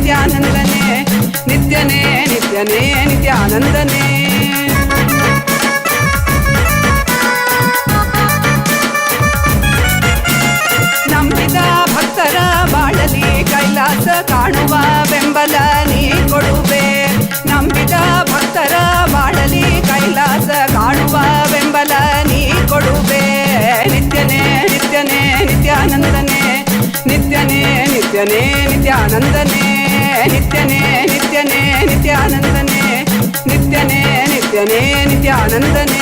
ನಿತ್ಯಾನಂದನೇ ನಿತ್ಯನೇ ನಿತ್ಯನೇ ನಿತ್ಯಾನಂದನೇ. ನಂಬಿದ ಭಕ್ತರ ಬಾಳಲಿ ಕೈಲಾಸ ಕಾಣುವ ಬೆಂಬಲ ನೀ ಕೊಡುವೆ. ನಂಬಿದ ಭಕ್ತರ ಬಾಳಲಿ ಕೈಲಾಸ ಕಾಣುವ ಬೆಂಬಲ ನೀ ಕೊಡುವೆ. ನಿತ್ಯನೇ ನಿತ್ಯನೇ ನಿತ್ಯಾನಂದನೇ ನಿತ್ಯನೇ ನಿತ್ಯನೇ ನಿತ್ಯಾನಂದನೇ ನಿತ್ಯನೇ ನಿತ್ಯನೇ ನಿತ್ಯಾನಂದನೇ ನಿತ್ಯನೇ ನಿತ್ಯನೇ ನಿತ್ಯಾನಂದನೇ.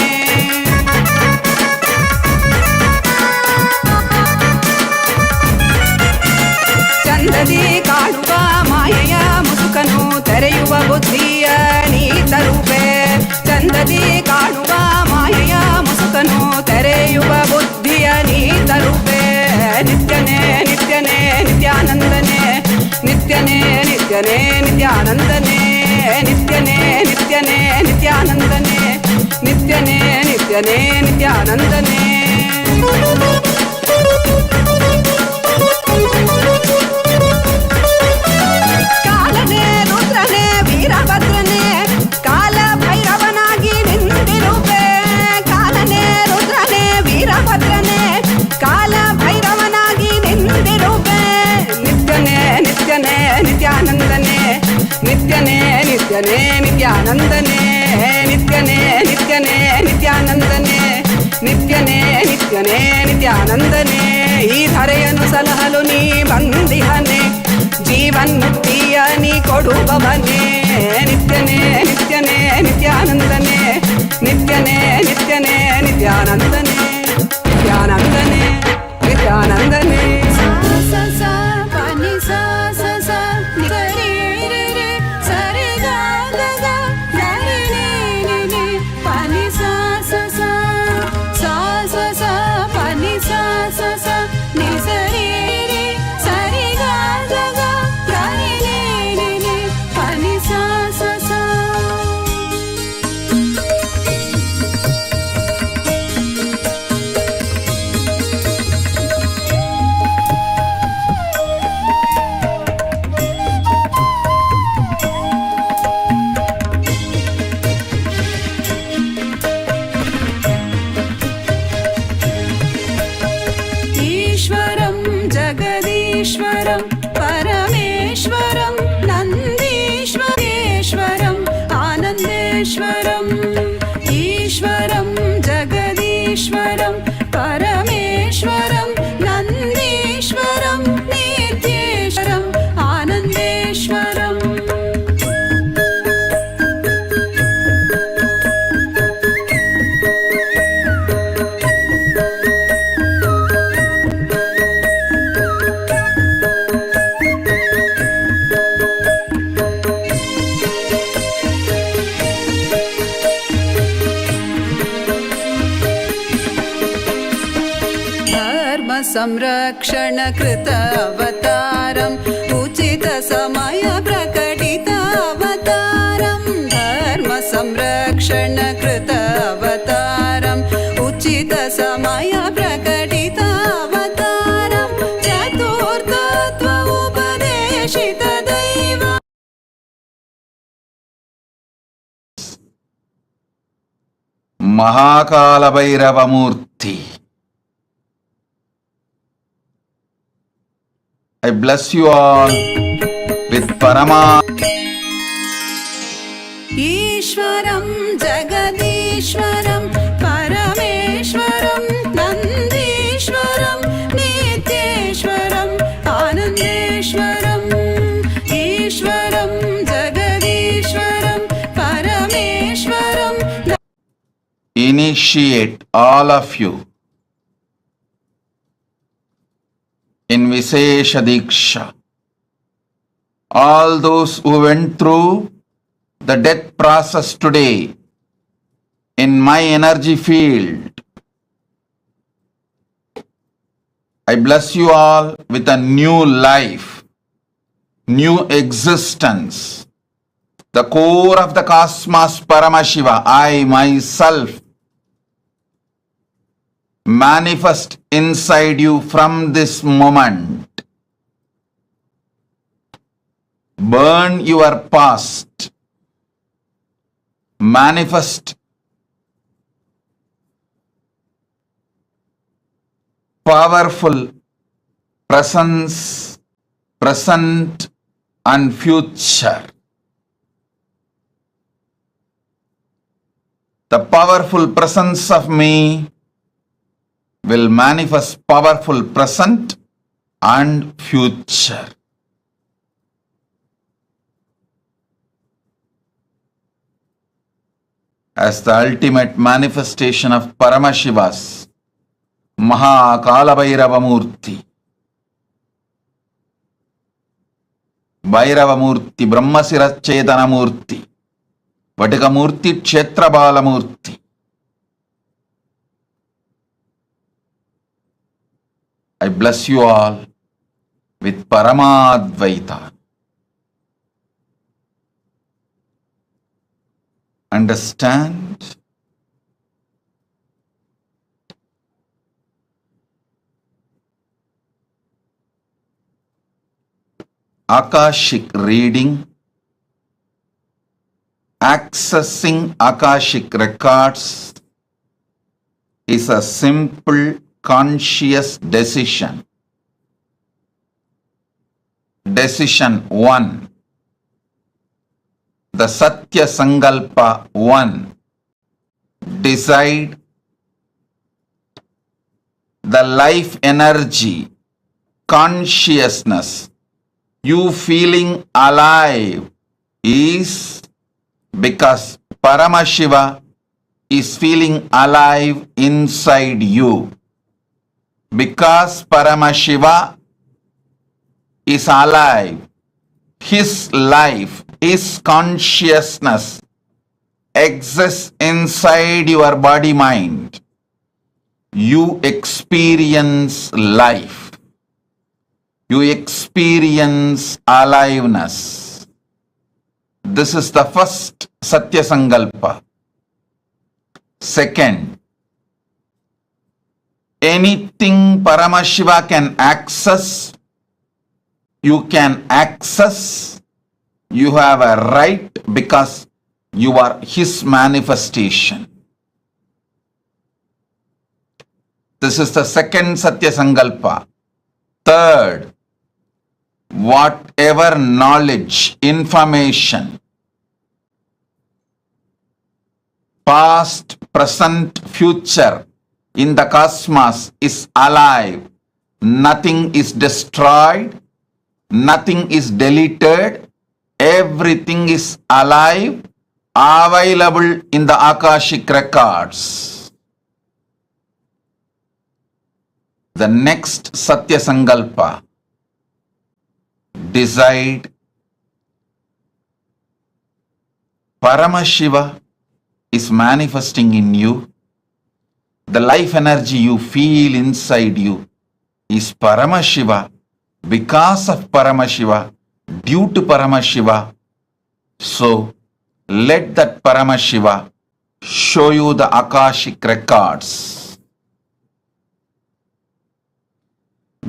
ಚಂದದಿ ಕಾಣುವ ಮಾಯೆಯ ಮುಸುಕನು ತೆರೆಯುವ ಬುದ್ಧಿಯ ನೀ ತರುವೆ. ಚಂದದಿ ಕಾಣುವ ಮಾಯೆಯ ಮುಸುಕನು ತೆರೆಯುವ ಬುದ್ಧಿಯ ನೀ ತರುವೆ. ನಿತ್ಯನೇ ನಿತ್ಯನೇ ನಿತ್ಯಾನಂದನೇ ನಿತ್ಯನೇ ನಿತ್ಯನೇ ನಿತ್ಯಾನಂದನೇ ನಿತ್ಯನೇ ನಿತ್ಯನೇ ನಿತ್ಯಾನಂದನೇ ನಿತ್ಯನೇ ನಿತ್ಯನೇ ನಿತ್ಯಾನಂದನೇ. ಕಾಲನೇ ರುದ್ರನೇ ವೀರಭದ್ರನೇ ಕಾಲ ಭೈರವನಾಗಿ ನಿಂತಿರುವೆ. ಕಾಲನೇ ರುದ್ರನೇ ವೀರಭದ್ರನೇ ಕಾಲ ಭೈರವನಾಗಿ ನಿಂತಿರುವೆ. ನಿತ್ಯನೇ ನಿತ್ಯನೇ ನಿತ್ಯಾನಂದನೇ ನಿತ್ಯನೇ ನಿತ್ಯನೇ ನಿತ್ಯಾನಂದನೇ ನಿತ್ಯನೇ ನಿತ್ಯನೇ ನಿತ್ಯಾನಂದನೇ ನಿತ್ಯನೇ ನಿತ್ಯನೇ ನಿತ್ಯಾನಂದನೇ. ಈ ಧರೆಯನ್ನು ಸಲಹಲು ನೀ ಬಂದಿಹನೆ ಜೀವನ್ಮುಕ್ತಿಯ ನೀ ಕೊಡುವವನೇ. ನಿತ್ಯನೇ ನಿತ್ಯನೇ ನಿತ್ಯಾನಂದನೇ ನಿತ್ಯನೇ ನಿತ್ಯನೇ ನಿತ್ಯಾನಂದನೇ ನಿತ್ಯಾನಂದನೇ ನಿತ್ಯಾನಂದನೇ. ईश्वरं परमेश्वरं नन्दीश्वरेश्वरं आनन्देश्वरम्. ईश्वरं जगदीश्वरं परमेश्वरं नन्दीश्वरं नित्येश्वरम् आनन्देश्वरम्. संरक्षण कृत अवतारम् उचित समय प्रकटित अवतारम्. धर्म संरक्षण कृत अवतारम् उचित समय प्रकटित अवतारम्. चतुर्थत्व उपदेशित दैव. महाकालभैरव मूर्ति, I bless you all with Parama. ईश्वरं जगदीश्वरं परमेश्वरं नन्दीश्वरं नित्येश्वरम् आनन्देश्वरम्. ईश्वरं जगदीश्वरं परमेश्वरं. Initiate all of you in Vishesha Diksha. All those who went through the death process today in my energy field, I bless you all with a new life, new existence. The core of the cosmos, Paramashiva, I myself manifest inside you from this moment. burn your past, manifest powerful presence, present and future. The powerful presence of me will manifest powerful present and future. As the ultimate manifestation of Paramashiva's Kalabhairava Murthy. Bhairava Murthy, Brahmasira Chetana Murthy, Vatika Murthy, Kshetrabala Murthy. I bless you all with Paramadvaita. Understand? Akashic reading, accessing Akashic records is a simple conscious decision. Decision 1. The Satya Sankalpa 1. Decide the life energy, consciousness, you feeling alive is because Paramashiva is feeling alive inside you. Because Paramashiva is alive, his life, his consciousness exists inside your body mind. You experience life. You experience aliveness. This is the first Satya Sankalpa. Second, anything Paramashiva can access, you can access. You have a right because you are his manifestation. This is the second Satya Sankalpa. Third, whatever knowledge, information, past, present, future in the cosmos is alive. Nothing is destroyed, nothing is deleted, everything is alive, available in the Akashic records. The next Satya Sankalpa. Decide Paramashiva is manifesting in you. The life energy you feel inside you is Paramashiva, because of Paramashiva, due to Paramashiva. So let that Paramashiva show you the Akashic records.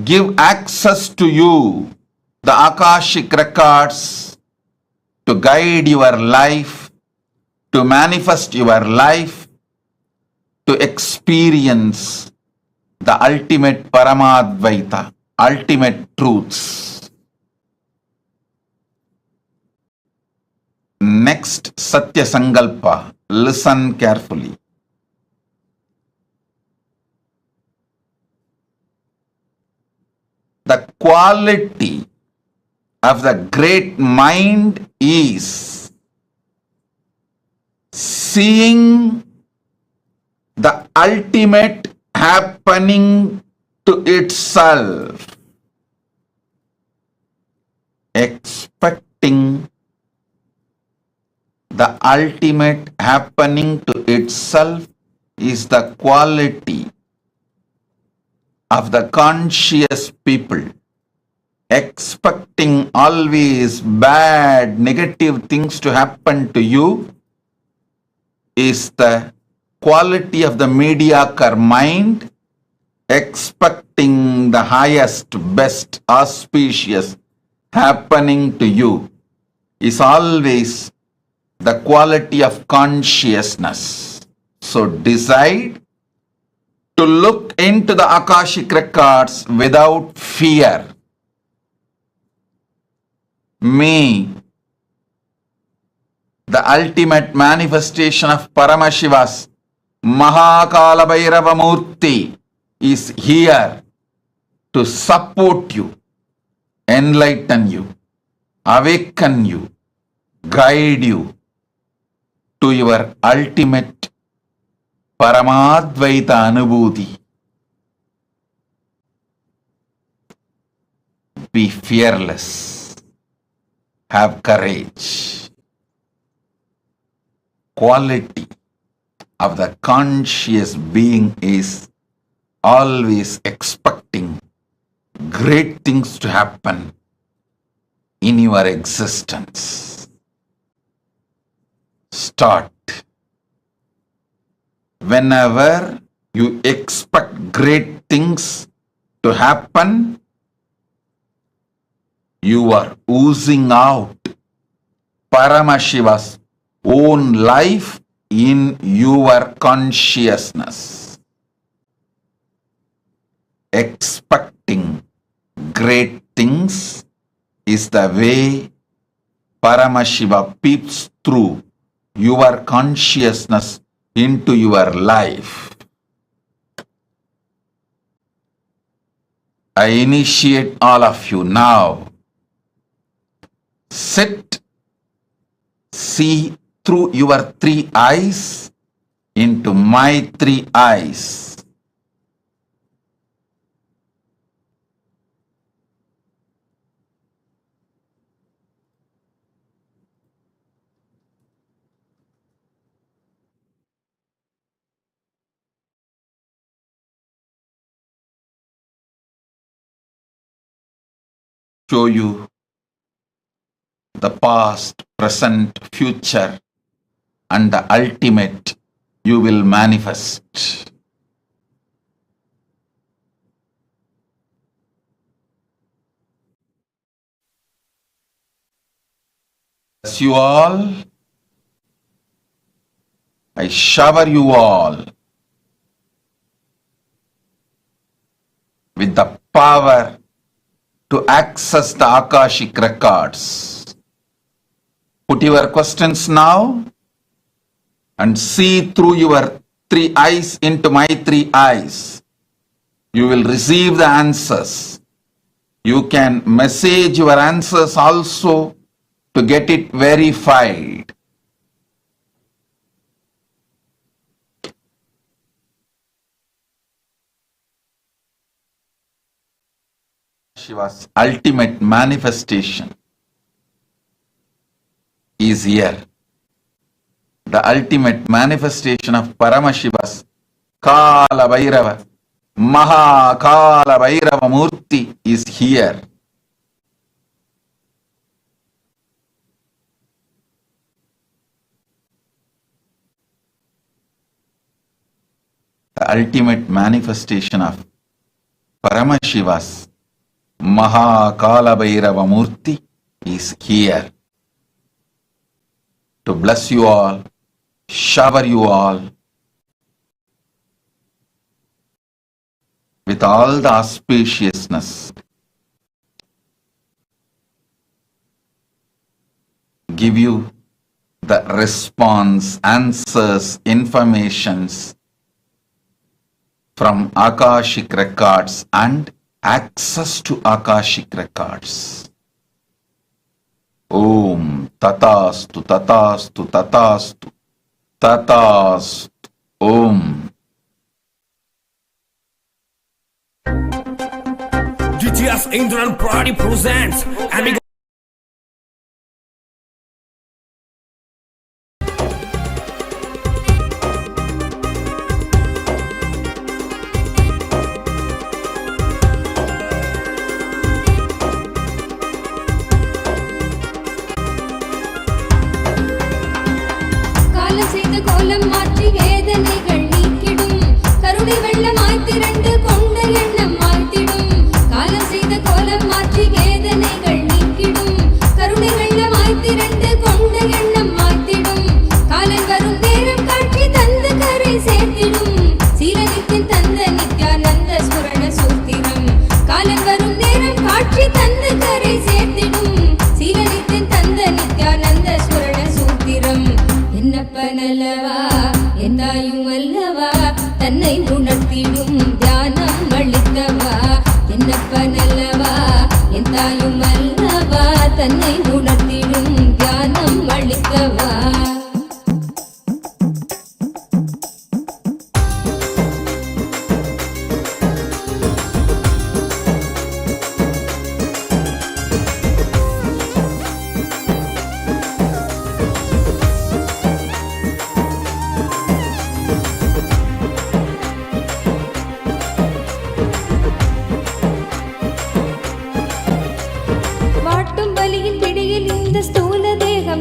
Give access to you the Akashic records to guide your life, to manifest your life, to experience the ultimate Paramadvaita, ultimate truths. Next Satya Sankalpa, listen carefully. The quality of the great mind is seeing the ultimate happening to itself, expecting the ultimate happening to itself is the quality of the conscious people. Expecting always bad, negative things to happen to you is the quality of the mediocre mind. Expecting the highest, best, auspicious happening to you is always the quality of consciousness. So decide to look into the Akashic records without fear. May the ultimate manifestation of Paramashiva's Kalabhairava Murthy is here to support you, enlighten you, awaken you, guide you to your ultimate Paramadvaita Anubhuti. Be fearless. Have courage. Quality of the conscious being is always expecting great things to happen in your existence. Start. Whenever you expect great things to happen, you are oozing out Paramashiva's own life in your consciousness. Expecting great things is the way Paramashiva peeps through your consciousness into your life. I initiate all of you now. Sit, see through your three eyes into my three eyes. Show you the past, present, future, and the ultimate you will manifest. Bless you all. I shower you all with the power to access the Akashic records. Put your questions now and see through your three eyes into my three eyes. You will receive the answers. You can message your answers also to get it verified. Shiva's ultimate manifestation is here. The ultimate manifestation of Paramashiva's Kalabhairava, Kalabhairava Murthy is here. The ultimate manifestation of Paramashiva's Kalabhairava Murthy is here to bless you all, shower you all with all the auspiciousness, give you the response, answers, informations from Akashic records and access to Akashic records. Om Tatastu Tatastu Tatastu Tatastu Om. GTS Indran Party presents and கோலம் மாற்றி வேதனைகள் நீக்கிடும் கருணை வெள்ளமாய் திரண்டு கொண்ட எண்ணம் மாய்த்திடும் காலம் செய்த கோலம் மாற்றி வேதனைகள் நீக்கிடும் மாய்த்திடும் ஞானம் அளிக்கவா.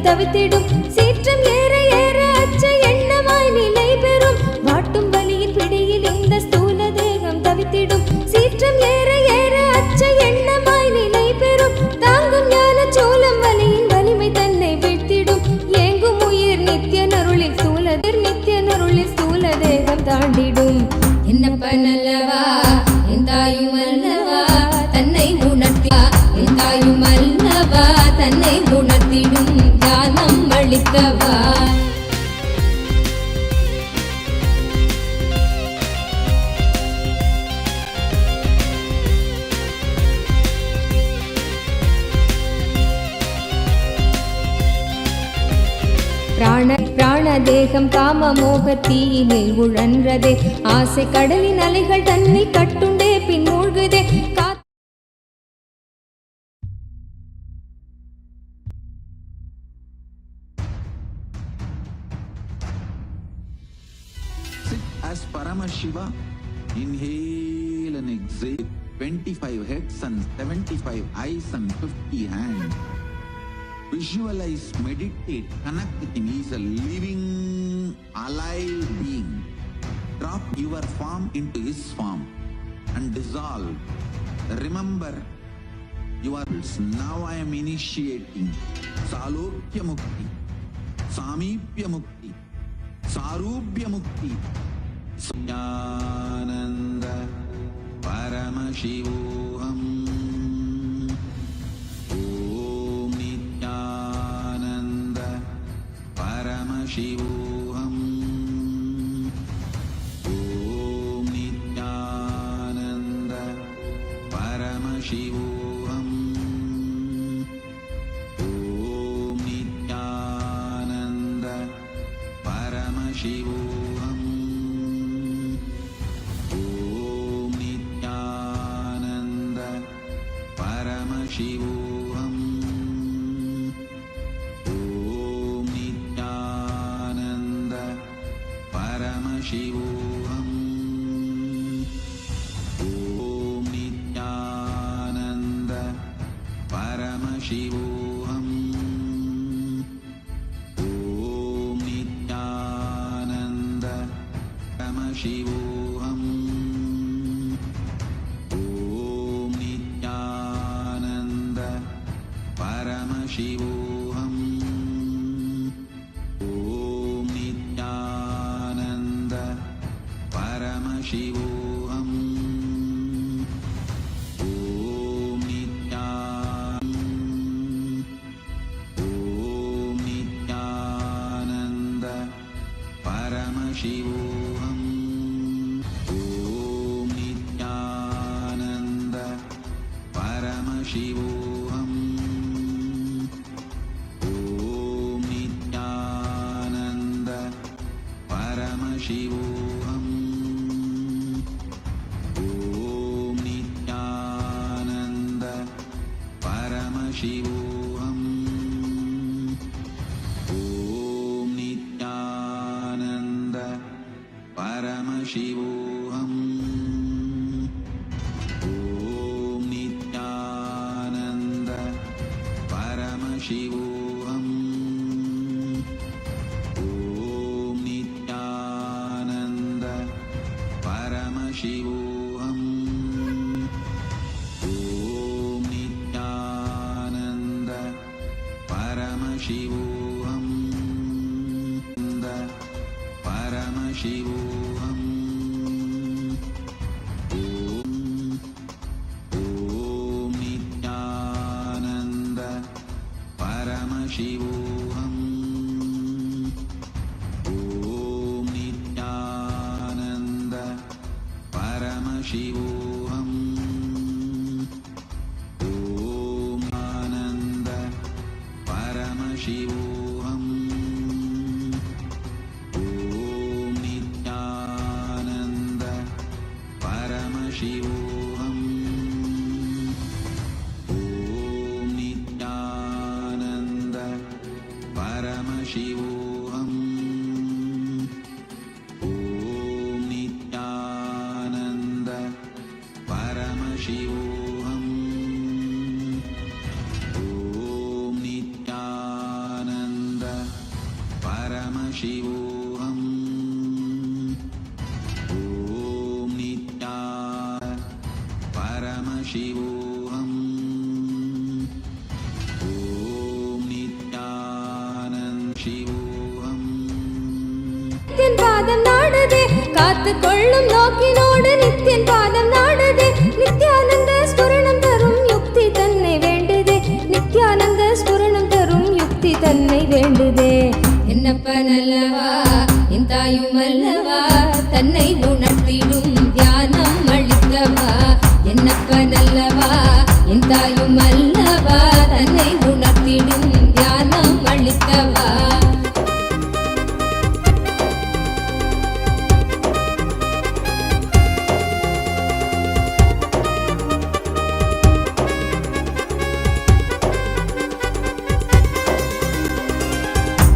தவித்திடும் சீற்றம் ஏற ஏற அச்ச எண்ணமாய் நிலை பெறும். வாட்டும் வலியின் பிடியில் இந்த ஸ்தூல தேகம் தவித்திடும் சீற்றம் ஏற ஏற அச்ச எண்ணமாய் நிலை பெறும். தாங்கும் ஞான சோளம் வலியின் வலிமை தன்னை வீழ்த்திடும். ஏங்கும் உயிர் நித்திய நருளில் ஸ்தூல தேகம் தாண்டிடும். என்னப்பன் அல்லவா எந்தாயும் அல்லவா தன்னை உணர்த்தியா எந்தாயும் அல்லவா தன்னை உணர்த்திடும் ஞானம் அளிக்கவா. பிராண தேகம் காம மோகத்தீயினில் உழன்றதே. ஆசை கடலின் அலைகள் தன்னில் கட்டுண்டே பின் மூழ்குதே. Sit as Paramashiva, inhale and exhale, 25 heads and 75 eyes and 50 hands. Visualize, meditate, connect with him. He is a living, alive being. Drop your form into his form and dissolve. Remember, now I am initiating Salokya Mukti, Samipya Mukti, Sarubhya Mukti. Sananda Paramashivoham. Om Nityananda Paramashivoham. Om Nityananda Paramashivoham. Om Nityananda Paramashivoham. Om Nityananda Paramashivoham. Om Nityananda Paramashivoham. Om Nityananda Paramashivoham. Om Nityananda Paramashivoham. Om Nityananda Paramashivoham. Om Nityananda Paramashivoham. Om Nityananda Paramashivoham. Om Nityananda Paramashivoham. Om Nityananda Paramashivoham. Om Nityananda Paramashivoham. Om Nityananda Paramashivoham. Om Nityananda Paramashivoham. Om Nityananda Paramashivoham. Om Nityananda Paramashivoham. Paramashivoham. Om Nityananda Paramashivoham. Om Nityananda Paramashivoham. Om Nityananda परमशिवोऽहम् ॐ नित्यानन्द परमशिवोऽहम् ॐ नित्यानन्द परमशिवोऽहम् ॐ नित्यानन्द परमशिवोऽहम् ॐ नित्यानन्द परमशिवोऽहम् ॐ नित्या परमशिवोऽहम् ॐ नित्यानन्द शिवोऽहम् நித்தியன் பாதம் நாடுதே காத்து கொள்ளும் நோக்கினோடு நித்தியன் பாதம் நாடுதே நித்யானந்த ஸ்புரணம் தரும் யுக்தி தன்னை வேண்டுதே நித்யானந்த ஸ்புரணம் தரும் யுக்தி தன்னை வேண்டுதே என்னப்ப நல்லவா என் தாயும் அல்லவா தன்னை உணர்த்திடும் தியானம் அளித்தவா என்னப்ப நல்லவா என் தாயும் அல்லவா தன்னை உணர்த்திடும் தியானம் அளித்தவா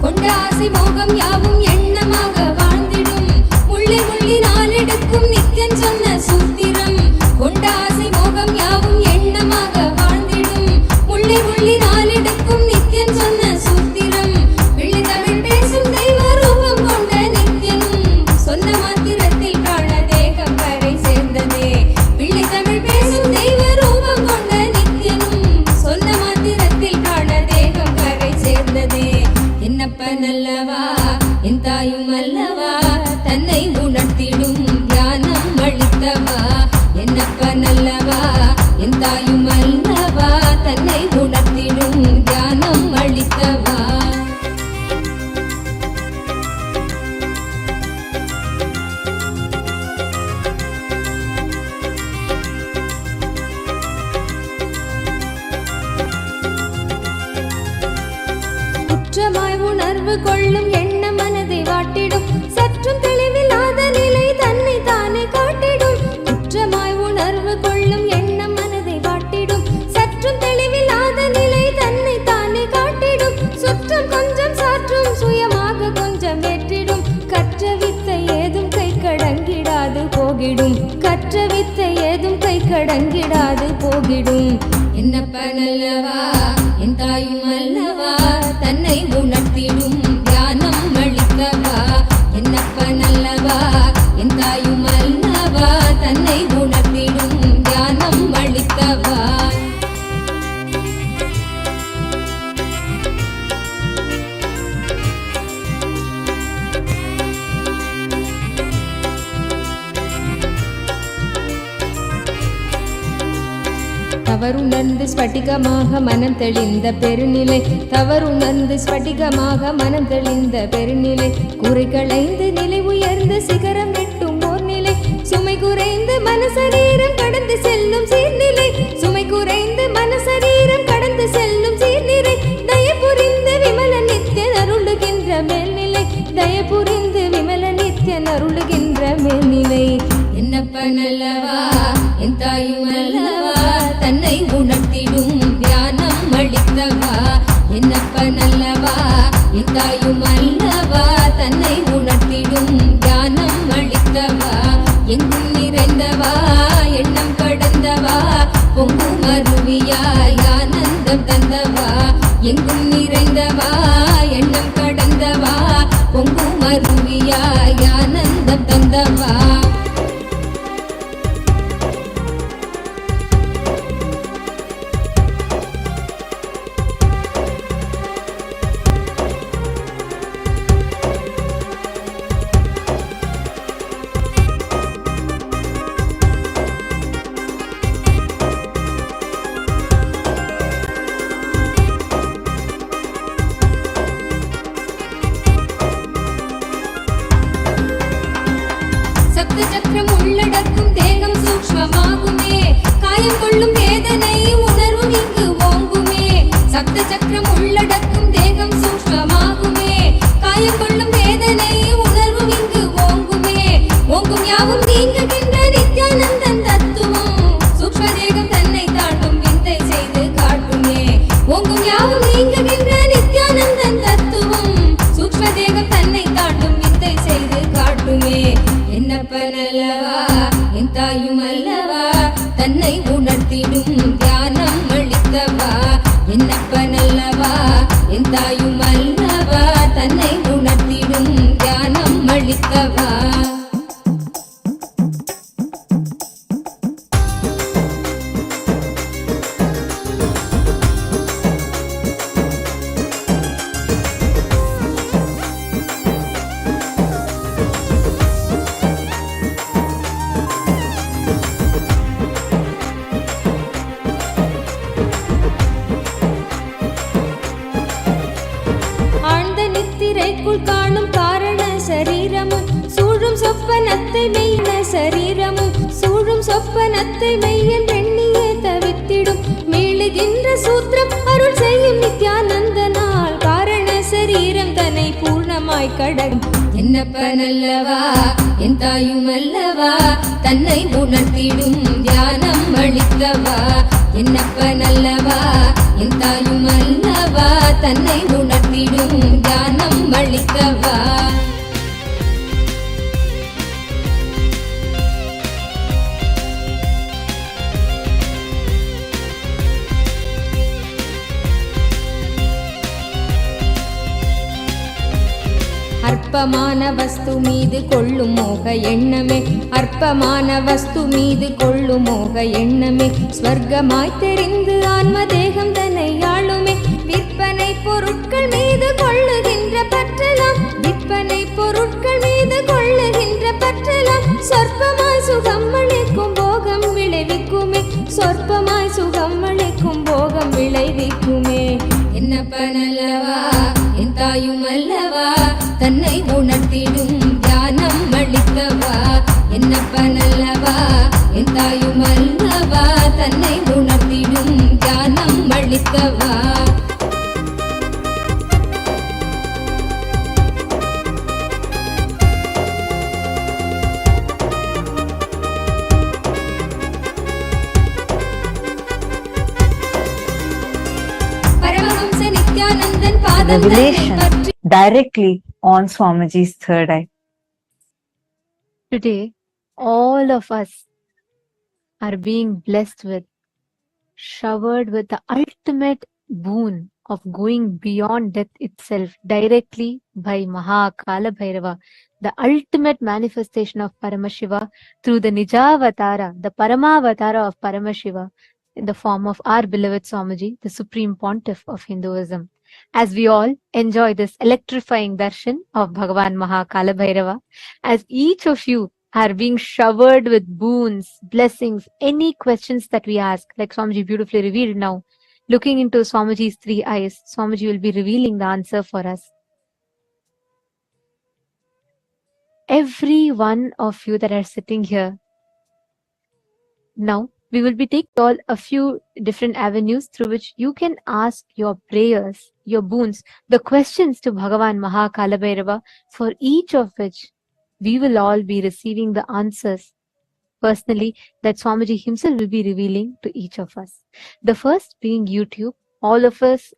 கொண்டாசி மோகம் யாவும் எண்ணமாக வாழ்ந்திடும் உள்ளி உள்ளி நாளெடுக்கும் நித்தியன் சொன்ன சூத்திரம் கொண்டாசி மோகம் யாவும் எண்ணமாக வாழ்ந்திடும் உள்ளி உள்ளி நாளெடுக்கும் நித்தியன் சொன்ன சூத்திரம் பிள்ளை தமிழ் பேசும் தெய்வ ரூபம் கொண்ட நித்தியனும் சொன்ன மாத்திரத்தில் காண தேகம் கரை சேர்ந்ததே பிள்ளை தமிழ் பேசும் தெய்வ ரூபம் கொண்ட நித்தியனும் சொன்ன மாத்திரத்தில் காண தேகம் கரை சேர்ந்ததே என்னப்ப நல்லவா என் தாயும் அல்லவா தன்னை உணர்த்திடும் தியானம் அளித்தவா என்னப்ப நல்லவா என் தாயும் அல்லவா தன்னை உணர்த்திடும் தியானம் அளித்தவா குற்றமாய் உணர்வு கொள்ளும் எண்ண மனதை வாட்டிடும் சற்றும் தெளிவில்லாத நிலை தன்னை தானே காட்டிடும் குற்றமாய் உணர்வு கொள்ளும் எண்ண மனதை வாட்டிடும் சற்றும் தெளிவில்லாத நிலை தன்னை தானே காட்டிடும் சுற்றம் கொஞ்சம் சாற்றும் சுயமாக கொஞ்சம் வெற்றிடும் கற்ற வித்தை ஏதும் கை கடங்கிடாது போகிடும் கற்ற வித்தை ஏதும் கை கடங்கிடாது போகிடும் என்னப்ப நல்லவா என் தாயும் அல்லவா தன்னை உணர்த்திடும் தியானம் அளித்தவா என்னப்ப நல்லவா என் தாயும் அல்லவா தன்னை உணர்த்திடும் தியானம் அளித்தவா தவறுணர்ந்து ஸ்படிகமாக மனம் தெளிந்த பெருநிலை தவறுணர்ந்து ஸ்படிகமாக மனம் தெளிந்த பெருநிலை குறை களைந்து நிலை உயர்ந்த சிகரம் எட்டும் ஓர் நிலை சுமை குறைந்து மனசரீரம் கடந்து செல்லும் சீர்நிலை சுமை குறைந்து மனசரீரம் கடந்து செல்லும் சீர்நிலை தயபுரிந்து விமல நித்தியன் அருளுகின்ற மேல்நிலை தயபுரிந்து விமல நித்தியன் அருளுகின்ற மேல்நிலை என்னப்ப நல்லவா என் தாயும் அல்லவா தன்னை உணர்த்திடும் தியானம் அளித்தவா என்னப்ப நல்லவா என் தாயும் அல்லவா தன்னை உணர்த்திடும் தியானம் அளித்தவா எங்கும் நிறைந்தவா எண்ணம் கடந்தவா பொங்கும் அருவியாய் ஆனந்தம் தந்தவா எங்கும் நிறைந்தவா எண்ணம் கடந்தவா பொங்கும் அருவியாய் ஆனந்தம் தந்தவா காயம் கொள்ளும் வேதனை உணர்வும் இங்கு ஓங்குமே சப்த சக்கரம் உள்ளடக்கும் தேக தாயுமல்லவா தன்னை உணர்த்திடும் ஞானம் அளித்தவா. காணும் காரண சரீரமும் சூழும் சொப்பனத்தை மெய்ன சரீரமும் சூழும் சொப்பனத்தை மெய்யன் எண்ணியே தவித்திடும் மீளுகின்ற சூத்திரம் அருள் செய்யும் நித்யானந்தனால் காரண சரீரம் தன்னை பூர்ணமாய் கடக்கும். என்னப்பனல்லவா என் தாயுமல்லவா தன்னை உணர்த்திடும் தியானம் அளித்தவா. என்னப்பனல்லவா என் தாயுமல்லவா தன்னை உணர்த்திடும் ஞானம் அளித்தவா. அற்பமான வஸ்து மீது கொள்ளும் மோக எண்ணமே அற்பமான வஸ்து மீது கொள்ளும் மோக எண்ணமே ஸ்வர்க்கமாய் தெரிந்து ஆன்ம தேகம் தன்னை ஆளுமே. விற்பனை பொருட்கள் மீது கொள்ளுகின்ற பற்றலாம் விற்பனை பொருட்கள் மீது கொள்ளுகின்ற பற்றலாம் சொற்பமாய் சுகம் அளிக்கும் போகம் விளைவிக்குமே சொற்பமாய் சுகம் அளிக்கும் போகம் விளைவிக்குமே. என்னப்பனல்லவா என் தாயுமல்லவா தன்னை உணர்த்திடும் ஞானம் அளித்தவா. என்னப்பனல்லவா என் தாயுமல்லவா தன்னை உணர்த்திடும் ஞானம் அளித்தவா. பரமஹம்ச நித்யானந்தன் பாதம் Revelation directly on Swamiji's third eye. Today, all of us are being blessed with, showered with the ultimate boon of going beyond death itself directly by Maha Kalabhairava, the ultimate manifestation of Paramashiva through the Nijavatara, the Paramavatara of Paramashiva in the form of our beloved Swamiji, the Supreme Pontiff of Hinduism. As we all enjoy this electrifying darshan of Bhagavan Maha Kalabhairava, as each of you are being showered with boons, blessings, any questions that we ask, like Swamiji beautifully revealed now, looking into Swamiji's three eyes, Swamiji will be revealing the answer for us. Every one of you that are sitting here, now we will be taking all a few different avenues through which you can ask your prayers, your boons, the questions to Bhagavan Maha Kalabhairava, for each of which we will all be receiving the answers personally that Swamiji himself will be revealing to each of us. The first being YouTube. All of us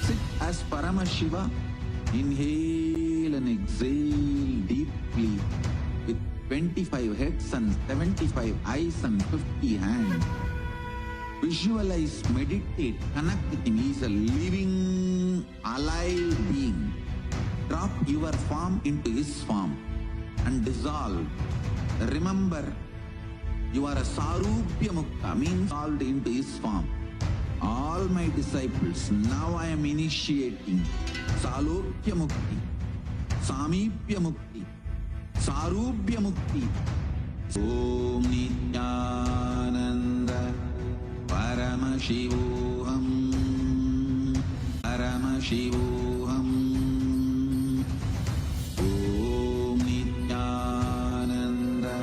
Sit as Paramashiva. Inhale and exhale deeply with 25 heads and 75 eyes and 50 hands. Visualize, meditate, connect with him. He is a living, alive being. Drop your form into his form and dissolve. Remember, you are a Sarupya Mukta, means dissolved into his form. All my disciples, now I am initiating Salokya Mukti, Samipya Mukti, Sarupya Mukti. Om Nityananda Paramashivoham, Paramashivoham, Om Nityananda,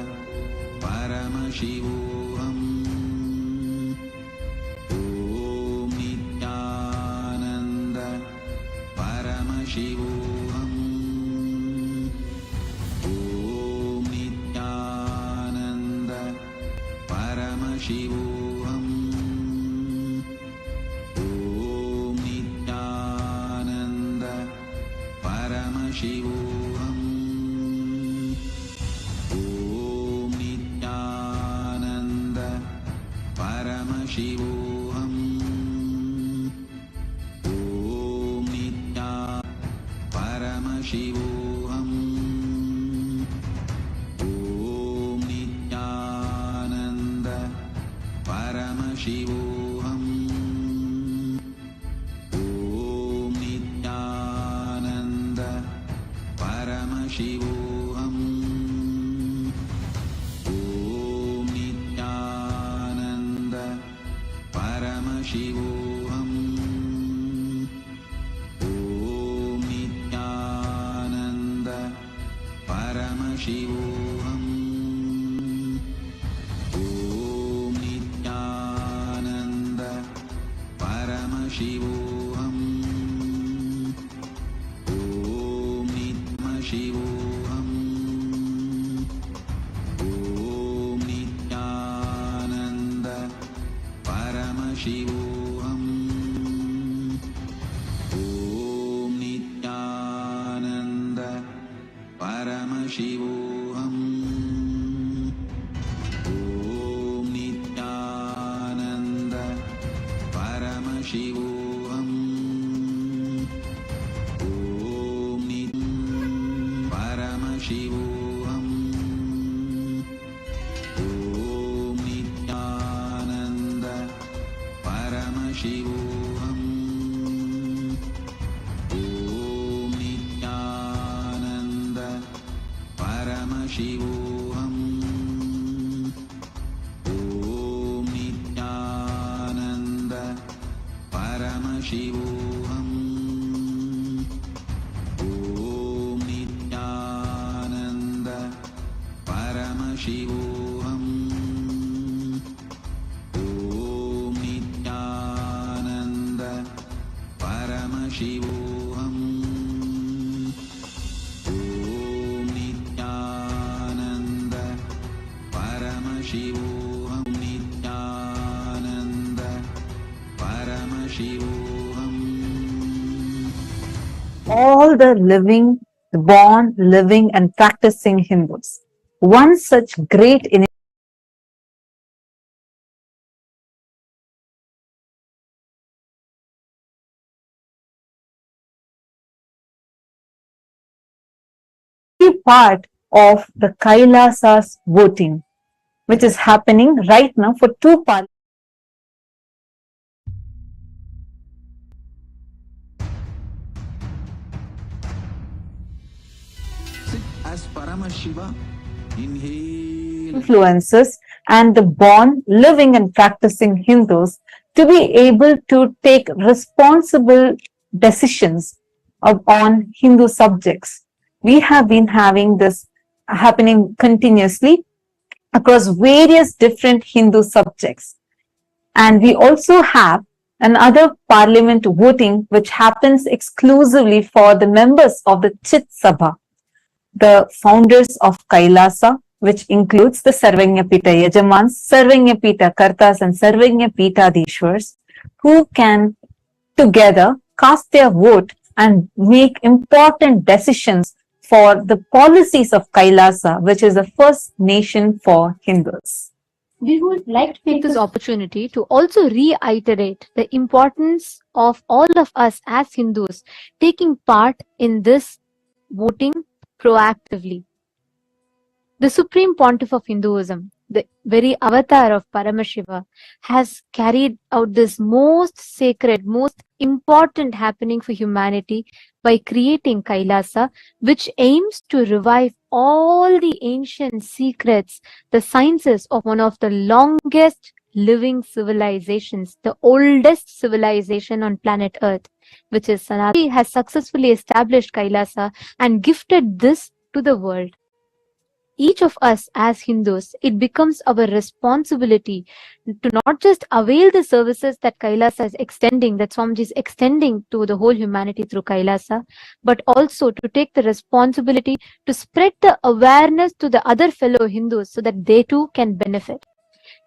Paramashivoham, Om Nityananda, Paramashivoham, Om Nityananda, Paramashivoham, Om Nityananda, Paramashivoham, Om Nityananda, Paramashivoham, Om Nitya Paramashivoham, Om Nityananda, Paramashivoham, Om Nityananda, Paramashivoham, Om Nityananda, Paramashivoham, Om Nityananda, Paramashivoham, Om Nityananda, Paramashivoham, Om Nitmashivoham, Om Nityananda, Paramashivoham, Om Nityananda, Paramashivoham, Om Nityananda, Paramashivoham, Om Nit Paramashivoham, Om Nityananda, Paramashivoham, Om Nityananda, Paramashivoham, Om Nityananda, Paramashivoham, Om Nityananda, Paramashivoham, Om Nityananda, Paramashivoham, Om Nityananda, Paramashivoham, Nityananda, Paramashivoham. All the living, the born, living and practicing Hindus. One such great part of the Kailasa's voting, which is happening right now for two parts. Sit as Paramashiva, inhale. Influences and the born, living and practicing Hindus to be able to take responsible decisions on Hindu subjects. We have been having this happening continuously across various different Hindu subjects. And we also have another parliament voting which happens exclusively for the members of the Chit Sabha, the founders of Kailasa, which includes the Sarvanyapita Yajamans, Sarvanyapita Kartas and Sarvanyapita Dishwars, who can together cast their vote and make important decisions for the policies of Kailasa, which is the first nation for Hindus. We would like to take this opportunity to also reiterate the importance of all of us as Hindus taking part in this voting proactively. The Supreme Pontiff of Hinduism, the very avatar of Paramashiva, has carried out this most sacred, most important happening for humanity by creating Kailasa, which aims to revive all the ancient secrets, the sciences of one of the longest living civilizations, the oldest civilization on planet Earth, which is Sanatana, has successfully established Kailasa and gifted this to the world. Each of us as Hindus, it becomes our responsibility to not just avail the services that Kailasa is extending, that Swamiji is extending to the whole humanity through Kailasa, but also to take the responsibility to spread the awareness to the other fellow Hindus so that they too can benefit.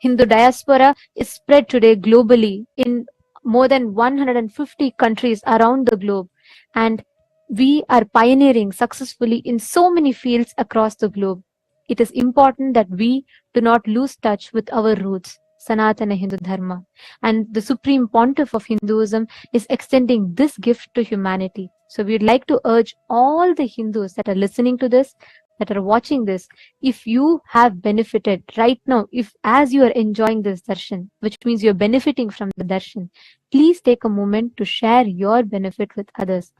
Hindu diaspora is spread today globally in more than 150 countries around the globe, and we are pioneering successfully in so many fields across the globe. It is important that we do not lose touch with our roots, Sanatana Hindu Dharma. And the Supreme Pontiff of Hinduism is extending this gift to humanity. So we'd like to urge all the Hindus that are listening to this, that are watching this, if you have benefited right now, if as you are enjoying this darshan, which means you're benefiting from the darshan, please take a moment to share your benefit with others.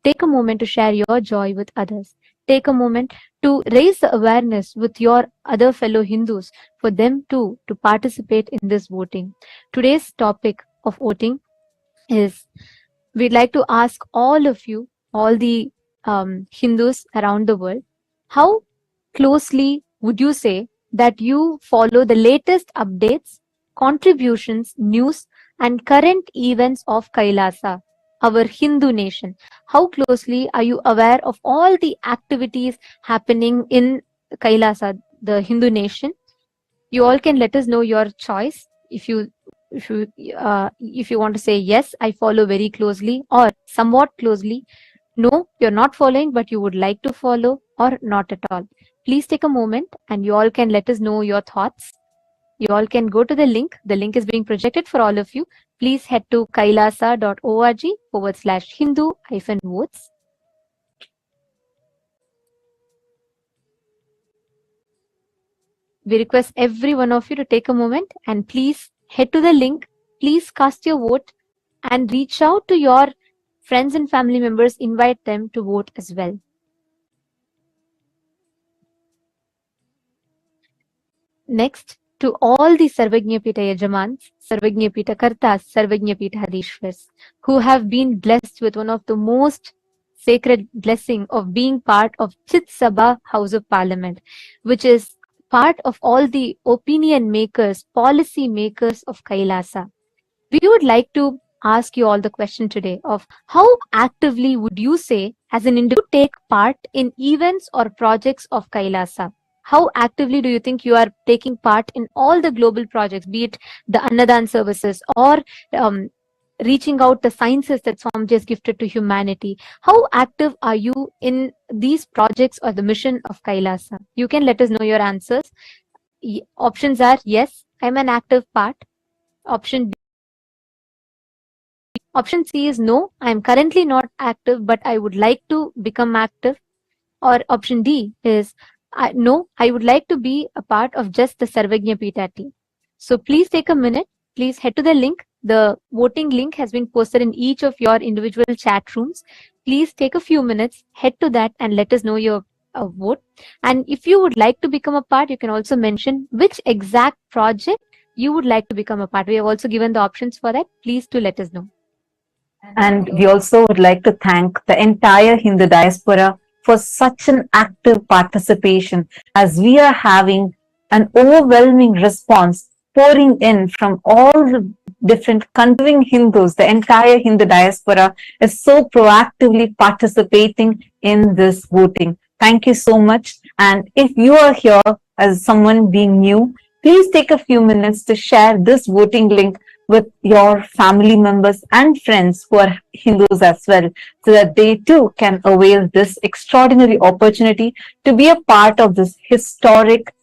Take a moment to share your joy with others. Take a moment to raise the awareness with your other fellow Hindus for them too to participate in this voting. Today's topic of voting is, we'd like to ask all of you, all the Hindus around the world, how closely would you say that you follow the latest updates, contributions, news, and current events of Kailasa, our Hindu nation? How closely are you aware of all the activities happening in Kailasa, the Hindu nation? You all can let us know your choice. If you want to say yes, I follow very closely, or somewhat closely. No, you're not following, but you would like to follow, or not at all. Please take a moment and you all can let us know your thoughts. You all can go to the link. The link is being projected for all of you. Please head to kailasa.org/Hindu-votes. We request every one of you to take a moment and please head to the link. Please cast your vote and reach out to your friends and family members. Invite them to vote as well. Next, to all the Sarvajñapita Yajamans, Sarvajñapita Kartas, Sarvajñapita Hadishwars, who have been blessed with one of the most sacred blessing of being part of Chit Sabha House of Parliament, which is part of all the opinion makers, policy makers of Kailasa. We would like to ask you all the question today of how actively would you say as an individual take part in events or projects of Kailasa? How actively do you think you are taking part in all the global projects, be it the Annadan services or reaching out the sciences that Swamiji has gifted to humanity? How active are you in these projects or the mission of Kailasa? You can let us know your answers. Options are yes, I'm an active part. Option B. Option C is no, I'm currently not active, but I would like to become active. Or option D is no, I would like to be a part of just the Sarvajñapita team. So please take a minute. Please head to the link. The voting link has been posted in each of your individual chat rooms. Please take a few minutes, head to that and let us know your vote. And if you would like to become a part, you can also mention which exact project you would like to become a part. We have also given the options for that. Please do let us know. And we also would like to thank the entire Hindu diaspora for such an active participation, as we are having an overwhelming response pouring in from all the different country Hindus. The entire Hindu diaspora is so proactively participating in this voting. Thank you so much. And if you are here as someone being new, please take a few minutes to share this voting link with your family members and friends who are Hindus as well, so that they too can avail this extraordinary opportunity to be a part of this historic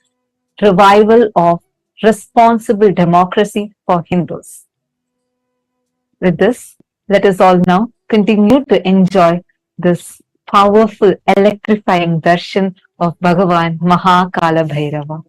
revival of responsible democracy for Hindus. With this, let us all now continue to enjoy this powerful, electrifying darshan of Bhagavan Kalabhairava.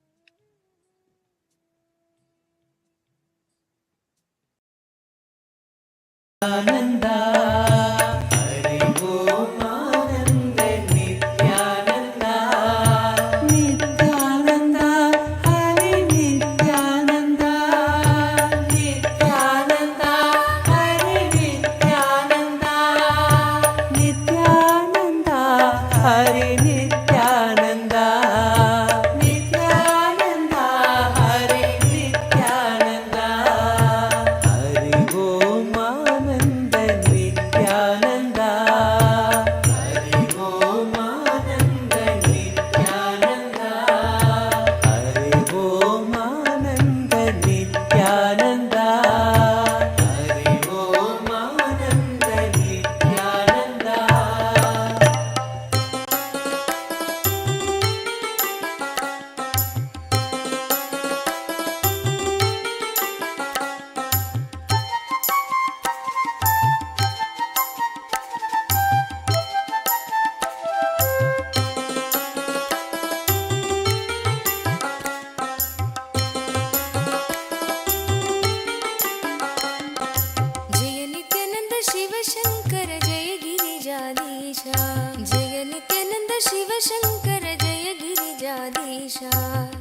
जय नित्यानंद शिवशंकर जय गिरिजाधीशा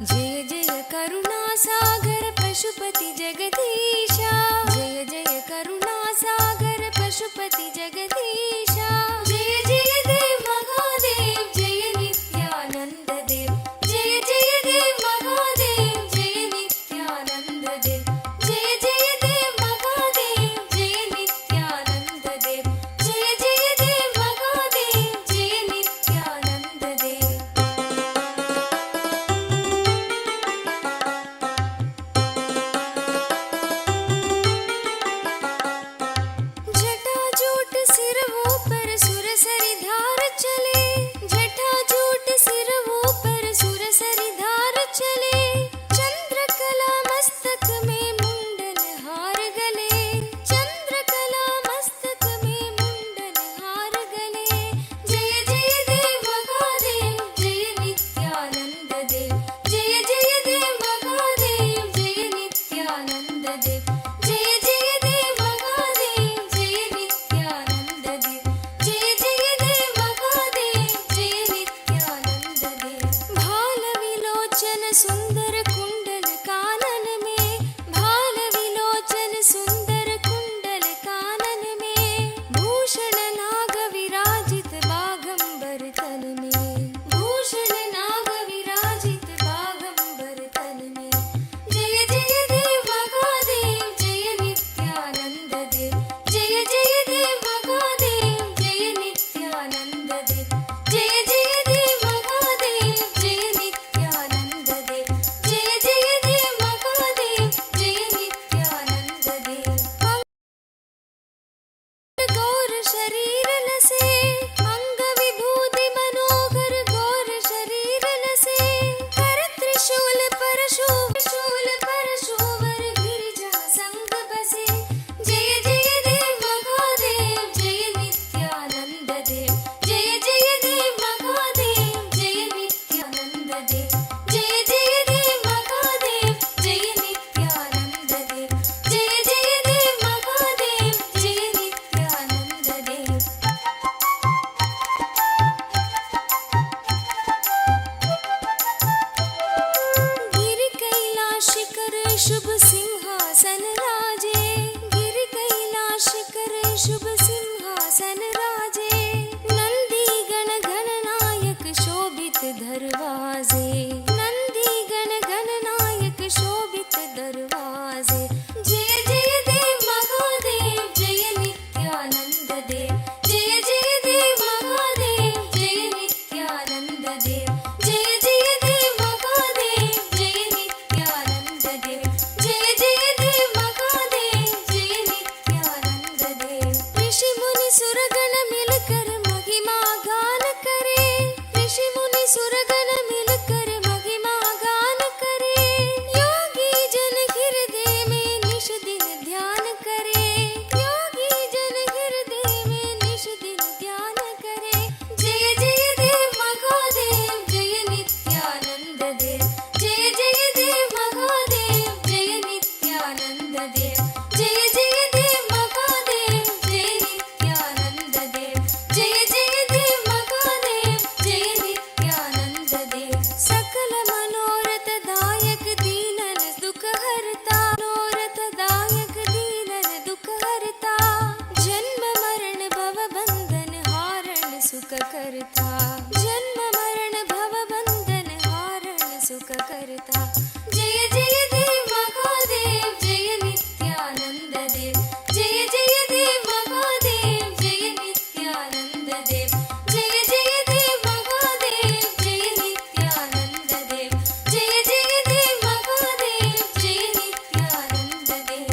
जय जय करुणासागर पशुपति जगदीशा जय जय करुणासागर पशुपति जगदीशा जय जय देव महादेव जय नित्यानंद देव जय जय देव महादेव जय नित्यानंद देव जय जय देव महादेव जय नित्यानंद देव जय जय देव महादेव जय नित्यानंद देव जटाजूट सिरवों पर सुरसरी धार चले जटाजूट सिरवों पर सुरसरी धार चले चंद्रकला मस्तक में मुंडन हार गले चंद्रकला मस्तक में मुंडन हार गले जय जय देव महादेव जय नित्यानंद देव जय जय देव महादेव जय नित्यानंद देव जय जय देव महादेव जय नित्यानंद देव जय जय देव महादेव जय नित्यानंद देव भाल विलोचन सुंदर कुंडल कानन में भाल विलोचन सुंदर कुंडल कानन में भूषण नाग विराजित बागंबर तन में भूषण नाग विराजित बागंबर तन में जय जय देव महादेव जय नित्यानंद देव जय जय देव महादेव जय नित्यानंद देव जय जय देव महादेव जय नित्यानंद देव जय जय देव महादेव जय नित्यानंद देव गौर शरीर लसे अंग विभूति मनोहर गौर शरीर लसे कर त्रिशूल परशुवर गिरिजा संग बसे जय जय देव महादेव जय नित्यानंद देव जय जय देव महादेव जय नित्यानंद देव जय जय देव महादेव जय नित्यानंद देव जय जय देव महादेव जय नित्यानंद देव गिरि कैलाश शिखर शुभ सिंहासन राजे गिरि कैलाश शिखर शुभ सिंहासन राजे नंदी गण गणनायक शोभित दरवाजे नंदी गण गणनायक शोभित दरवाजे जय जय देव महादेव जय नित्यानंद देव जय जय देव महादेव जय नित्यानंद देव जय जय देव महादेव जय नित्यानंद देव जय जय देव महादेव जय नित्यानंद देव ऋषि मुनि सुरगण मिलकर महिमा गान करे ऋषि मुनि सुरगण मिलकर महिमा गान करे योगी जन हृदय में निश दिन ध्यान करे योगी जन हृदय में निश दिन ध्यान करे जय जय देव महादेव जय नित्यानंद देव जय जय देव महादेव जय नित्यानंद देव जय जय देव महादेव जय नित्यानंद देव जय जय देव महादेव जय नित्यानंद देव सकल मनोरथ दायक दीनन दुख हरता मनोरथ दायक दीनन दुख हरता जन्म मरण भव बंधन हारण सुख करता जन्म मरण भव बंधन हारण सुख करता जय जय देव महादेव जय नित्यानंद देव जय जय देव महादेव जय नित्यानंद देव जय जय देव महादेव जय नित्यानंद देव जय जय देव महादेव जय नित्यानंद देव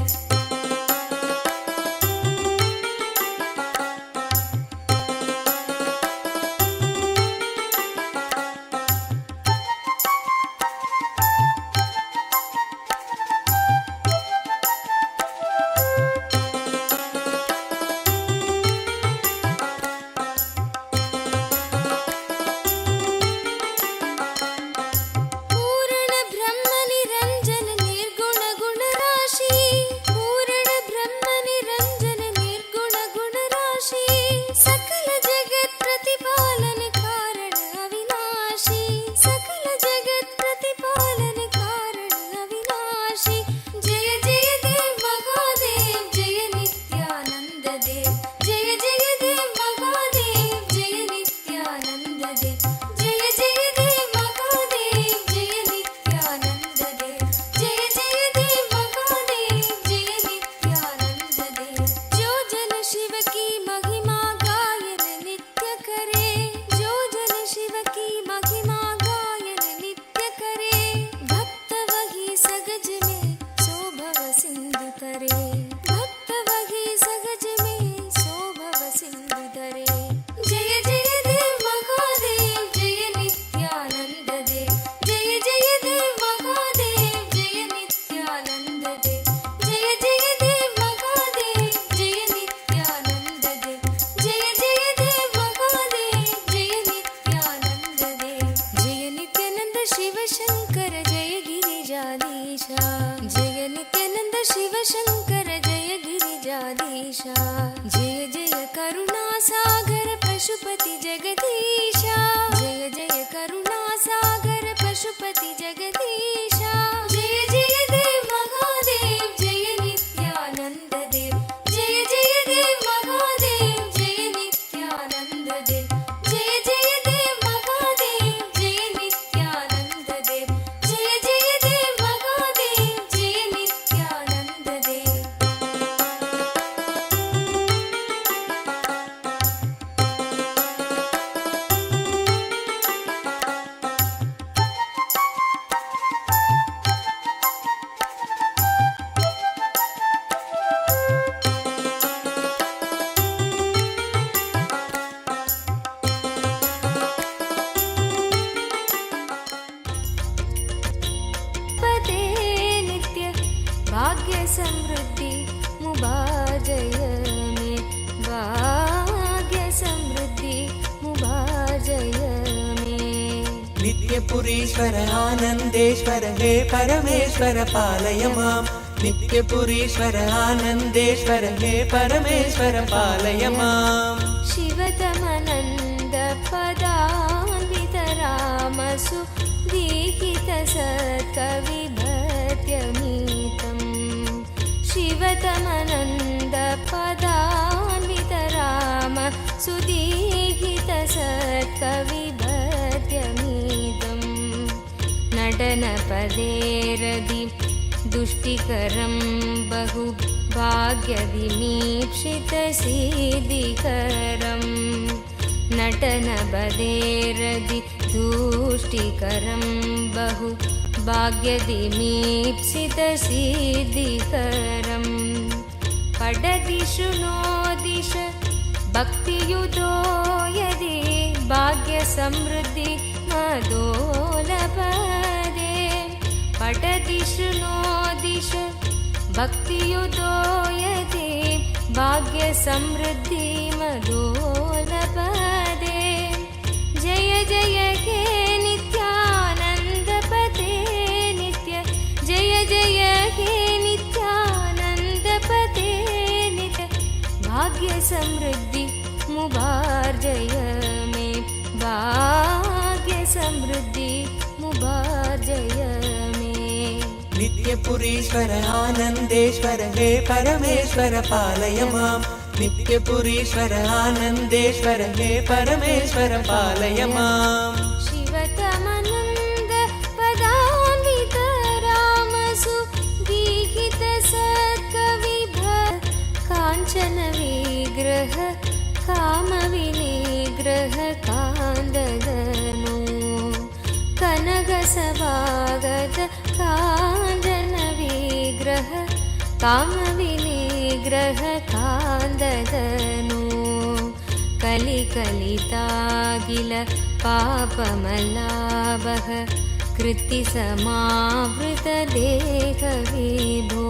जगदीशाधीशा जय जय करुणासागर पशुपति जगदीशा जय जय करुणासागर पशुपति जगदीशा जय जय देव महादेव जय नित्यानंद देव जय जय देव महादेव जय नित्यानंद देव जय जय देव महादेव जय नित्यानंद देव जय जय देव महादेव जय नित्यानंद देव पदे नित्य भाग्य समृद्धि मुबाजय मे भाग्य समृद्धि मुबाजय मे नित्यपुरीश्वर आनन्देश्वर हे परमेश्वर पालय माम् नित्यपुरीश्वर आनन्देश्वर हे परमेश्वर पालय माम् शिवतमनन्द पदान्वित रामसु दीहित सत्कविभत्यमीतम् शिवतमनन्द पदान्वित राम सुदीहित सत्कविभत्यमीतम् नटनपदेरदि दुष्टिकरं बहु भाग्यविमीक्षितसिद्धिकरम् नटनपदेरदि दुष्टिकरं बहु भाग्यविमीक्षितसिद्धिकरम् पडदिषु नो दिश भक्तियुतो यदि भाग्यसमृद्धि मदोलपदे पठदिषु नो दिश भक्तियुतो यदि भाग्यसमृद्धि मदोलपदे जय जय हे नित्यानन्दपते नित्य जय जय हे नित्यानन्दपते नित्य भाग्यसमृद्धि मुबार्जय मे भाग्यसमृद्धि मुबार्जय मे नित्यपुरीश्वर आनन्देश्वर हे परमेश्वर पालय माम् नित्यपुरीश्वर आनन्देश्वर हे परमेश्वर पालय माम् शिवतमनन्द पदान्वित रामसु दीहित सत्कविभ काञ्चन विग्रह कामविनिग्रह कान्ददनु कनकसभागत काञ्चन विग्रह कामविनिग्रह कान्ददनु कलिकलितागिल पापमलाभः कृत्तिसमावृतदेहविभो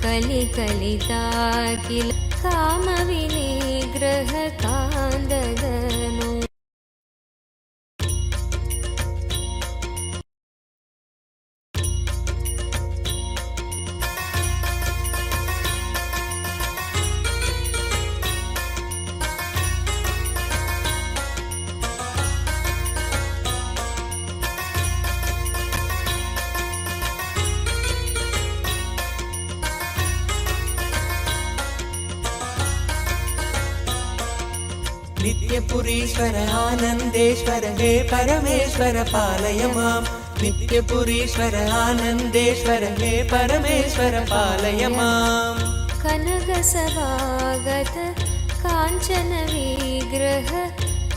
कलिकलितागिल कामविनिग्रह कान्ददनु नित्यपुरीश्वर आनन्देश्वर हे परमेश्वर पालय माम् नित्यपुरीश्वर आनन्देश्वर हे परमेश्वर पालय माम् कनकसभागत काञ्चन विग्रह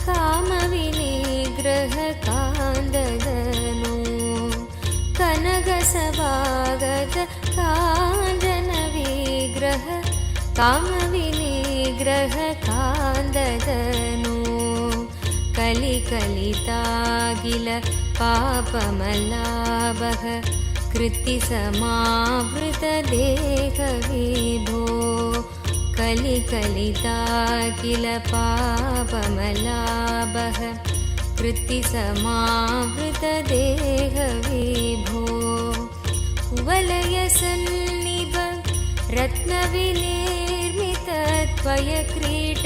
कामविनिग्रह कान्ददनु कनकसभागत काञ्चन विग्रह कामविनिग्रह कान्ददनु कलिकलितागिल पापमलाभः कृत्तिसमावृतदेहविभो कलिकलितागिल पापमलाभः कृत्तिसमावृतदेहविभो कुवलयसन्निभ रत्नविनिर्मितत्वयक्रीट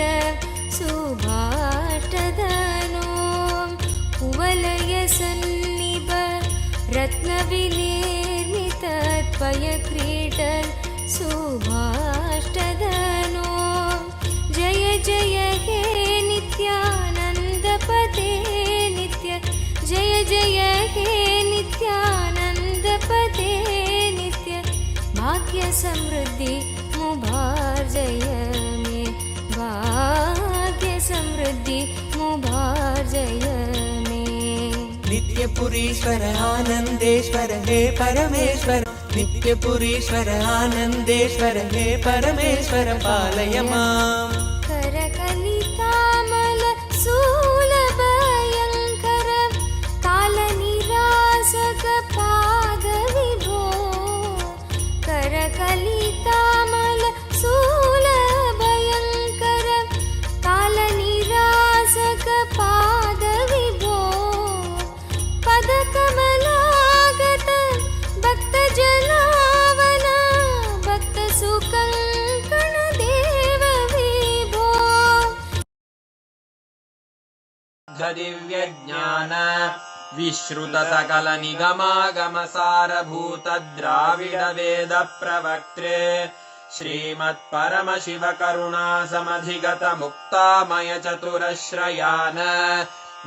सुभाष्टधनो कुवलयसन्निभ रत्नविनिर्मितत्वयक्रीट सुभाष्टधनो जय जय हे नित्यानन्दपते नित्य जय जय हे नित्यानन्दपते नित्य भाग्य समृद्धि मुभार जय मे भाग्य समृद्धि मुभार जय मे नित्यपुरीश्वर आनन्देश्वर हे परमेश्वर नित्यपुरीश्वर आनन्देश्वर हे परमेश्वर पालय माम् करकलितामल शूलभयङ्कर कालनिरासक पादविभो करकलितामल शूलभयङ्कर कालनिरासक पादविभो पदकमलागत भक्तजनावन भक्तसुकङ्कण देव विभो दिव्यज्ञान विश्रुत सकल निगमागम सारभूत द्राविड वेद प्रवक्त्रे श्रीमत्परम शिव करुणा समधिगत मुक्तामय चतुरश्रयान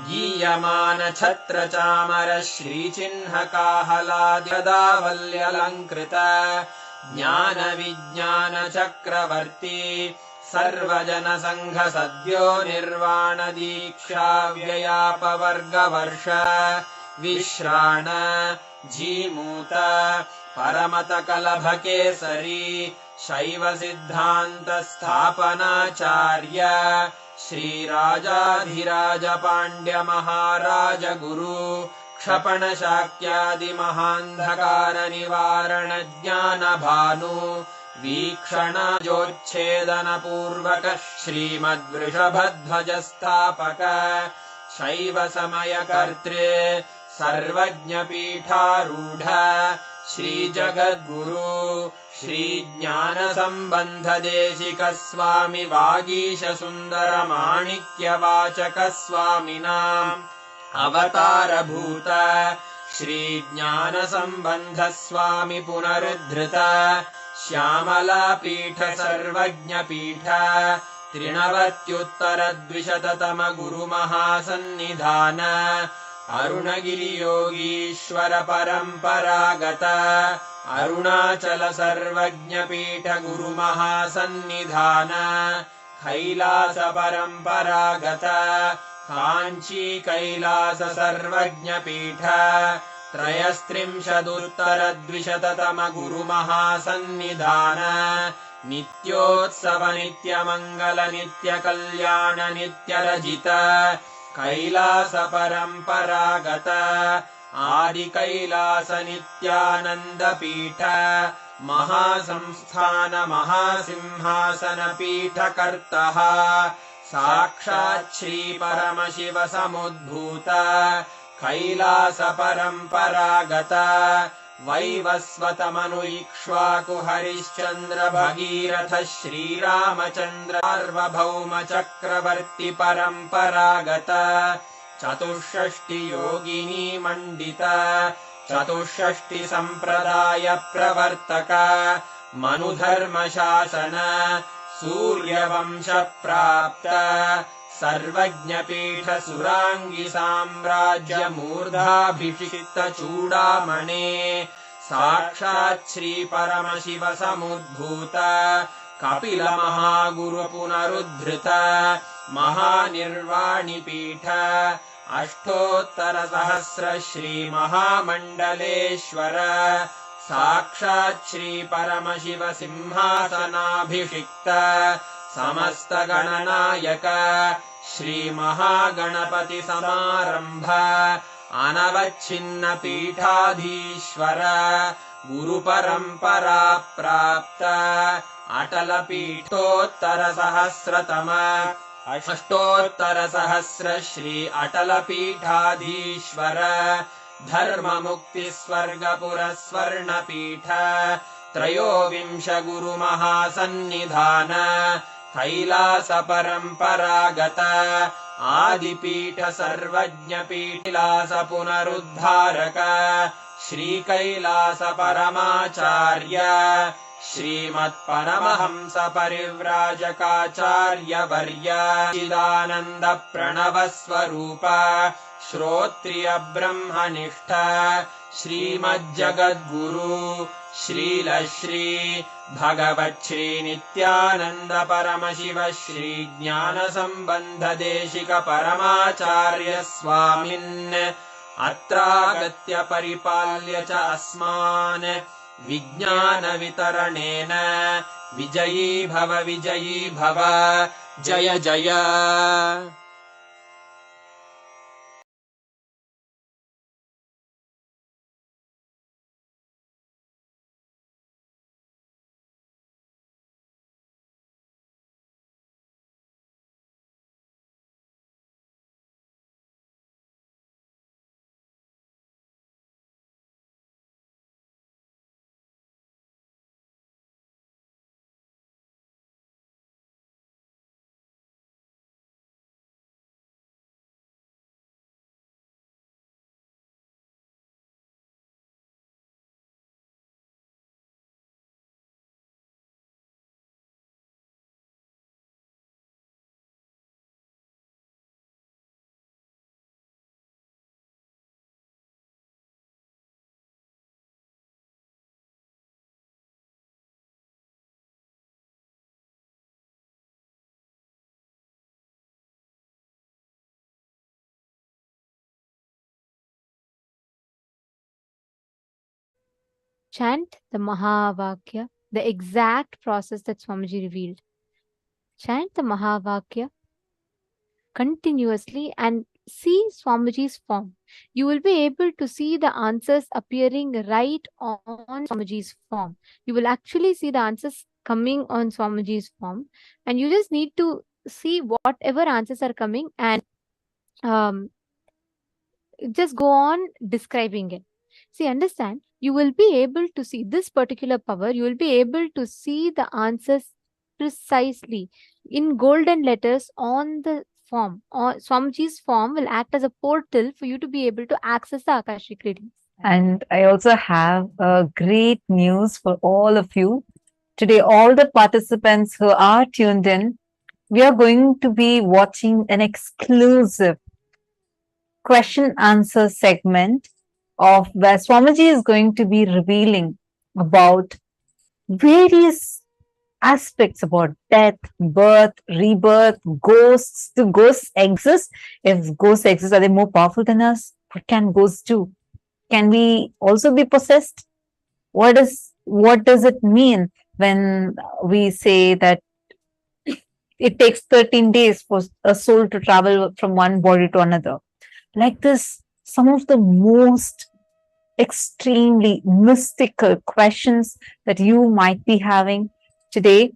गीयमान छत्र चामर श्रीचिह्न काहलाद्यदावल्यलङ्कृत ज्ञान विज्ञान चक्रवर्ती सर्वजन संघ सद्यो निर्वाण दीक्षा व्ययापवर्गवर्ष विश्राण जीमूत परमत कलभ केसरी शैव सिद्धान्त स्थापनाचार्य श्रीराजाधिराज पाण्ड्य महाराज गुरु क्षपण शाक्यादि महान्धकार निवारण ज्ञान भानु वीक्षणाजोच्छेदन पूर्वक श्रीमद्वृषभध्वज स्थापक शैव समय कर्त्रे सर्वज्ञ पीठारूढ श्री जगद्गुरु श्री ज्ञान संबंध देशिक स्वामी वागीश सुंदर माणिक्य वाचक स्वामिनाम् अवतार भूत श्री ज्ञान संबंध स्वामी पुनरुद्धृत श्यामला पीठ सर्वज्ञ पीठ त्रिनवत्युत्तर द्विशततम गुरु महासन्निधान अरुणगिरि योगीश्वर परंपरागत अरुणाचल सर्वज्ञ पीठ गुरु महासन्निधान कैलास परंपरागत कांची कैलास सर्वज्ञ पीठ त्रयस्त्रिंशदुत्तर द्विशततम गुरु महासन्निधान नित्योत्सव नित्य मंगल नित्य कल्याण नित्य रजित कैलास परंपरागत आदि कैलास नित्यानंद पीठ महासंस्थान महासिंहासन पीठ कर्तः साक्षात् श्री परम शिव समुद्भूत कैलास परंपरागत वैवस्वत मनु इक्ष्वाकु हरिश्चंद्र भगीरथ श्रीरामचंद्र सार्वभौम चक्रवर्ती परंपरागत चतुष्षष्टि योगिनी मंडित चतुष्षष्टि संप्रदाय प्रवर्तक मनुधर्म शासन सूर्यवंश प्राप्त सर्वज्ञ पीठ सुरांगी साम्राज्य मूर्धाभिषिक्त चूड़ामणे साक्षात् श्री परम शिव समुद्भूत कपिल महागुरु पुनरुद्धृत महानिर्वाणि पीठ अष्टोत्तर सहस्र श्री महामंडलेश्वर साक्षात् श्री परम शिव सिंहासनाभिषिक्त समस्त गणनायक श्री महागणपति समारंभ अनवच्छिन्न पीठाधीश्वर गुरु परंपरा प्राप्त अटल पीठोत्तर सहस्रतम अष्टोत्तर सहस्र श्री अटल पीठाधीश्वर धर्म मुक्ति स्वर्गपुर स्वर्ण पीठ त्रयोविंश गुरुमहासन्निधान कैलास परम्परागत आदिपीठ सर्वज्ञपीठिलास पुनरुद्धारक श्रीकैलास परमाचार्य श्रीमत्परमहंस परिव्राजकाचार्य वर्य चिदानन्द प्रणव स्वरूप श्रोत्रिय ब्रह्मनिष्ठ श्रीमज्जगद्गुरु श्रीलश्री भगवच्छ्री नित्यानन्द परमशिव श्री ज्ञान संबंध देशिक परमाचार्य स्वामिन् अत्रागत्य परिपाल्य च अस्मान् विज्ञान वितरणेन विजयी भव जय जय। Chant the Mahavakya, the exact process that Swamiji revealed. Chant the Mahavakya continuously and see Swamiji's form. You will be able to see the answers appearing right on Swamiji's form. You will actually see the answers coming on Swamiji's form, and you just need to see whatever answers are coming and just go on describing it. See, understand, you will be able to see this particular power, you will be able to see the answers precisely in golden letters on the form. Or Swamiji's form will act as a portal for you to be able to access the Akashic readings. And I also have great news for all of you. Today, all the participants who are tuned in, we are going to be watching an exclusive question answer segment of where Swamiji is going to be revealing about various aspects about death, birth, rebirth, ghosts. Do ghosts exist? If ghosts exist, are they more powerful than us? What can ghosts do? Can we also be possessed? What does it mean when we say that it takes 13 days for a soul to travel from one body to another? Like this, some of the most extremely mystical questions that you might be having today.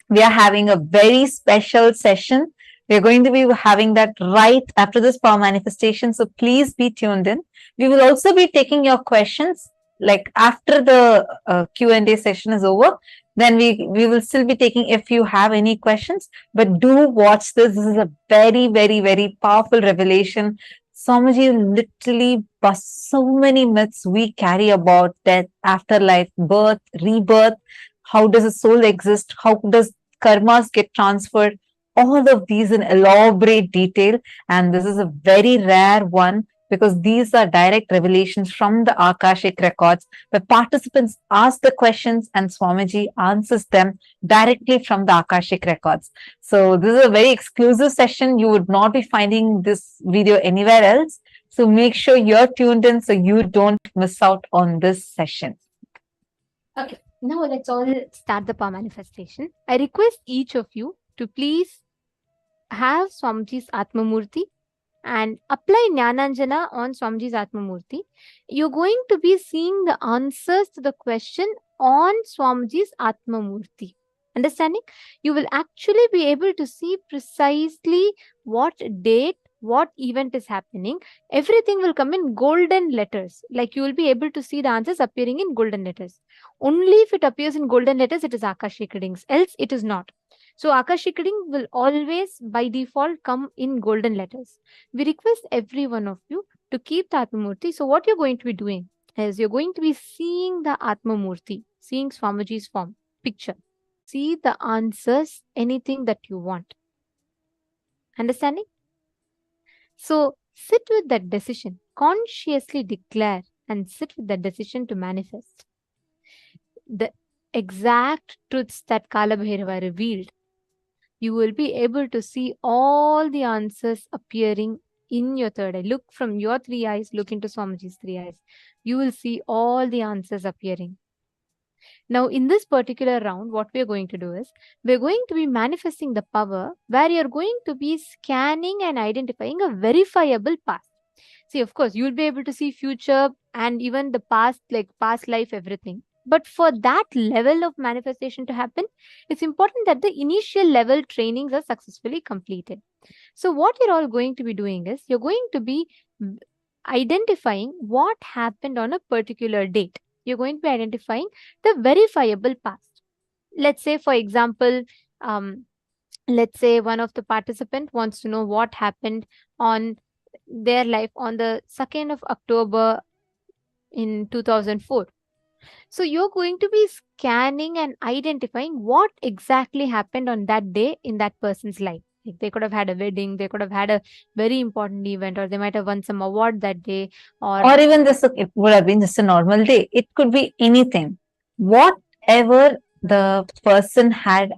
We are having a very special session. We are going to be having that right after this power manifestation. So please be tuned in. We will also be taking your questions like after the Q&A session is over. Then we will still be taking if you have any questions. But do watch this. This is a very, very, very powerful revelation. Swamiji literally busts so many myths we carry about death, afterlife, birth, rebirth. How does a soul exist? How does karmas get transferred? All of these in elaborate detail. And this is a very rare one because these are direct revelations from the Akashic records where participants ask the questions and Swamiji answers them directly from the Akashic records. So this is a very exclusive session. You would not be finding this video anywhere else. So make sure you're tuned in so you don't miss out on this session. Okay, now let's all start the power manifestation. I request each of you to please have Swamiji's Atmamurti and apply Jnananjana on Swamiji's Atmamurti. You're going to be seeing the answers to the question on Swamiji's Atmamurti. Understanding? You will actually be able to see precisely what date, what event is happening, everything will come in golden letters. Like you will be able to see the answers appearing in golden letters. Only if it appears in golden letters, it is Akashic readings, else it is not. So Akashic reading will always by default come in golden letters. We request every one of you to keep the Atma Murti. So what you're going to be doing is you're going to be seeing the Atma Murti, seeing Swamiji's form, picture. See the answers, anything that you want. Understanding? So sit with that decision, consciously declare and sit with that decision to manifest the exact truths that Kalabhairava revealed. You will be able to see all the answers appearing in your third eye. Look from your three eyes, look into Swamiji's three eyes. You will see all the answers appearing. Now, in this particular round, what we're going to do is, we're going to be manifesting the power where you're going to be scanning and identifying a verifiable past. See, of course, you'll be able to see future and even the past, like past life, everything. But for that level of manifestation to happen, it's important that the initial level trainings are successfully completed. So what you're all going to be doing is, you're going to be identifying what happened on a particular date. You're going to be identifying the verifiable past. Let's say, for example, let's say one of the participant wants to know what happened on their life on the 2nd of October in 2004. So you're going to be scanning and identifying what exactly happened on that day in that person's life. Like they could have had a wedding, they could have had a very important event, or they might have won some award that day, Or even this, it would have been just a normal day. It could be anything. Whatever the person had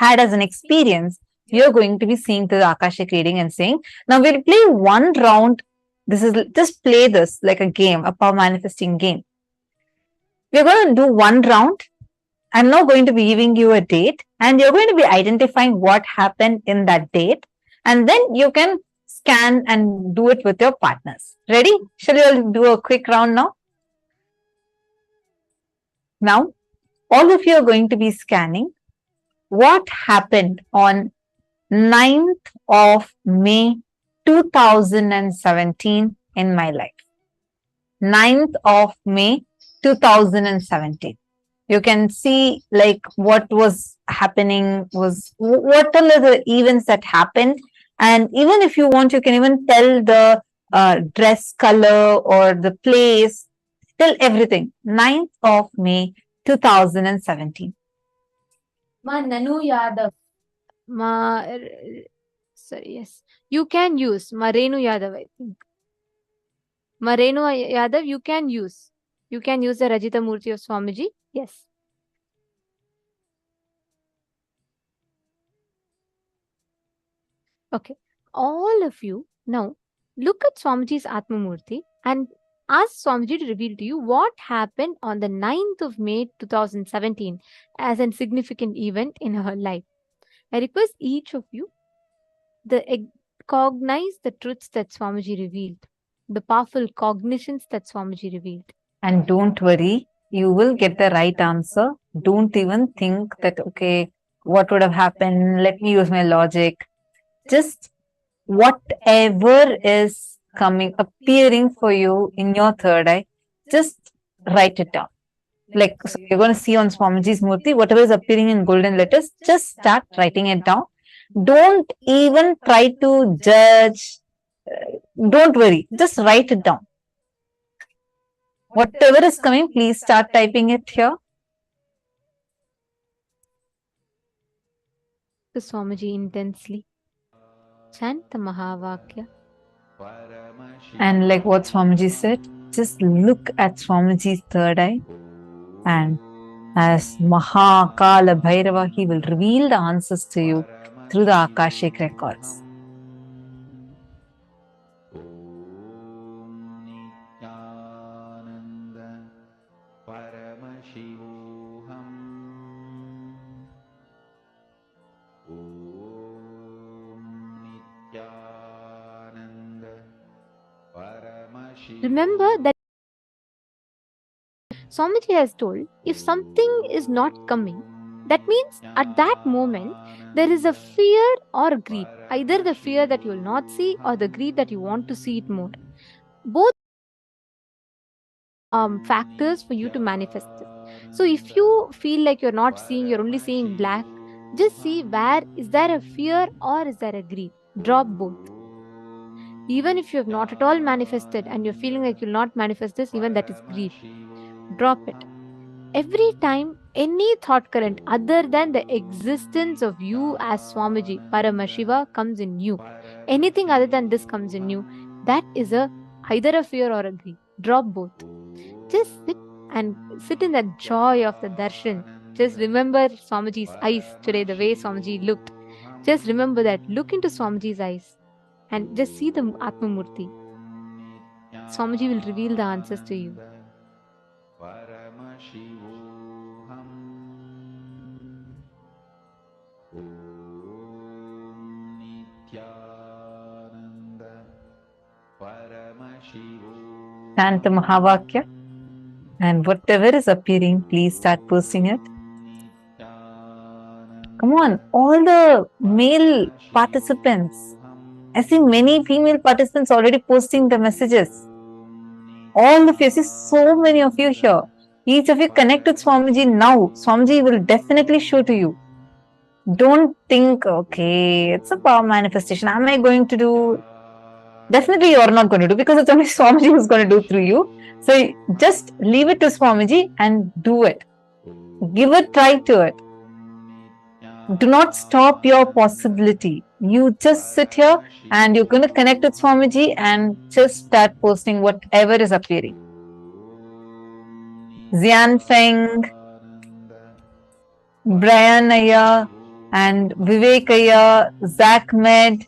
as an experience, you're going to be seeing through the Akashic reading and saying, now we'll play one round. This is just play this like a game, a power manifesting game. We're going to do one round. I'm now going to be giving you a date, and you're going to be identifying what happened in that date, and then you can scan and do it with your partners. Ready? Shall we all do a quick round now? Now, all of you are going to be scanning what happened on 9th of May 2017 in my life. 9th of May 2017. You can see like what was happening, was what are the events that happened, and even if you want, you can even tell the dress color or the place, tell everything. 9th of May 2017. Ma Nanu Yadav. Sorry, yes. You can use Marenu Yadav, I think. Marenu Yadav, you can use. You can use the Rajita Murthy of Swamiji. Yes. Okay. All of you now look at Swamiji's Atma Murthy and ask Swamiji to reveal to you what happened on the 9th of May 2017 as a significant event in her life. I request each of you to cognize the truths that Swamiji revealed, the powerful cognitions that Swamiji revealed. And don't worry, you will get the right answer. Don't even think that, okay, what would have happened? Let me use my logic. Just whatever is appearing for you in your third eye, just write it down. Like, so you're going to see on Swamiji's Murthy, whatever is appearing in golden letters, just start writing it down. Don't even try to judge. Don't worry, just write it down. Whatever is coming, please start typing it here. To Swamiji intensely. Chant the Mahavakya. And like what Swamiji said, just look at Swamiji's third eye, and as Kalabhairava, he will reveal the answers to you through the Akashic records. Remember that Swamiji has told, if something is not coming, That means at that moment, there is a fear or greed, either the fear that you will not see or the greed that you want to see it more. Both factors for you to manifest it. So if you feel like you're not seeing, you're only seeing black, just see where is there a fear or is there a greed. Drop both. Even if you have not at all manifested and you're feeling like you'll not manifest this, even that is greed. Drop it. Every time any thought current other than the existence of you as Swamiji, Paramashiva, comes in you, anything other than this comes in you, that is either a fear or a greed. Drop both. Just sit in that joy of the darshan. Just remember Swamiji's eyes today, the way Swamiji looked. Just remember that. Look into Swamiji's eyes and just see the Atma Murthy. Swamiji will reveal the answers to you. Chant the Mahavakya, and whatever is appearing, please start posting it. Come on, all the male participants. I see many female participants already posting the messages. All of you, I see so many of you here. Each of you connect with Swamiji now. Swamiji will definitely show to you. Don't think, okay, it's a power manifestation. Am I going to do? Definitely you are not going to do, because it's only Swamiji who's going to do through you. So just leave it to Swamiji and do it. Give a try to it. Do not stop your possibility. You just sit here and you're going to connect with Swamiji and just start posting whatever is appearing. Xian Feng, Brian Aya, and Vivek Aya, Zach Med.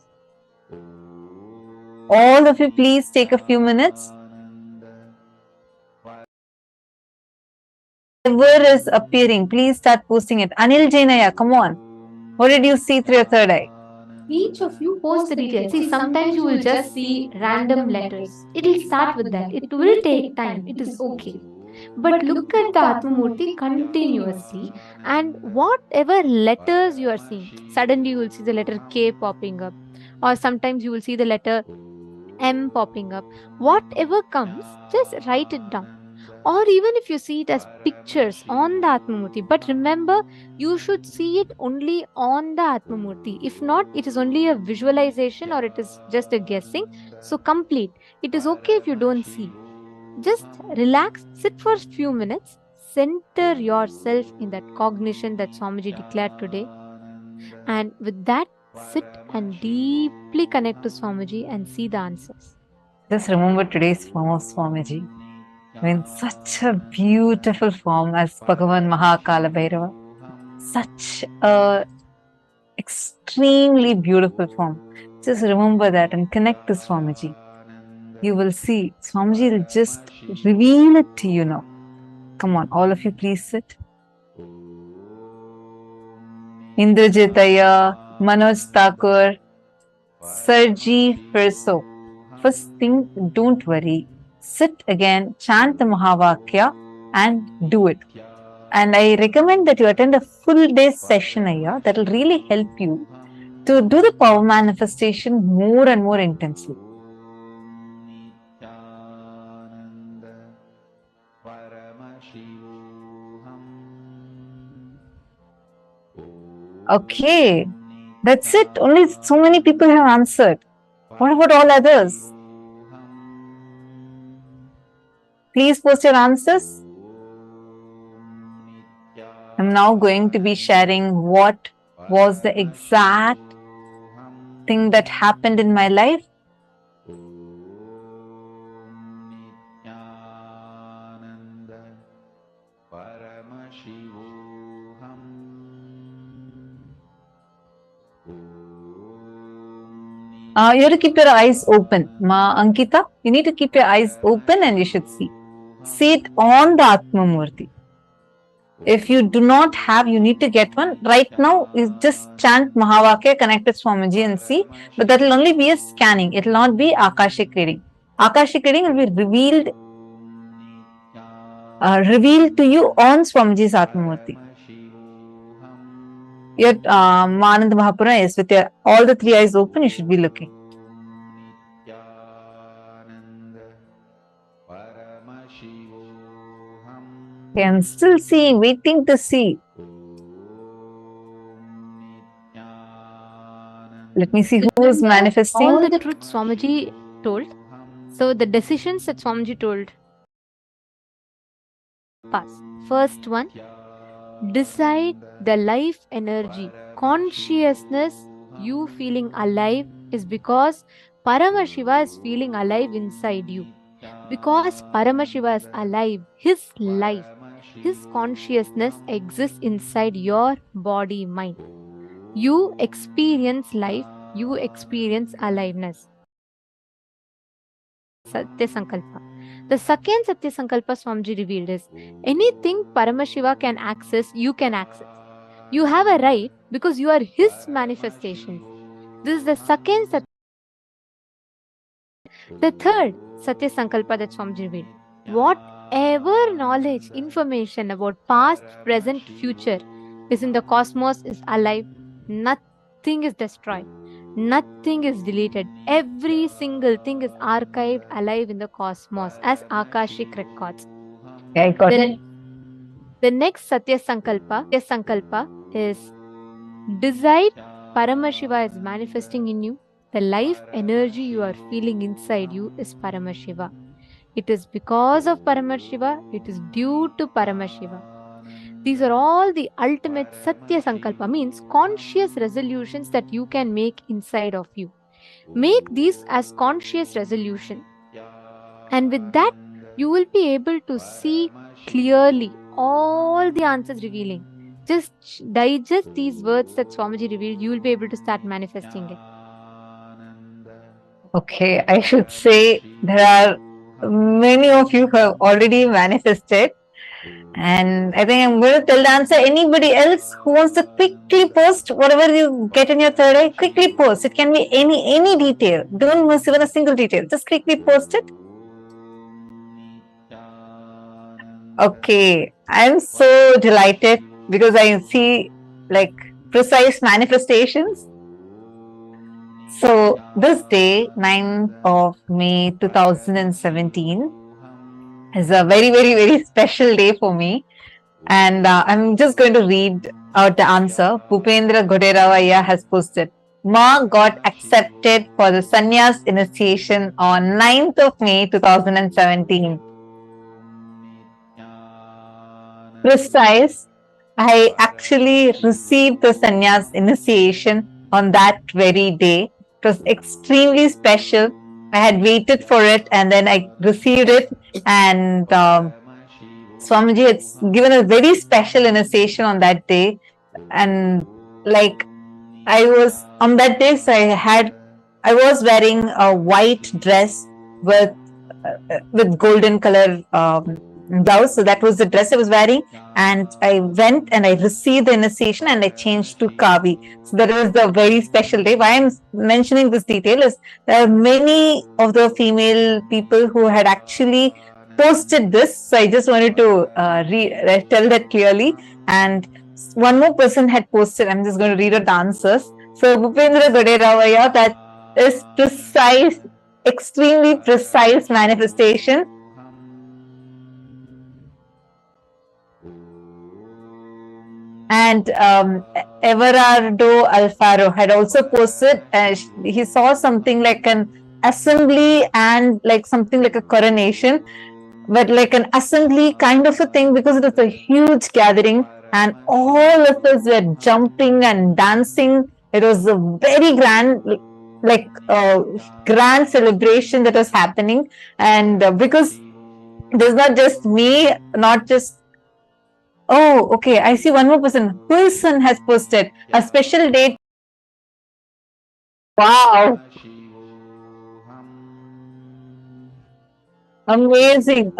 All of you, please take a few minutes. Whatever is appearing, please start posting it. Anil Jainaya, come on. What did you see through your third eye? Each of you post the details. See, sometimes you will just see random letters. It will start with that. It will take time. It is okay. But look at the Atma Murti continuously, and whatever letters you are seeing, suddenly you will see the letter K popping up, or sometimes you will see the letter M popping up. Whatever comes, just write it down. Or even if you see it as pictures on the Atma Murti, but remember, you should see it only on the Atma Murti. If not, it is only a visualization or it is just a guessing. So complete. It is okay if you don't see. Just relax, sit for a few minutes, center yourself in that cognition that Swamiji declared today. And with that, sit and deeply connect to Swamiji and see the answers. Just remember today's form of Swamiji. In such a beautiful form as Bhagavan Kalabhairava. Such a extremely beautiful form. Just remember that and connect to Swamiji. You will see, Swamiji will just reveal it to you now. Come on, all of you, please sit. Indrajitaya, Manoj Thakur, Sarji Firso. First thing, don't worry. Sit again, chant the Mahavakya and do it. And I recommend that you attend a full day session here. That will really help you to do the power manifestation more and more intensely. Okay, that's it. Only so many people have answered. What about all others? Please post your answers. I'm now going to be sharing what was the exact thing that happened in my life. You have to keep your eyes open. Ma Ankita, you need to keep your eyes open and you should see. See it on the Atma Murti. If you do not have, you need to get one. Right now, you just chant Mahavakya, connect with Swamiji and see. But that will only be a scanning. It will not be Akashic reading. Akashic reading will be revealed to you on Swamiji's Atma Murti. Your Anand Mahapura is with your all the three eyes open, you should be looking. Okay, I'm still seeing, waiting to see. Let me see who is manifesting. All the truths Swamiji told. So the decisions that Swamiji told. Pass. First one, decide the life energy, consciousness, you feeling alive is because Paramashiva is feeling alive inside you. Because Paramashiva is alive, his life, his consciousness exists inside your body, mind. You experience life, you experience aliveness. Satya Sankalpa. The second Satya Sankalpa Swamiji revealed is anything Paramashiva can access, you can access. You have a right because you are his manifestation. This is the second Satya. The third Satya Sankalpa that Swamiji revealed. Whatever knowledge, information about past, present, future is in the cosmos is alive. Nothing is destroyed. Nothing is deleted. Every single thing is archived alive in the cosmos as Akashic records. Yeah, I got it. The next Satya Sankalpa is decide Paramashiva is manifesting in you. The life energy you are feeling inside you is Paramashiva. It is because of Paramashiva. It is due to Paramashiva. These are all the ultimate Satya Sankalpa, means conscious resolutions that you can make inside of you. Make these as conscious resolution. And with that, you will be able to see clearly all the answers revealing. Just digest these words that Swamiji revealed, you will be able to start manifesting it. Okay, I should say there are many of you who have already manifested. And I think I'm going to tell the answer. Anybody else who wants to quickly post whatever you get in your third eye, quickly post. It can be any detail. Don't miss even a single detail. Just quickly post it. Okay, I'm so delighted because I see like precise manifestations. So this day, 9th of May 2017, is a very special day for me. And I'm just going to read out the answer. Bhupendra Goderavaya has posted. Ma got accepted for the sannyas initiation on 9th of May 2017. Precise. I actually received the sannyas initiation on that very day. It was extremely special. I had waited for it and then I received it, and Swamiji had given a very special initiation on that day. And like I was on that day, so I was wearing a white dress with golden color blouse. So that was the dress I was wearing, and I went and I received the initiation and I changed to Kavi. So that was the very special day. Why I'm mentioning this detail is there are many of the female people who had actually posted this. So I just wanted to tell that clearly. And one more person had posted. I'm just going to read out the answers. So Bhupendra Goderavaya, that is precise, extremely precise manifestation. And Everardo Alfaro had also posted, he saw something like an assembly and like something like a coronation, but like an assembly kind of a thing, because it was a huge gathering and all of us were jumping and dancing. It was a very grand, like grand celebration that was happening. And because there's not just me, not just oh, okay. I see one more person. Wilson has posted a special date. Wow. Amazing.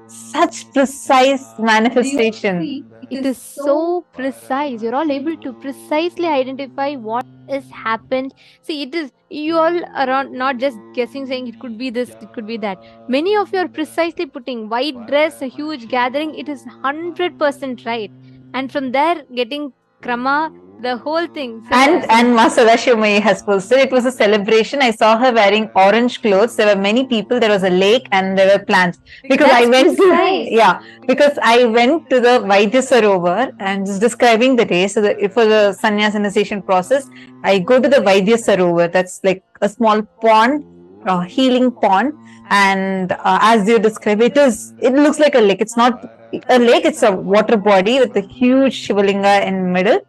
Such precise manifestation. It is so precise. You're all able to precisely identify what has happened. See, it is, you all are not just guessing, saying it could be this, it could be that. Many of you are precisely putting white dress, a huge gathering. It is 100% right. And from there, getting krama, the whole thing. So, And Master Rashomai has posted. It was a celebration. I saw her wearing orange clothes. There were many people. There was a lake and there were plants. Because I That's went precise. to because I went to the Vaidya Sarovar and just describing the day. So for the sannyas initiation process, I go to the Vaidya Sarovar. That's like a small pond, a healing pond. And as you describe, it looks like a lake. It's not a lake. It's a water body with a huge Shivalinga in middle,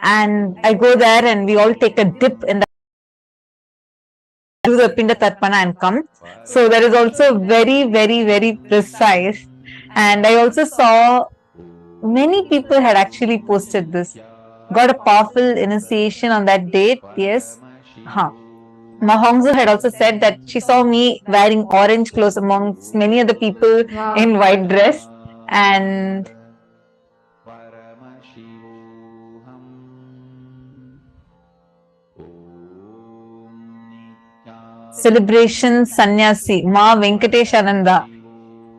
and I go there and we all take a dip in the do the Pinda Tarpana and come. So that is also very, very, very precise. And I also saw many people had actually posted this. Got a powerful initiation on that date. Yes. Huh. Mahongzu had also said that she saw me wearing orange clothes amongst many other people in white dress. And celebration sannyasi, Ma Venkatesh Ananda.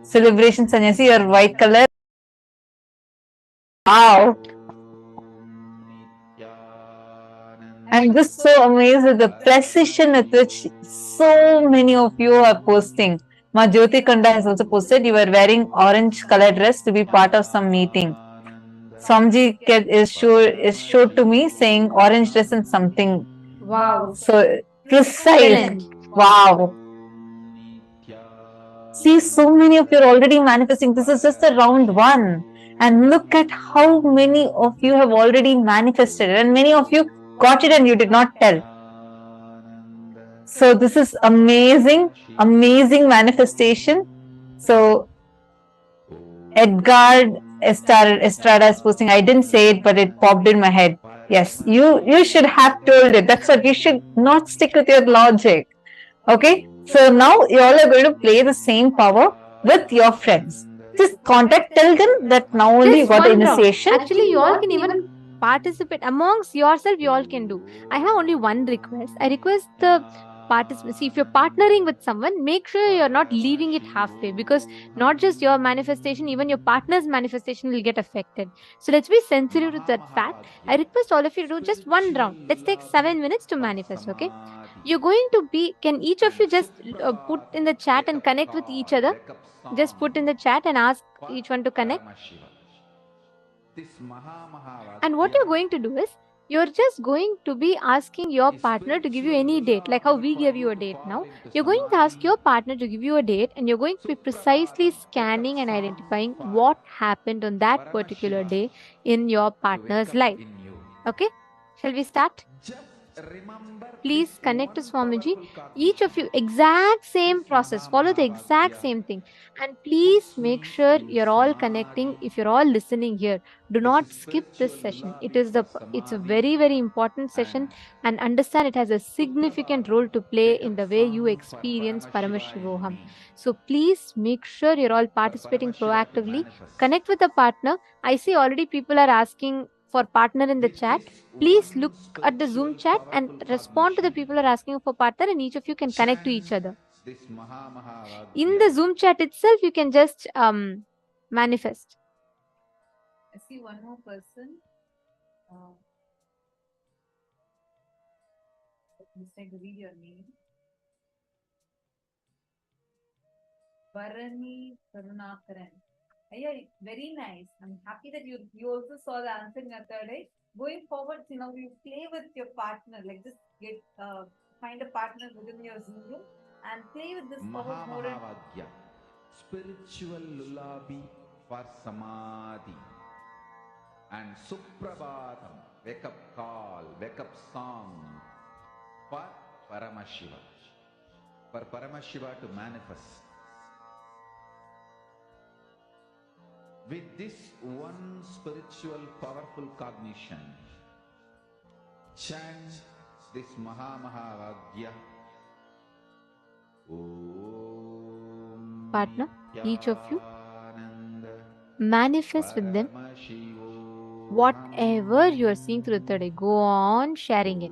Celebration sannyasi, your white color. Wow. I'm just so amazed at the precision with which so many of you are posting. Ma Jyoti Kanda has also posted you were wearing orange color dress to be part of some meeting. Swamji is showed to me saying orange dress and something. Wow. So precise. Excellent. Wow. See, so many of you are already manifesting. This is just a round one. And look at how many of you have already manifested. And many of you got it and you did not tell. So this is amazing, amazing manifestation. So Edgar Estrada is posting, I didn't say it, but it popped in my head. Yes, you should have told it. That's what you should not stick with your logic. Okay, so now you all are going to play the same power with your friends. Just contact, tell them that now only you got the initiation. Actually, you all can even participate amongst yourself. You all can do. I have only one request. I request the participants. See, if you're partnering with someone, make sure you're not leaving it halfway, because not just your manifestation, even your partner's manifestation will get affected. So let's be sensitive to that fact. I request all of you to do just one round. Let's take 7 minutes to manifest. Okay, you're going to be. Can each of you just put in the chat and connect with each other? Just put in the chat and ask each one to connect. And what you're going to do is, you're just going to be asking your partner to give you any date, like how we gave you a date now. You're going to ask your partner to give you a date, and you're going to be precisely scanning and identifying what happened on that particular day in your partner's life. Okay, shall we start? Please connect to Swamiji. Each of you, exact same process, follow the exact same thing. And please make sure you're all connecting. If you're all listening here, do not skip this session. It's a very, very important session, and understand it has a significant role to play in the way you experience Paramashivoham. So please make sure you're all participating proactively. Connect with a partner. I see already people are asking for partner in the chat. Please look at the Zoom chat and respond to the people who are asking for partner, and each of you can connect to each other. In the Zoom chat itself, you can just manifest. I see one more person. Let me read your name. Varani Karunakaran. Yeah, very nice. I'm happy that you also saw the answer in your third eye. Going forward, you play with your partner. Like just get find a partner within your Zoom room and play with this power more. Spiritual lullaby for samadhi, and Suprabhatam, wake up call, wake up song for Paramashiva. For Paramashiva to manifest. With this one spiritual powerful cognition, chant this Mahavagya. Partner, each of you manifest with them whatever you are seeing through the third eye. Go on sharing it.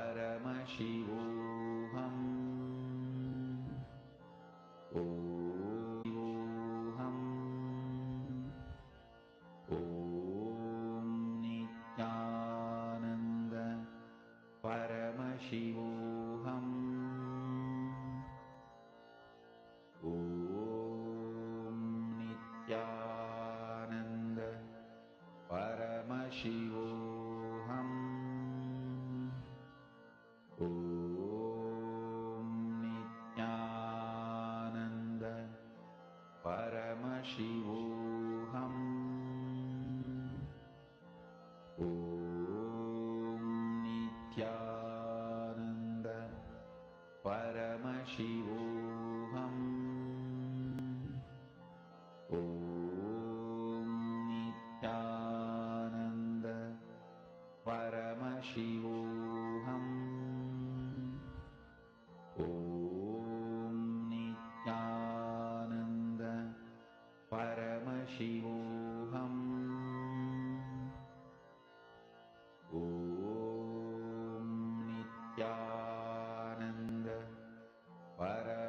परमशिवोऽहम् ॐ ॐ नित्यानन्द परमशिवोऽहम् ॐ नित्यानन्द परमशिवोऽहम् ॐ नित्यानन्द परमशिवोऽहम् ॐ नित्यानन्द परमशिवोऽहम् ॐ नित्यानन्द परमशिवोऽहम् ॐ नित्यानन्द परमशिवोऽहम् ॐ नित्यानन्द परमशिवोऽहम्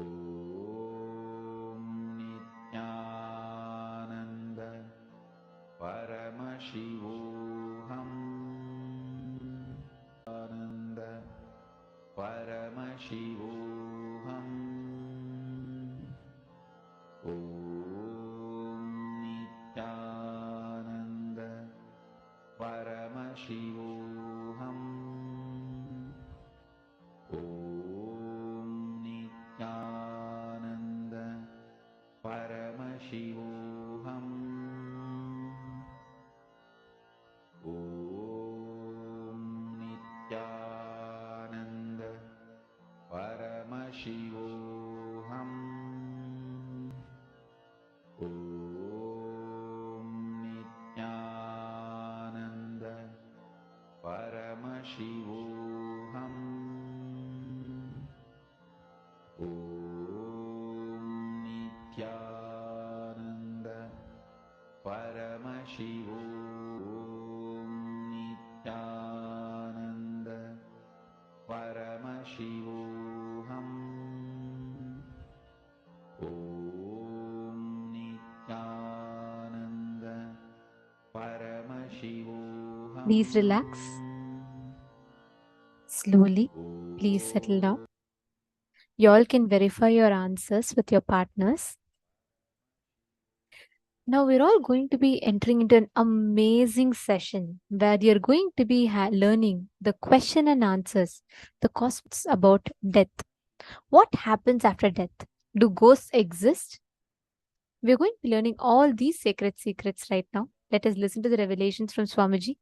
ॐ नित्यानन्द परमशिवोऽहम् आनन्द परमशिवोऽहम् ॐ नित्यानन्द परमशिवोऽहम् ॐ नित्यानन्द परमशिवोऽहम् ॐ नित्यानन्द परमशिवोऽहम् ॐ नित्यानन्द परमशिवोऽहम् ॐ नित्यानन्द परमशिवो नित्यानन्द परमशिवोऽहम् ॐ नित्यानन्द परमशिवोऽहम् Please relax. Slowly, please settle down. You all can verify your answers with your partners. Now we're all going to be entering into an amazing session where you're going to be learning the question and answers, the cosmos about death. What happens after death? Do ghosts exist? We're going to be learning all these sacred secrets right now. Let us listen to the revelations from Swamiji.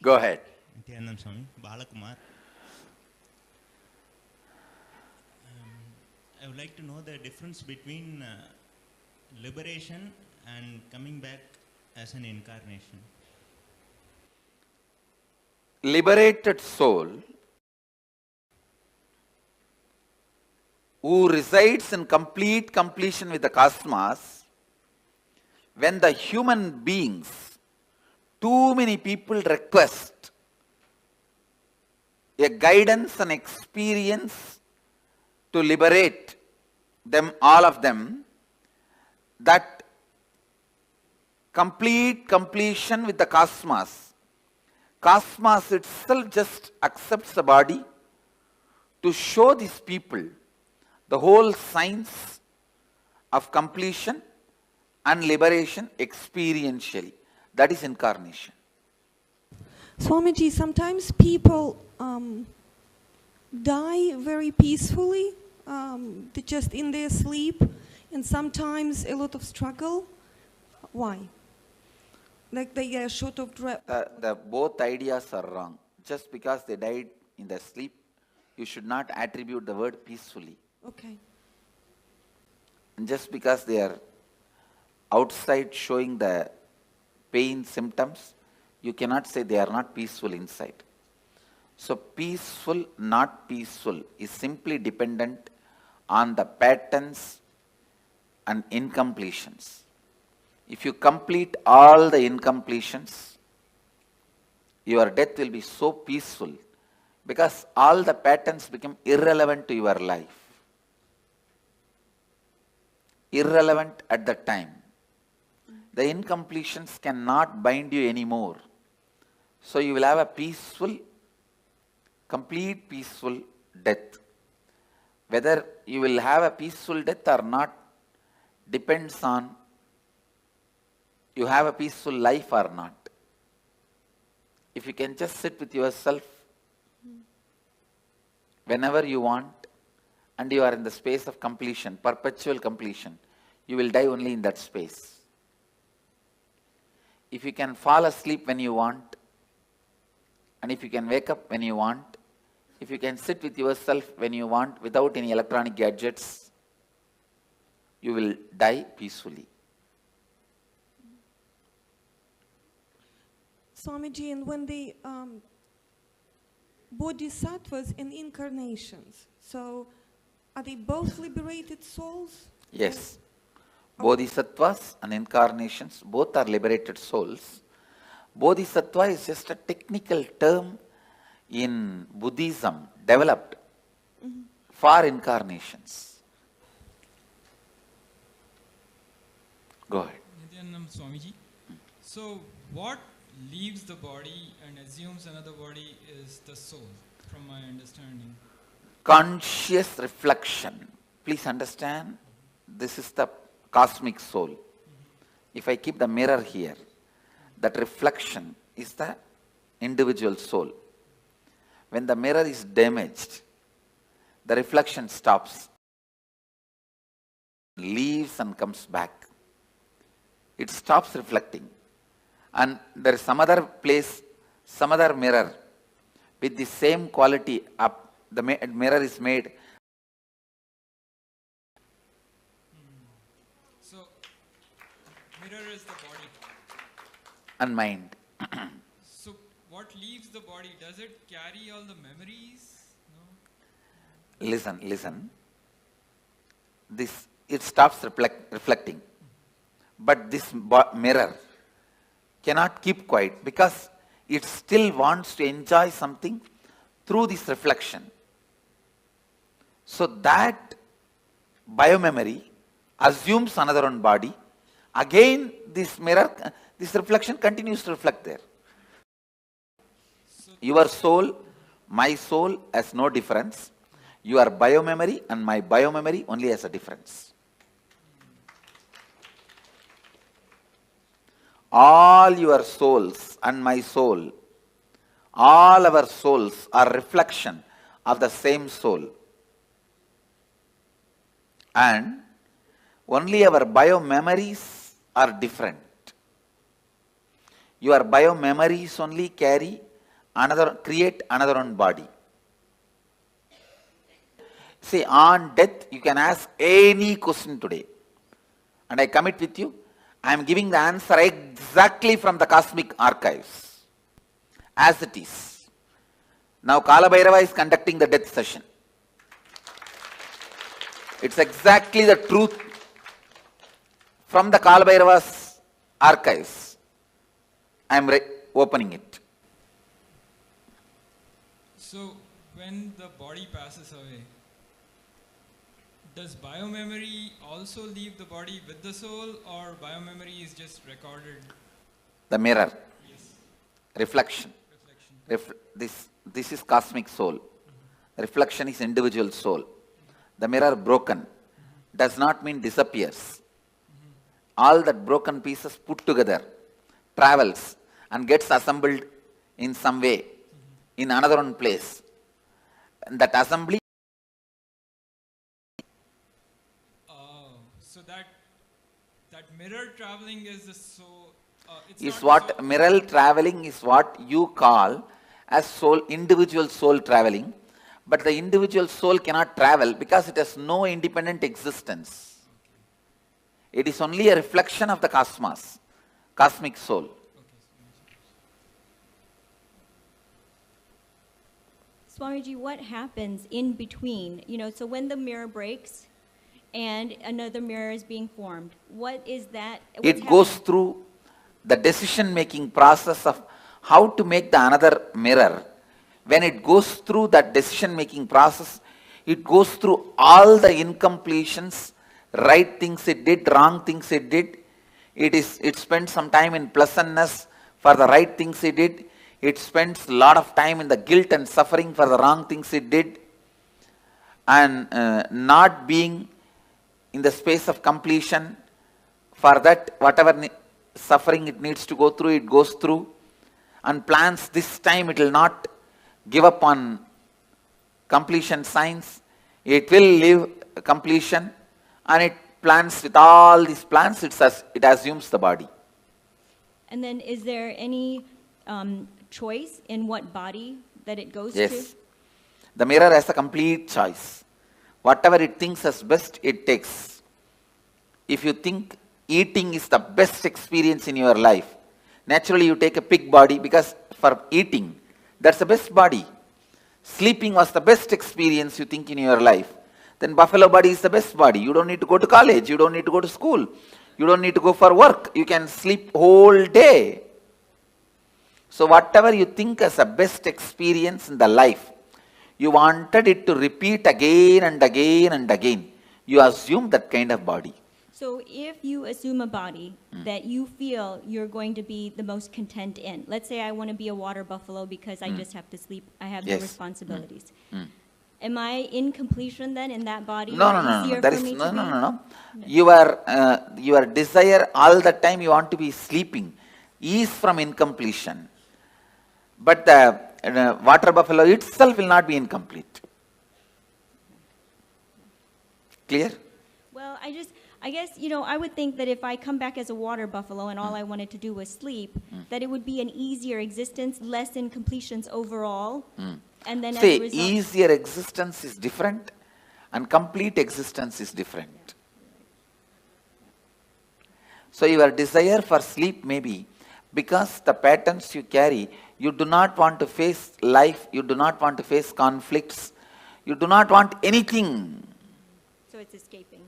Go ahead. Nityanand Swami, Balakumar. I would like to know the difference between liberation and coming back as an incarnation. Liberated soul who resides in complete completion with the cosmos, when the human beings, too many people request a guidance and experience to liberate them, all of them, that complete completion with the cosmos, cosmos itself just accepts the body to show these people the whole science of completion and liberation experientially. That is incarnation. Swamiji, sometimes people die very peacefully, just in their sleep, and sometimes a lot of struggle. Why? Like they get short of breath. The both ideas are wrong. Just because they died in their sleep, you should not attribute the word peacefully. Okay. And just because they are outside showing the pain symptoms, you cannot say they are not peaceful inside. So peaceful, not peaceful is simply dependent on the patterns and incompletions. If you complete all the incompletions, your death will be so peaceful because all the patterns become irrelevant to your life. Irrelevant at the time. The incompletions cannot bind you anymore. So you will have a peaceful, complete peaceful death. Whether you will have a peaceful death or not depends on you have a peaceful life or not. If you can just sit with yourself whenever you want and you are in the space of completion, perpetual completion, you will die only in that space. If you can fall asleep when you want, and if you can wake up when you want, if you can sit with yourself when you want without any electronic gadgets, you will die peacefully. Swamiji, and when the bodhisattvas and incarnations, so are they both liberated souls? Yes. Bodhisattvas and incarnations both are liberated souls. Bodhisattva is just a technical term in Buddhism developed for incarnations. Go ahead. Nityanand Swamiji. So what leaves the body and assumes another body is the soul, from my understanding. Conscious reflection. Please understand, this is the cosmic soul. If I keep the mirror here, that reflection is the individual soul. When the mirror is damaged, the reflection stops, leaves and comes back. It stops reflecting. And there is some other place, some other mirror with the same quality up. The mirror is made. So, mirror is the body. And mind. So, what leaves the body? Does it carry all the memories? No? Listen. It stops reflecting. But this mirror cannot keep quiet because it still wants to enjoy something through this reflection. So that biomemory assumes another one body. Again, this mirror, this reflection continues to reflect there. Your soul, my soul has no difference. Your biomemory and my biomemory only has a difference. All your souls and my soul, all our souls are reflection of the same soul. And only our biomemories are different. Your biomemories only carry create another one body. See, on death, you can ask any question today. And I commit with you, I am giving the answer exactly from the cosmic archives, as it is. Now Kalabhairava is conducting the death session. It's exactly the truth from the Kalabhairava's archives. I am opening it. So, when the body passes away, does biomemory also leave the body with the soul, or biomemory is just recorded? The mirror. Yes. Reflection. This is cosmic soul. Reflection is individual soul. The mirror broken does not mean disappears. All that broken pieces put together travels and gets assembled in some way in another one place. And that assembly. So that mirror traveling is the soul. Is what mirror traveling is what you call as soul, individual soul traveling. But the individual soul cannot travel because it has no independent existence. It is only a reflection of the cosmos, cosmic soul. Swamiji, what happens in between? So when the mirror breaks and another mirror is being formed, what is that? It goes through the decision-making process of how to make the another mirror. When it goes through that decision-making process, it goes through all the incompletions, right things it did, wrong things it did. It spends some time in pleasantness for the right things it did. It spends a lot of time in the guilt and suffering for the wrong things it did. And not being in the space of completion, for that whatever suffering it needs to go through, it goes through. And plans this time it will not give up on completion signs. It will live completion, and it plans with all these plans, it assumes the body. And then is there any choice in what body that it goes to? Yes. The mirror has a complete choice. Whatever it thinks as best, it takes. If you think eating is the best experience in your life, naturally you take a pig body because for eating, that's the best body. Sleeping was the best experience you think in your life. Then buffalo body is the best body. You don't need to go to college. You don't need to go to school. You don't need to go for work. You can sleep whole day. So whatever you think as the best experience in the life, you wanted it to repeat again and again and again. You assume that kind of body. So if you assume a body that you feel you're going to be the most content in, let's say I want to be a water buffalo because I just have to sleep, I have no responsibilities. Am I in completion then in that body? No. That is no. Your desire all the time you want to be sleeping is from incompletion. But the water buffalo itself will not be incomplete. Clear? Well, I guess, I would think that if I come back as a water buffalo and all I wanted to do was sleep, that it would be an easier existence, less incompletions overall. And then See, as a result, easier existence is different and complete existence is different. So your desire for sleep may be because the patterns you carry, you do not want to face life, you do not want to face conflicts, you do not want anything. So it's escaping.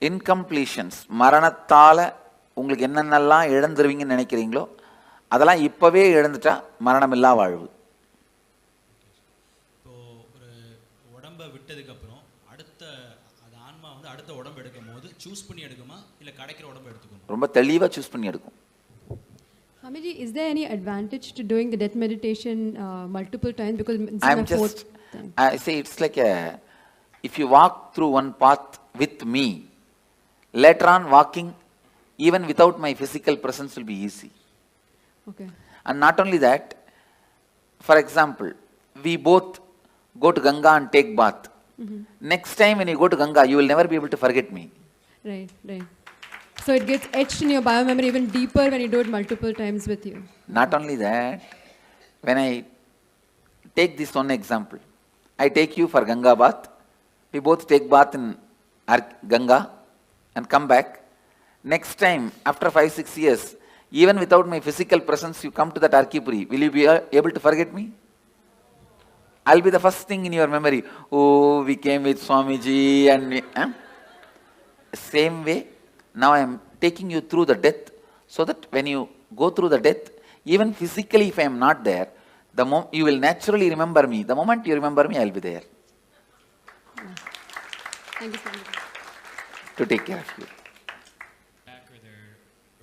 Incompletions, மரணத்தால உங்களுக்கு என்னென்னலாம் இழந்துருவீங்கன்னு நினைக்கிறீங்களோ அதெல்லாம் இப்பவே இழந்துட்டா மரணமில்லா வாழ்வு. இப்போ ஒரு உடம்ப விட்டதுக்கு அப்புறம் அடுத்த ஆன்மா வந்து அடுத்த உடம்பு எடுக்கும்போது சூஸ் பண்ணி எடுக்குமா இல்ல கிடைக்கிற உடம்பு எடுத்துக்குமா? ரொம்ப தெளிவா சூஸ் பண்ணி எடுக்கும். Swamiji, is there any advantage to doing the death meditation multiple times? Because I'm just, I say it's like if you walk through one path with me, later on walking even without my physical presence will be easy. Okay. And not only that, for example, we both go to Ganga and take bath. Next time when you go to Ganga, you will never be able to forget me. Right, right. So it gets etched in your biomemory even deeper when you do it multiple times with you. Not only that, when I take this one example, I take you for Ganga bath. We both take bath in Ganga and come back. Next time, after 5-6 years, even without my physical presence, you come to that Arkipuri. Will you be able to forget me? I'll be the first thing in your memory. Oh, we came with Swamiji and same way, now I am taking you through the death, so that when you go through the death, even physically if I am not there, you will naturally remember me. The moment you remember me, I will be there. Thank you so much. To take care of you. Back or their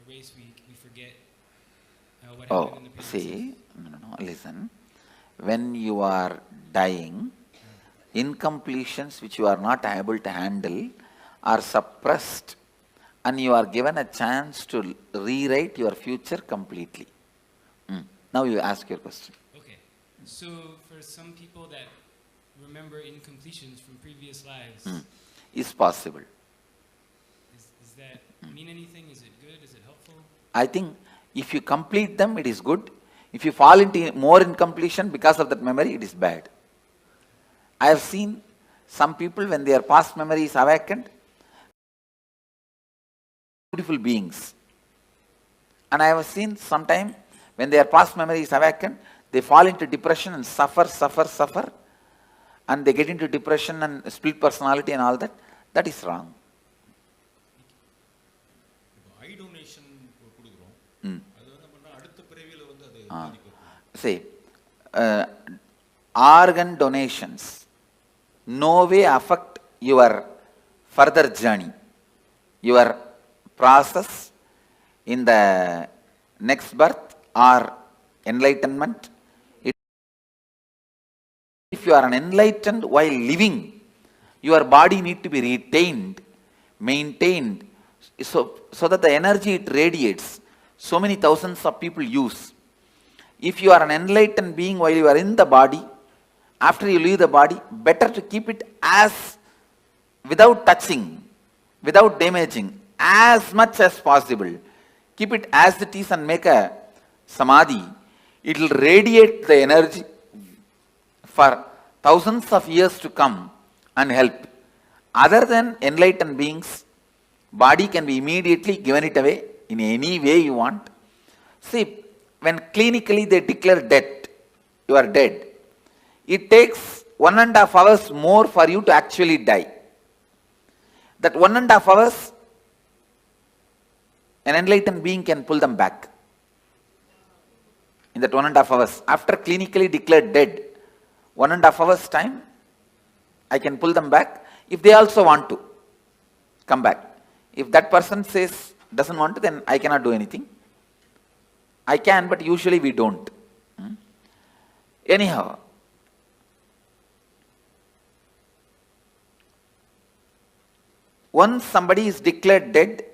race week, we forget what Oh, happened in the previous see, no, listen. When you are dying, incompletions which you are not able to handle are suppressed, and you are given a chance to rewrite your future completely. Now you ask your question. Okay, so for some people that remember incompletions from previous lives, Is possible. Does that mean anything? Is it good? Is it helpful? I think if you complete them, it is good. If you fall into more incompletion because of that memory, it is bad. I have seen some people, when their past memory is awakened, beautiful beings. And I have seen sometime when their past memory is awakened, they fall into depression and suffer, and they get into depression and split personality and all that. That is wrong. Eye donation See, organ donations no way affect your further journey, your process in the next birth or enlightenment. If you are an enlightened while living, your body need to be retained, maintained, so that the energy it radiates, so many thousands of people use. If you are an enlightened being while you are in the body, after you leave the body, better to keep it as, without touching, without damaging, as much as possible. Keep it as it is and make a samadhi. It will radiate the energy for thousands of years to come and help. Other than enlightened beings, body can be immediately given it away in any way you want. See, when clinically they declare death, you are dead. It takes 1.5 hours more for you to actually die. That 1.5 hours, an enlightened being can pull them back. In that 1.5 hours, after clinically declared dead, 1.5 hours time, I can pull them back if they also want to come back. If that person says, doesn't want to, then I cannot do anything. I can, but usually we don't. Anyhow, once somebody is declared dead,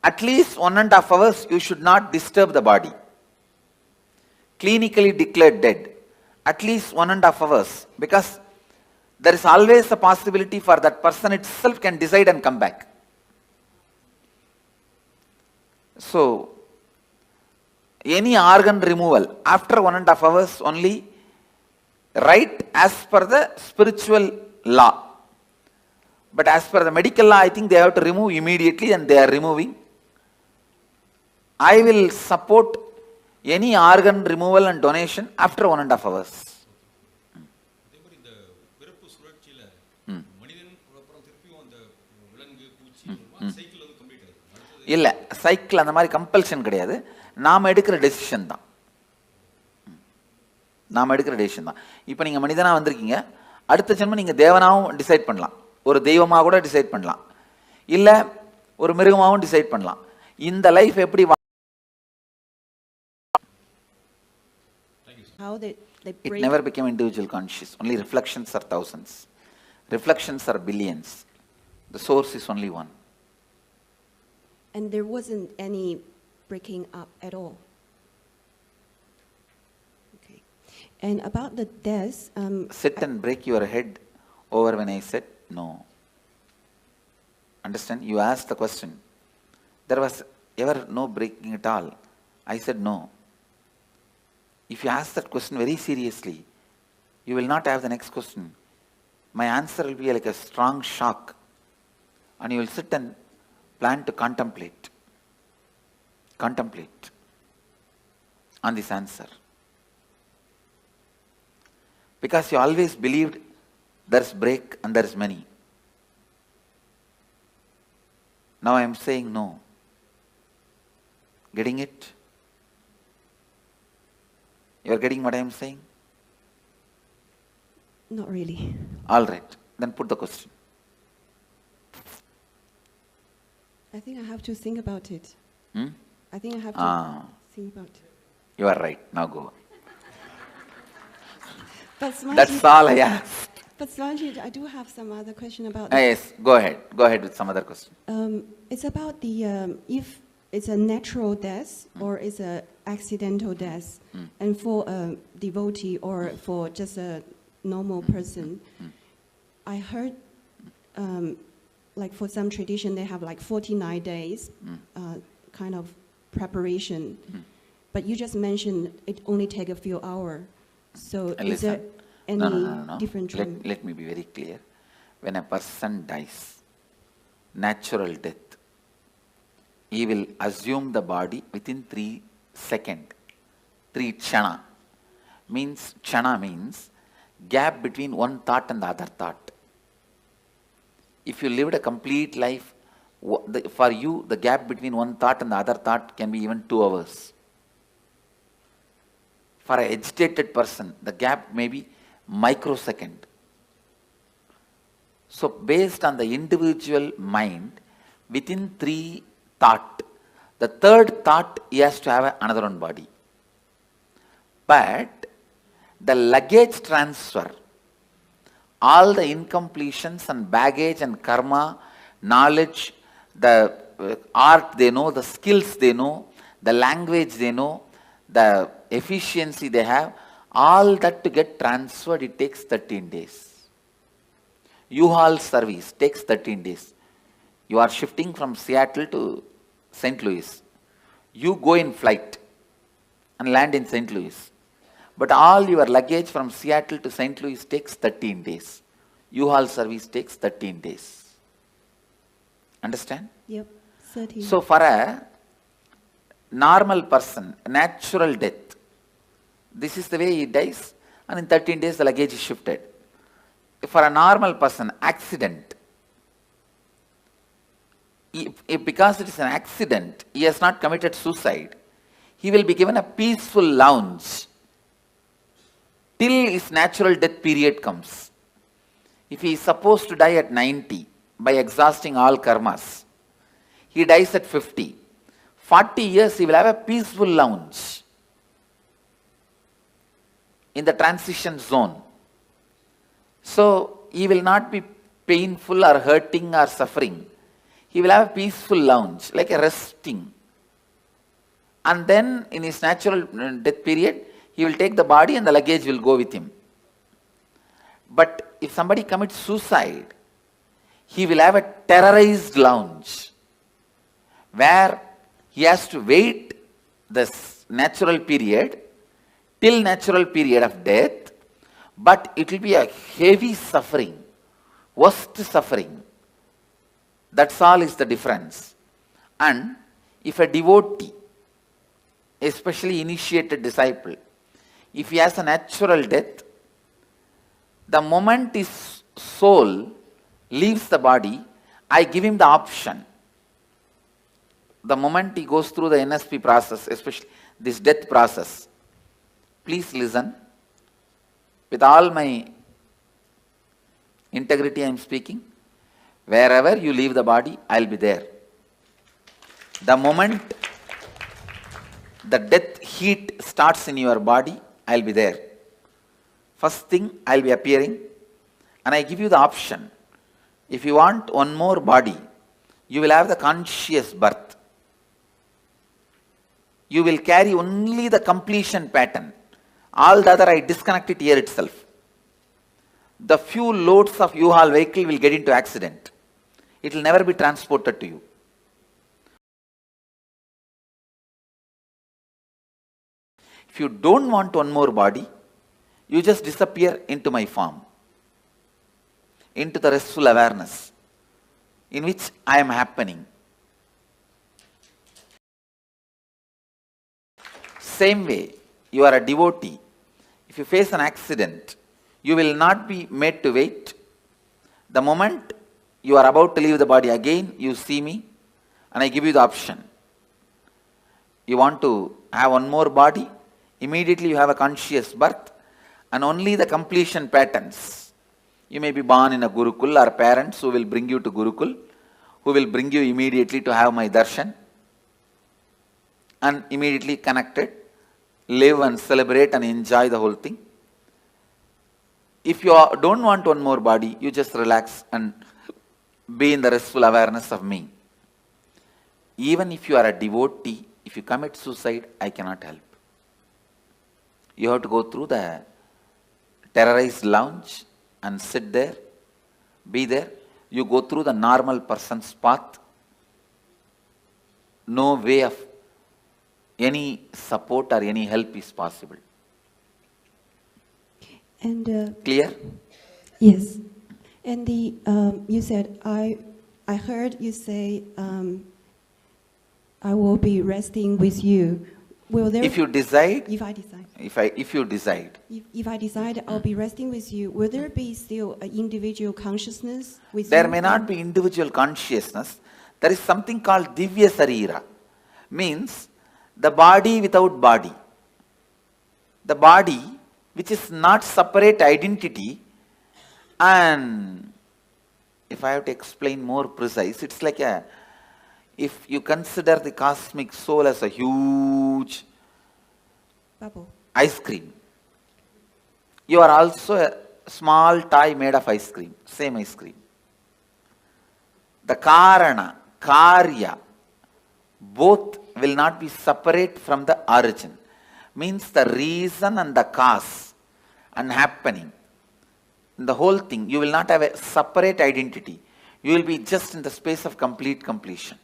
at least 1.5 hours you should not disturb the body. Clinically declared dead, at least 1.5 hours, because there is always a possibility for that person itself can decide and come back. So, any organ removal after 1.5 hours only, right as per the spiritual law. But as per the medical law, I think they have to remove immediately, and they are removing. I will support any organ removal and donation after 1.5 hours. இல்லை, cycle அந்த மாதிரி compulsion கிடையாது. நாம் எடுக்கிற decision தான். நாம் எடுக்கிற decision தான். இப்போ நீங்கள் மனிதனாக வந்திருக்கீங்க, அடுத்த ஜென்மம் நீங்கள் தேவனாகவும் டிசைட் பண்ணலாம், ஒரு தெய்வமாக கூட டிசைட் பண்ணலாம், இல்லை ஒரு மிருகமாகவும் டிசைட் பண்ணலாம். இந்த லைஃப் எப்படி It never became individual conscious. Only reflections are thousands. Reflections are billions. The source is only one. And there wasn't any breaking up at all. Okay. And about the death, sit and break your head over when I said no. Understand? You asked the question. There was ever no breaking at all. I said no. If you ask that question very seriously, you will not have the next question. My answer will be like a strong shock. And you will sit and plan to contemplate. Contemplate on this answer. Because you always believed there's break and there's many. Now I am saying no. Getting it? You are getting what I am saying? Not really. All right. Then put the question. I think I have to think about it. Hmm? I think I have to think about it. You are right. Now go. But Swamiji, That's all I ask. But Swamiji, I do have some other question about Yes, go ahead. Go ahead with some other question. It's about the if it's a natural death or it's a accidental death, and for a devotee or for just a normal person, I heard like for some tradition they have like 49 days kind of preparation, but you just mentioned it only take a few hours. So is there any No. different trend? Let me be very clear. When a person dies, natural death, he will assume the body within 3 seconds. 3 chana. Chana means gap between one thought and the other thought. If you lived a complete life, for you the gap between one thought and the other thought can be even 2 hours. For an agitated person, the gap may be microsecond. So based on the individual mind, within 3 thought, the 3rd thought he has to have another one body. But the luggage transfer, all the incompletions and baggage and karma, knowledge, the art they know, the skills they know, the language they know, the efficiency they have, all that to get transferred, it takes 13 days. U-Haul service takes 13 days. You are shifting from Seattle to St. Louis. You go in flight and land in St. Louis. But all your luggage from Seattle to St. Louis takes 13 days. U-Haul service takes 13 days. Understand? Yep, 13. So for a normal person, natural death, this is the way he dies, and in 13 days the luggage is shifted. For a normal person, accident, because it is an accident, he has not committed suicide, he will be given a peaceful lounge till his natural death period comes. If he is supposed to die at 90 by exhausting all karmas, he dies at 50. 40 years he will have a peaceful lounge in the transition zone. So he will not be painful or hurting or suffering. He will have a peaceful lounge, like a resting. And then in his natural death period, he will take the body and the luggage will go with him. But if somebody commits suicide, he will have a terrorized lounge where he has to wait this natural period till natural period of death, but it will be a heavy suffering, worst suffering. That's all is the difference. And if a devotee, especially initiated disciple, if he has a natural death, the moment his soul leaves the body, I give him the option. The moment he goes through the NSP process, especially this death process, please listen. With all my integrity I am speaking. Wherever you leave the body, I will be there. The moment the death heat starts in your body, I will be there. First thing, I will be appearing, and I give you the option. If you want one more body, you will have the conscious birth. You will carry only the completion pattern. All the other I disconnect it here itself. The few loads of U-Haul vehicle will get into accident. it will never be transported to you. If you don't want one more body, you just disappear into my form, into the restful awareness in which I am happening. Same way, you are a devotee. If you face an accident, you will not be made to wait. The moment you are about to leave the body again, you see me and I give you the option. You want to have one more body, immediately you have a conscious birth and only the completion patterns. You may be born in a Gurukul or parents who will bring you to Gurukul, who will bring you immediately to have my darshan and immediately connected, live and celebrate and enjoy the whole thing. If you don't want one more body, you just relax and be in the restful awareness of me. Even if you are a devotee, if you commit suicide, I cannot help. You have to go through the terrorized lounge and sit there, be there. You go through the normal person's path. No way of any support or any help is possible. And clear? Yes. And you said, I heard you say, I will be resting with you. Will there? If you decide. If I decide. If you decide. If I decide I'll be resting with you, will there be still an individual consciousness with There you? may not be individual consciousness. There is something called Divya Sarira. Means the body without body. The body which is not separate identity, and if I have to explain more precise, it's like if you consider the cosmic soul as a huge bubble, ice cream, you are also a small toy made of ice cream, same ice cream. The Karana, Karya, both will not be separate from the origin. Means the reason and the cause and happening. In the whole thing, you will not have a separate identity. You will be just in the space of complete completion.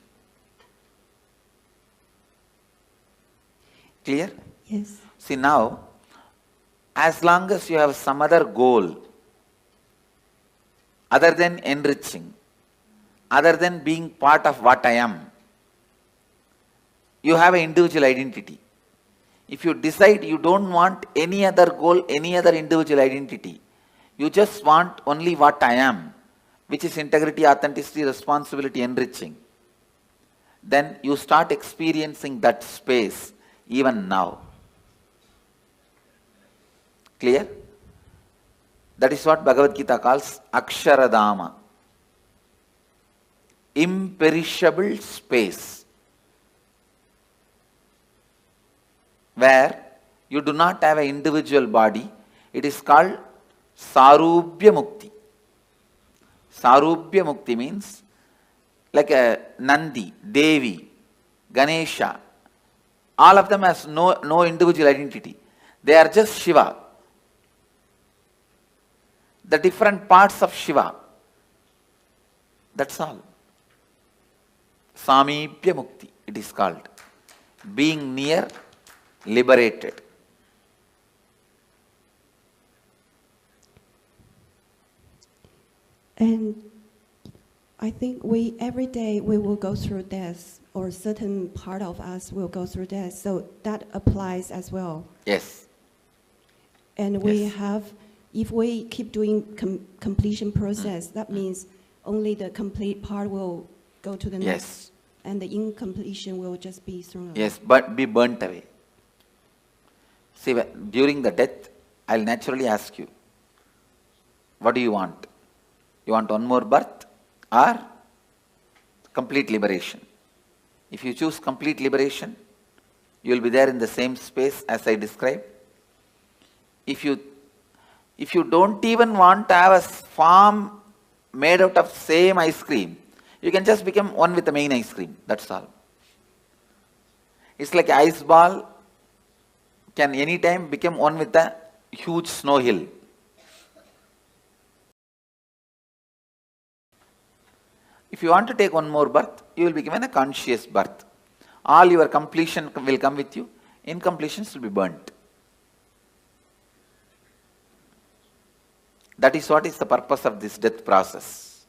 Clear? Yes. See now, as long as you have some other goal, other than enriching, other than being part of what I am, you have an individual identity. If you decide you don't want any other goal, any other individual identity, you just want only what I am, which is integrity, authenticity, responsibility, enriching, then you start experiencing that space even now. Clear? That is what Bhagavad Gita calls Aksharadama. Imperishable space, where you do not have an individual body. It is called Sarubhya Mukti. Sarubhya Mukti means like a Nandi, Devi, Ganesha. All of them has no individual identity. They are just Shiva. The different parts of Shiva. That's all. Samibhya Mukti, it is called. Being near, liberated. And I think every day we will go through death, or a certain part of us will go through death. So that applies as well. Yes. And we have, if we keep doing completion process, that means only the complete part will go to the next. Yes. And the incompletion will just be thrown away. Yes, but be burnt away. See, during the death, I'll naturally ask you, what do you want? You want one more birth or complete liberation? If you choose complete liberation, you will be there in the same space as I described. If you don't even want to have a form made out of same ice cream, you can just become one with the main ice cream. That's all. It's like an ice ball can anytime become one with the huge snow hill. If you want to take one more birth, you will be given a conscious birth. All your completion will come with you. Incompletions will be burnt. That is what is the purpose of this death process.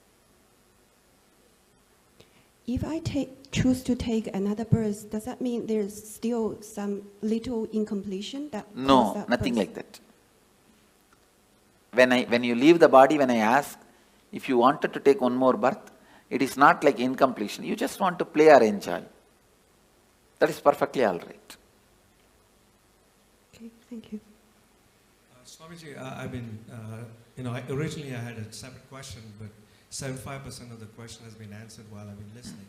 If I choose to take another birth, does that mean there's still some little incompletion? No, nothing like that. When you leave the body, when I ask, if you wanted to take one more birth, it is not like incompletion. You just want to play or enjoy. That is perfectly all right. Okay, thank you. Swamiji, I've been, originally I had a separate question, but 75% of the question has been answered while I've been listening.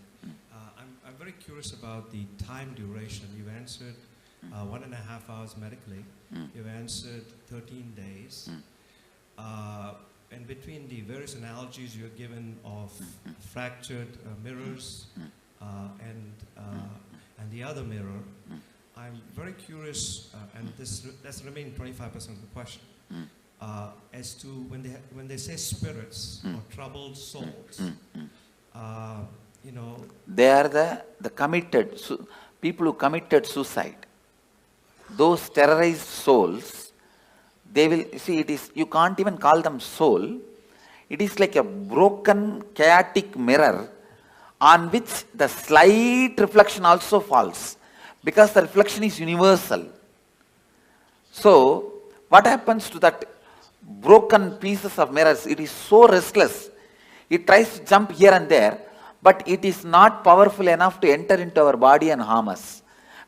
I'm very curious about the time duration. You answered 1.5 hours medically. You've answered 13 days. And between the various analogies you're given of fractured mirrors and the other mirror, I'm very curious, and that's the remaining 25% of the question, as to when they say spirits or troubled souls, they are the committed, people who committed suicide. Those terrorized souls, they will, see, it is, you can't even call them soul. It is like a broken, chaotic mirror on which the slight reflection also falls, because the reflection is universal. So, what happens to that broken pieces of mirrors? It is so restless. It tries to jump here and there, but it is not powerful enough to enter into our body and harm us.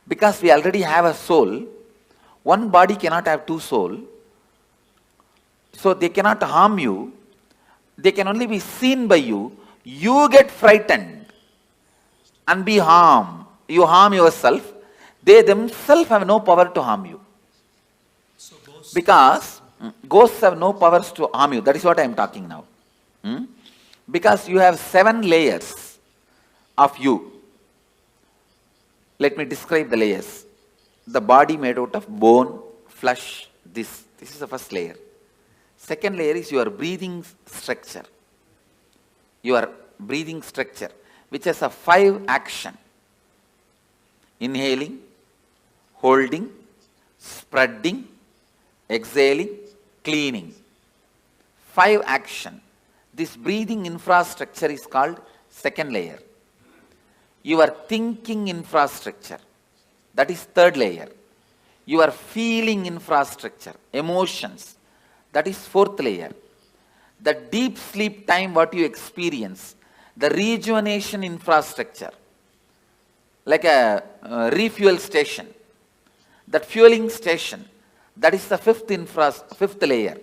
Because we already have a soul, one body cannot have two souls. So they cannot harm you. They can only be seen by you. You get frightened and be harmed. You harm yourself. They themselves have no power to harm you. Because ghosts have no powers to harm you. That is what I am talking now. Because you have 7 layers of you. Let me describe the layers. The body made out of bone, flesh, this is the first layer. Second layer is your breathing structure. Your breathing structure, which has a 5 action. Inhaling, holding, spreading, exhaling, cleaning. 5 action. This breathing infrastructure is called second layer. Your thinking infrastructure, that is third layer. Your feeling infrastructure, emotions, that is fourth layer. The deep sleep time what you experience, the rejuvenation infrastructure, like a refuel station, that fueling station, that is the fifth layer.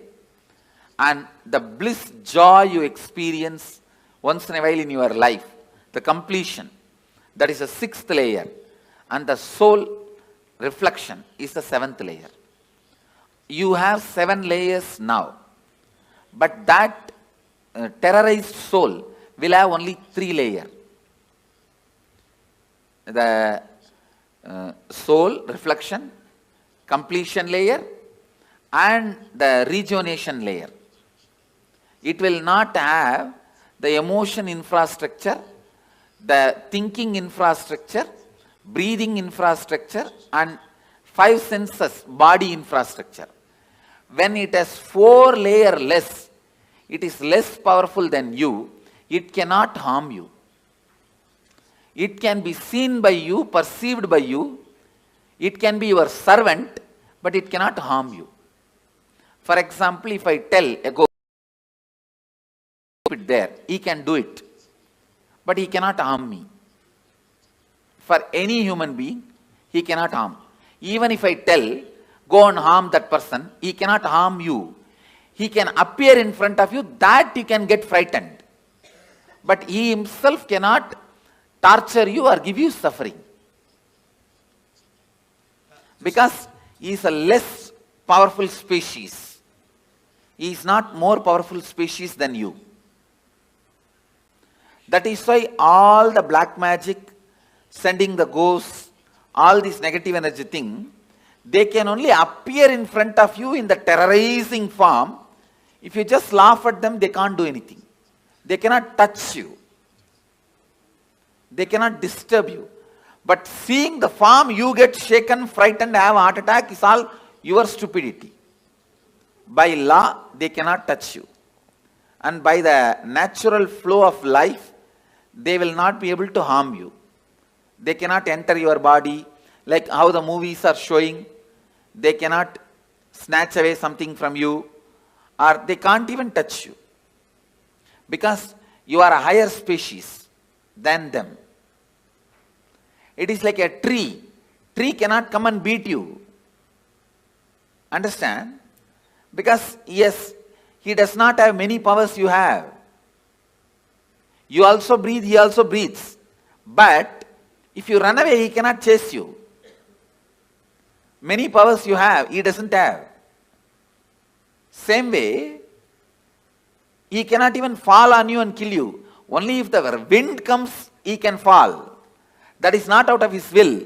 And the bliss, joy you experience once in a while in your life, the completion, that is the 6th layer. And the soul reflection is the 7th layer. You have 7 layers now, but that terrorized soul will have only 3 layers. The soul reflection, completion layer, and the rejuvenation layer. It will not have the emotion infrastructure, the thinking infrastructure, breathing infrastructure, and 5 senses, body infrastructure. When it has 4 layers less, it is less powerful than you, it cannot harm you. It can be seen by you, perceived by you, it can be your servant, but it cannot harm you. For example, if I tell a ghost, it there, he can do it, but he cannot harm me. For any human being, he cannot harm. Even if I tell, go and harm that person, he cannot harm you. He can appear in front of you, that you can get frightened. But he himself cannot torture you or give you suffering. Because he is a less powerful species. He is not more powerful species than you. That is why all the black magic, sending the ghosts, all this negative energy thing, they can only appear in front of you in the terrorizing form. If you just laugh at them, they can't do anything. They cannot touch you. They cannot disturb you. But seeing the form, you get shaken, frightened, have a heart attack is all your stupidity. By law, they cannot touch you. And by the natural flow of life, they will not be able to harm you. They cannot enter your body, like how the movies are showing. They cannot snatch away something from you, or they can't even touch you. Because you are a higher species than them. It is like a tree. Tree cannot come and beat you. Understand? Because yes, he does not have many powers you have. You also breathe, he also breathes. But if you run away, he cannot chase you. Many powers you have, he doesn't have. Same way, he cannot even fall on you and kill you. Only if the wind comes, he can fall. That is not out of his will.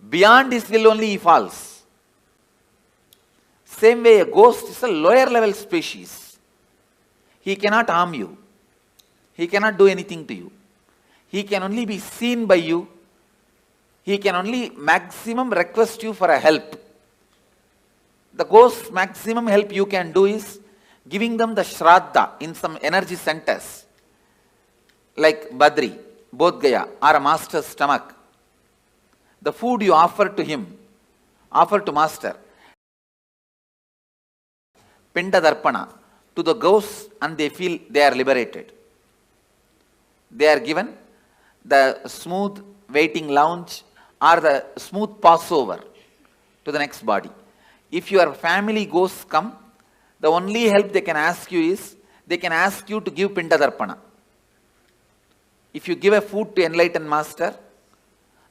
Beyond his will only he falls. Same way, a ghost is a lower level species. He cannot harm you. He cannot do anything to you. He can only be seen by you. He can only maximum request you for a help. The ghost's maximum help you can do is giving them the shraddha in some energy centers, like Badri, Bodh Gaya, or a master's stomach. The food you offer to him, offer to master, Pinda Darpana, to the ghosts, and they feel they are liberated. They are given the smooth waiting lounge or the smooth passover to the next body. If your family ghosts come, the only help they can ask you is, they can ask you to give Pinda Darpana. If you give a food to enlightened master,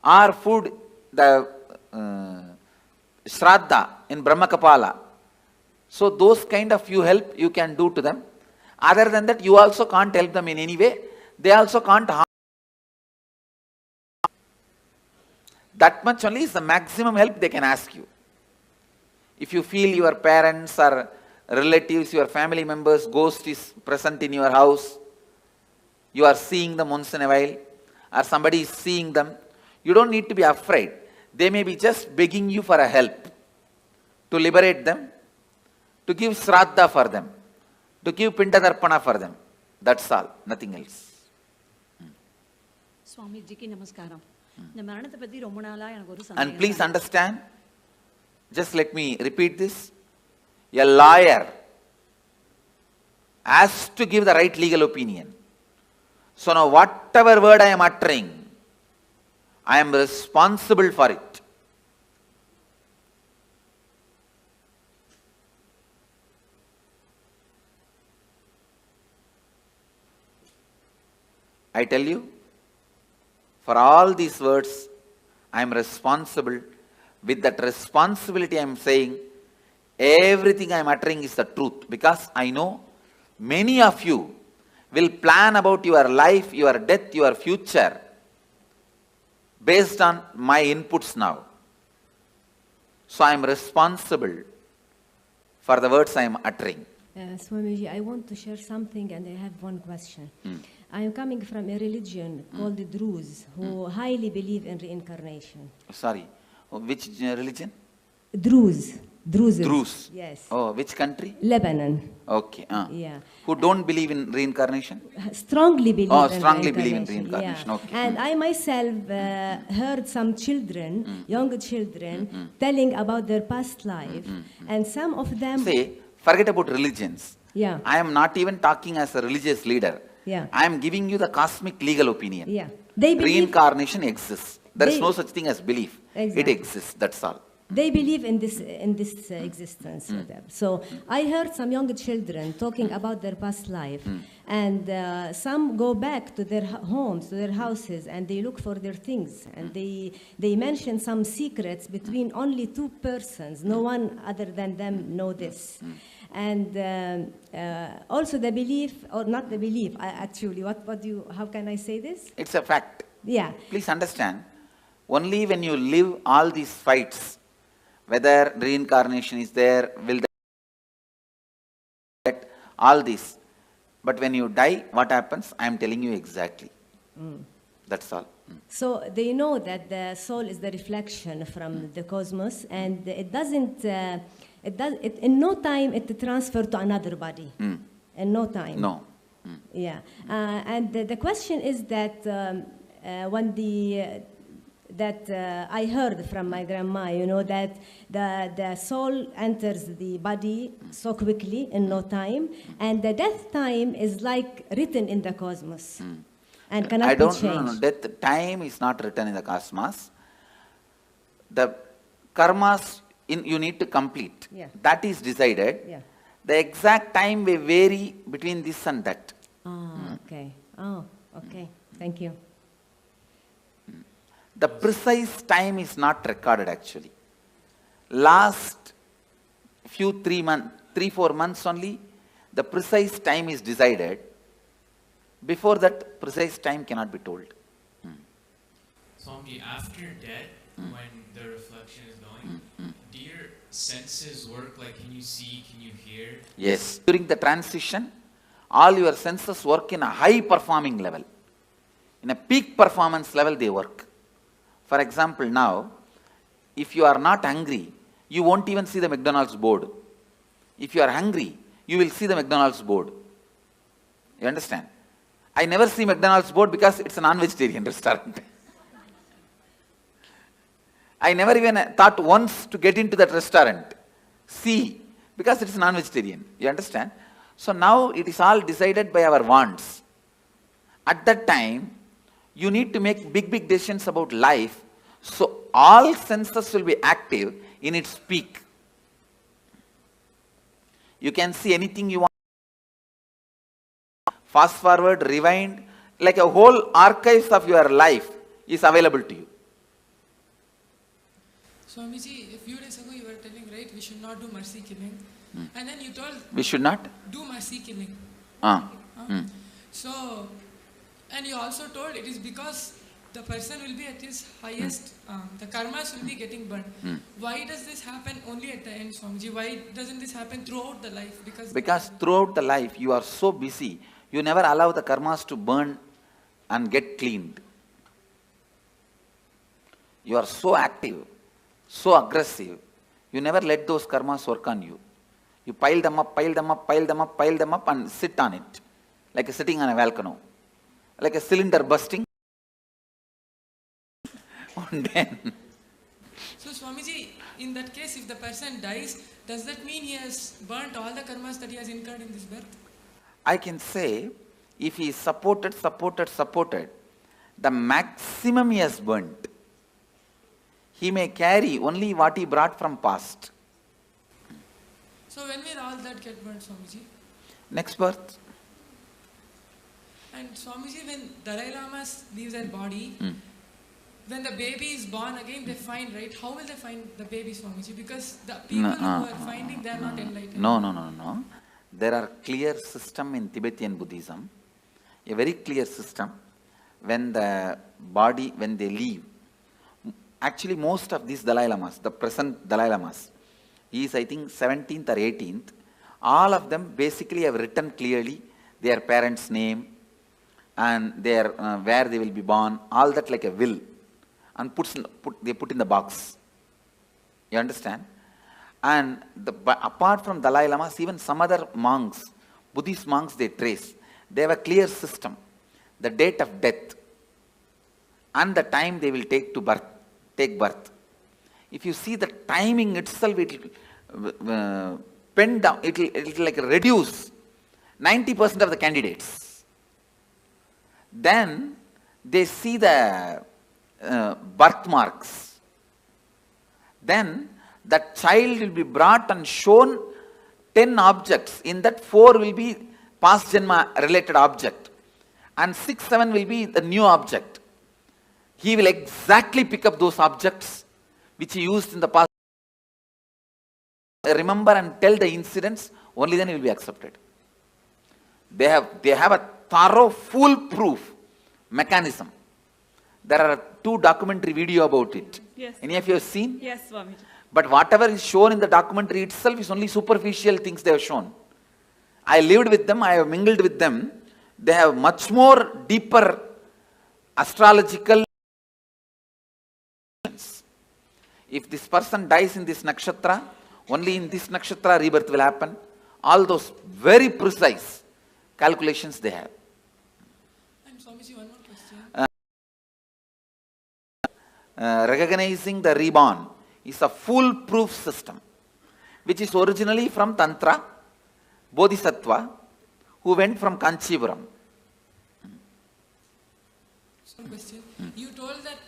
or food, the Shraddha in Brahma Kapala, so those kind of you help you can do to them. Other than that, you also can't help them in any way. They also can't harm. That much only is the maximum help they can ask you. If you feel your parents or relatives, your family members, ghost is present in your house, you are seeing them once in a while, or somebody is seeing them, you don't need to be afraid. They may be just begging you for a help, to liberate them, to give Shraddha for them, to give Pinda Darpana for them. That's all, nothing else. Swamiji namaskaram. And please understand, just let me repeat this. A lawyer has to give the right legal opinion. So now whatever word I am uttering, I am responsible for it. I tell you, for all these words, I am responsible. With that responsibility I am saying, everything I am uttering is the truth. Because I know many of you will plan about your life, your death, your future based on my inputs now. So I am responsible for the words I am uttering. Swamiji, I want to share something and I have one question. I am coming from a religion called the Druze, who highly believe in reincarnation. Sorry, which religion? Druze. Druze. Yes. Oh, which country? Lebanon. Okay. Yeah. Who don't believe in reincarnation? Strongly believe in strongly believe in reincarnation. Yeah. Okay. And I myself heard some children, young children, telling about their past life. And some of them... Say, forget about religions. Yeah. I am not even talking as a religious leader. Yeah. I am giving you the cosmic legal opinion. Yeah. They believe... Reincarnation exists. There is no such thing as belief. Exactly. It exists. That's all. They believe in this existence. So I heard some young children talking about their past life, and some go back to their homes, to their houses, and they look for their things, and they mention some secrets between only two persons. No one other than them know this. And also the belief, or not the belief, actually, how can I say this? It's a fact. Yeah. Please understand, only when you live all these fights, whether reincarnation is there, will that, all this. But when you die, what happens? I am telling you exactly. That's all. So they know that the soul is the reflection from the cosmos, and it doesn't, in no time it transfer to another body. In no time. No. Yeah. And the question is that when I heard from my grandma, you know, that the soul enters the body so quickly in no time, and the death time is like written in the cosmos. And cannot be changed. No. Death time is not written in the cosmos. The karmas you need to complete. Yeah. That is decided. Yeah. The exact time may vary between this and that. Okay. Oh, okay. Thank you. The precise time is not recorded actually. Last 3-4 months only, the precise time is decided. Before that, precise time cannot be told. Swami, after death, when the reflection is going, do your senses work? Like, can you see, can you hear? Yes. During the transition, all your senses work in a high performing level. In a peak performance level, they work. For example, now, if you are not hungry, you won't even see the McDonald's board. If you are hungry, you will see the McDonald's board. You understand? I never see McDonald's board because it's a non-vegetarian restaurant. I never even thought once to get into that restaurant. See, because it's non-vegetarian. You understand? So now it is all decided by our wants. At that time, you need to make big decisions about life. So all senses will be active in its peak. You can see anything you want. Fast forward, rewind, like a whole archives of your life is available to you. Swamiji, a few days ago you were telling, right, we should not do mercy killing. And then you told... We should not? Do mercy killing. So, and you also told it is because the person will be at his highest, the karmas will be getting burned. Why does this happen only at the end, Swamiji? Why doesn't this happen throughout the life? Because throughout the life you are so busy, you never allow the karmas to burn and get cleaned. You are so active, so aggressive, you never let those karmas work on you. You pile them up and sit on it, like sitting on a volcano, like a cylinder bursting. And then So Swamiji, in that case, if the person dies, does that mean he has burnt all the karmas that he has incurred in this birth? I can say, if he is supported, the maximum he has burnt. He may carry only what he brought from past. So when will all that get burnt, Swamiji? Next birth. And Swamiji, when Dalai Lama leaves their body, when the baby is born again, they find, right? How will they find the baby, Swamiji? Because the people who are finding, they are not enlightened. No. There are clear system in Tibetan Buddhism, a very clear system. When the body, when they leave, actually most of these Dalai Lamas, the present Dalai Lamas, he is I think 17th or 18th, all of them basically have written clearly their parents' name and their where they will be born, all that like a will, and they put in the box. You understand? And apart from Dalai Lamas, even some other monks, Buddhist monks, they trace. They have a clear system. The date of death and the time they will take birth. If you see the timing itself, it will pen down, it will like reduce 90% of the candidates. Then they see the birthmarks. Then that child will be brought and shown 10 objects. In that 4 will be past janma related object and 6, 7 will be the new object. He will exactly pick up those objects which he used in the past. Remember and tell the incidents, only then he will be accepted. They have a thorough, foolproof mechanism. There are 2 documentary video about it. Yes. Any of you have seen? Yes, Swamiji. But whatever is shown in the documentary itself is only superficial things they have shown. I lived with them, I have mingled with them. They have much more deeper astrological. If this person dies in this nakshatra, only in this nakshatra rebirth will happen. All those very precise calculations they have. And Swamiji, one more question. Recognizing the reborn is a foolproof system, which is originally from Tantra, Bodhisattva, who went from Kanchipuram. One question. You told that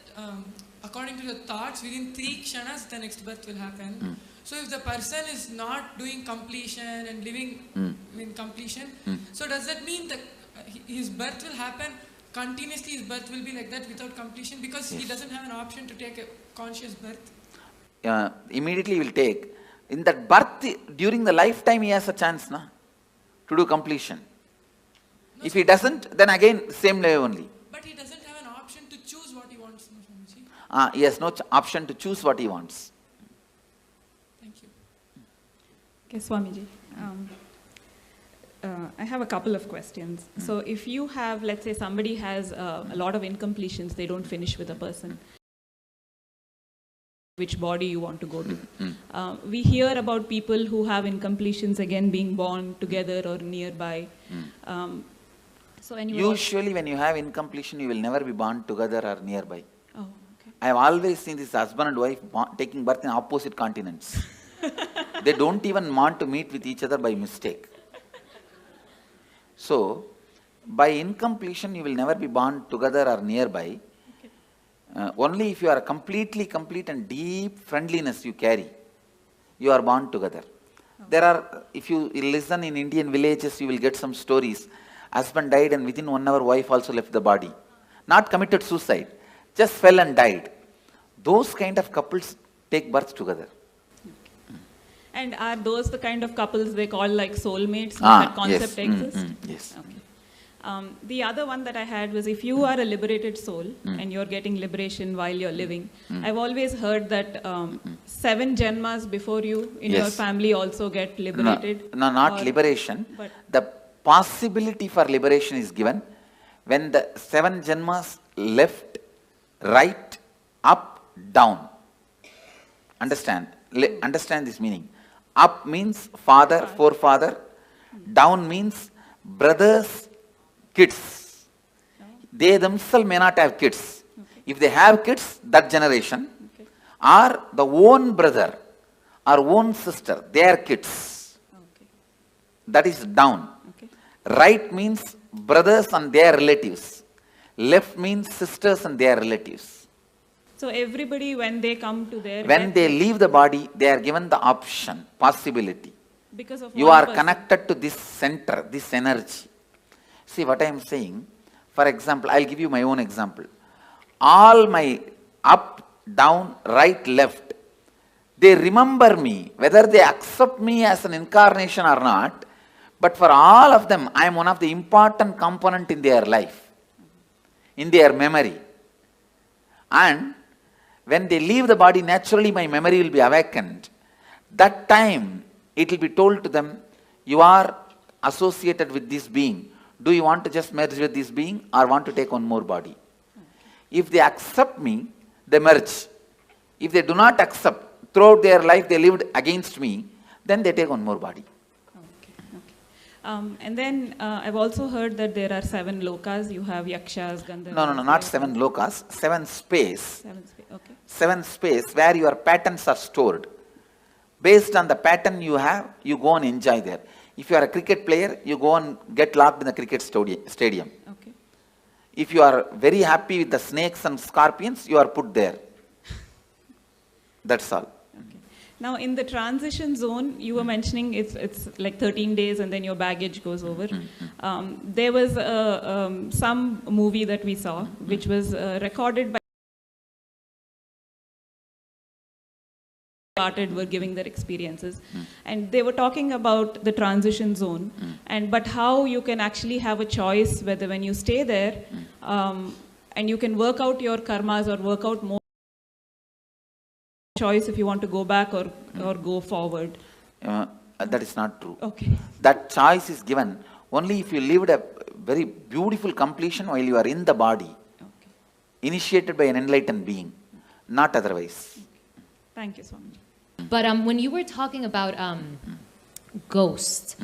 according to your thoughts, within 3 kshanas, the next birth will happen. So if the person is not doing completion and living in completion, so does that mean that his birth will happen continuously? His birth will be like that without completion because he doesn't have an option to take a conscious birth? Immediately he will take. In that birth, during the lifetime, he has a chance to do completion. No, if he doesn't, then again, same way only. But he doesn't have an option to choose what he wants, no, Swamiji? He has no option to choose what he wants. Thank you. Okay, Swamiji. I have a couple of questions. So if you have, let's say somebody has a lot of incompletions, they don't finish with a person, which body you want to go to. We hear about people who have incompletions again being born together or nearby. So Usually when you have incompletion, you will never be born together or nearby. Oh, okay. I have always seen this husband and wife taking birth in opposite continents. They don't even want to meet with each other by mistake. So, by incompletion, you will never be born together or nearby. Only if you are completely complete and deep friendliness you carry, you are born together. There are, if you listen in Indian villages, you will get some stories. Husband died and within 1 hour, wife also left the body. Not committed suicide, just fell and died. Those kind of couples take birth together. And are those the kind of couples they call like soulmates? That concept exists? Yes. Okay. The other one that I had was if you are a liberated soul and you're getting liberation while you're living, I've always heard that 7 janmas before you in your family also get liberated. No, not liberation. The possibility for liberation is given when the 7 janmas left, right, up, down. Understand? Understand this meaning. Up means father, forefather. Down means brothers, kids. They themselves may not have kids. If they have kids, that generation, or the own brother or own sister, their kids. That is down. Right means brothers and their relatives. Left means sisters and their relatives. So everybody, when they come to their... When they leave the body, they are given the option, possibility. Because of you are connected to this center, this energy. See what I am saying? For example, I will give you my own example. All my up, down, right, left, they remember me, whether they accept me as an incarnation or not, but for all of them, I am one of the important component in their life, in their memory. And when they leave the body, naturally my memory will be awakened. That time, it will be told to them, you are associated with this being. Do you want to just merge with this being or want to take one more body? If they accept me, they merge. If they do not accept, throughout their life they lived against me, then they take one more body. And then I've also heard that there are 7 lokas. You have yakshas, gandharvas. No, not 7 lokas. 7 space. 7 space, okay. 7 space where your patterns are stored. Based on the pattern you have, you go and enjoy there. If you are a cricket player, you go and get locked in the cricket stadium. Okay. If you are very happy with the snakes and scorpions, you are put there. That's all. Now, in the transition zone, you were mentioning it's like 13 days and then your baggage goes over. There was some movie that we saw, which was recorded by were giving their experiences, and they were talking about the transition zone, but how you can actually have a choice whether when you stay there, and you can work out your karmas or work out more choice if you want to go back or go forward. That is not true. Okay. That choice is given only if you lived a very beautiful completion while you are in the body. initiated by an enlightened being, not otherwise. Thank you, Swami. But when you were talking about ghosts,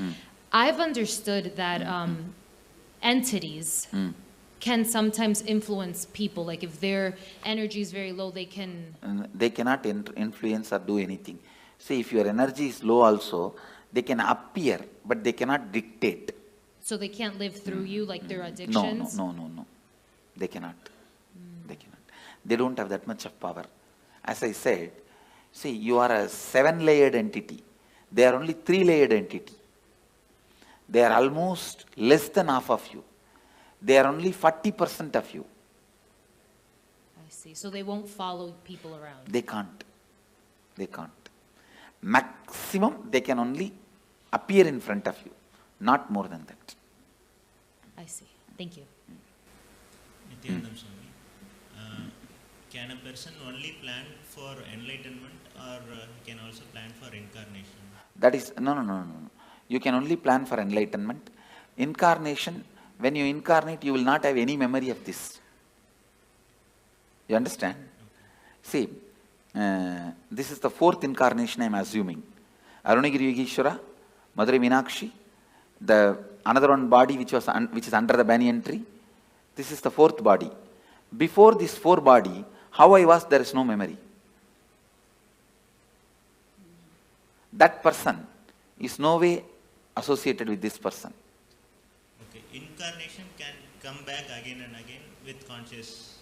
I've understood that entities can sometimes influence people. Like if their energy is very low, they can... They cannot influence or do anything. See, if your energy is low also, they can appear, but they cannot dictate. So they can't live through you like their addictions? No. They cannot. They cannot. They don't have that much of power. As I said, see, you are a 7-layered entity. They are only 3-layered entity. They are almost less than half of you. They are only 40% of you. I see. So they won't follow people around? They can't. They can't. Maximum, they can only appear in front of you. Not more than that. I see. Thank you. Nityanandam Swami, can a person only plan for enlightenment or he can also plan for incarnation? That is, no. You can only plan for enlightenment. Incarnation, when you incarnate, you will not have any memory of this. You understand? See, this is the 4th incarnation I am assuming. Arunagiri Yogeshwara, Madurai Meenakshi, the another one body which is under the banyan tree. This is the 4th body. Before this 4 body, how I was, there is no memory. That person is no way associated with this person. Okay, incarnation can come back again and again with conscious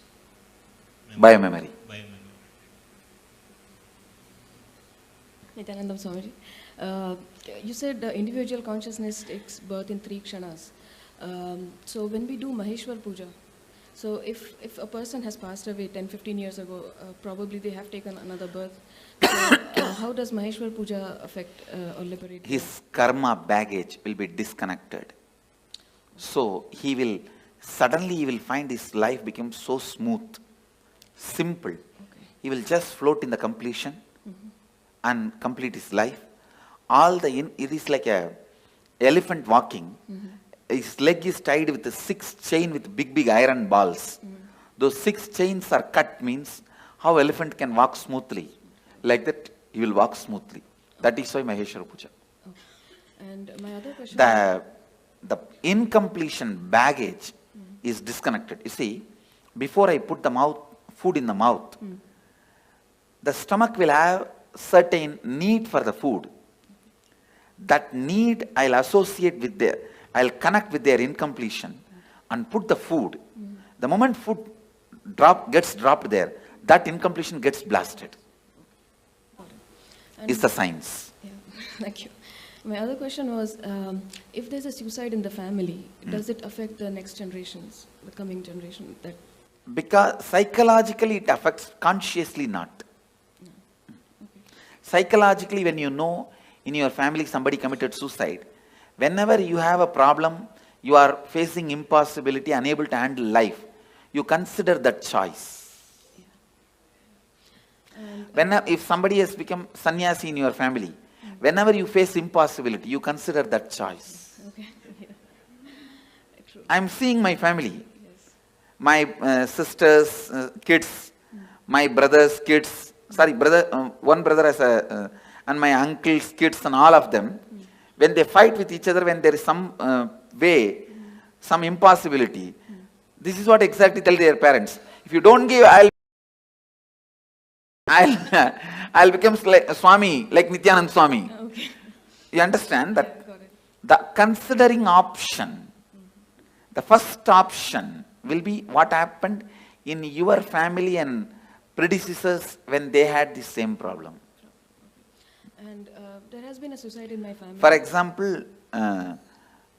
memory. Biomemory. Nityanandam Swamiji, you said individual consciousness takes birth in 3 kshanas. So when we do Maheshwar Puja, so if a person has passed away 10-15 years ago, probably they have taken another birth. So how does Maheshwar Puja affect or liberate? His karma baggage will be disconnected. So he will find his life becomes so smooth, simple. Okay. He will just float in the completion and complete his life. It is like a elephant walking. His leg is tied with a 6 chain with big iron balls. Those 6 chains are cut, means how elephant can walk smoothly. Like that, he will walk smoothly. That is why Maheshwara Puja. Okay. And my other question... The incompletion baggage is disconnected. You see, before I put the food in the mouth, the stomach will have certain need for the food. That need I'll associate with I'll connect with their incompletion and put the food. The moment food gets dropped there, that incompletion gets blasted. It's the science. Yeah, thank you. My other question was, if there's a suicide in the family, does it affect the next generations, the coming generation? Because psychologically it affects, consciously not. No. Okay. Psychologically, when you know in your family somebody committed suicide, whenever you have a problem, you are facing impossibility, unable to handle life, you consider that choice. Yeah. If somebody has become sannyasi in your family, whenever you face impossibility, you consider that choice. Okay. Yeah. I am seeing my family, my sisters' kids, my brother's kids, one brother has and my uncle's kids and all of them, when they fight with each other, when there is some some impossibility, this is what exactly tell their parents. If you don't give, I'll become like Swami, like Nityanand Swami. Okay. You understand that the considering option, the first option will be what happened in your family and predecessors when they had the same problem. And there has been a suicide in my family. For example,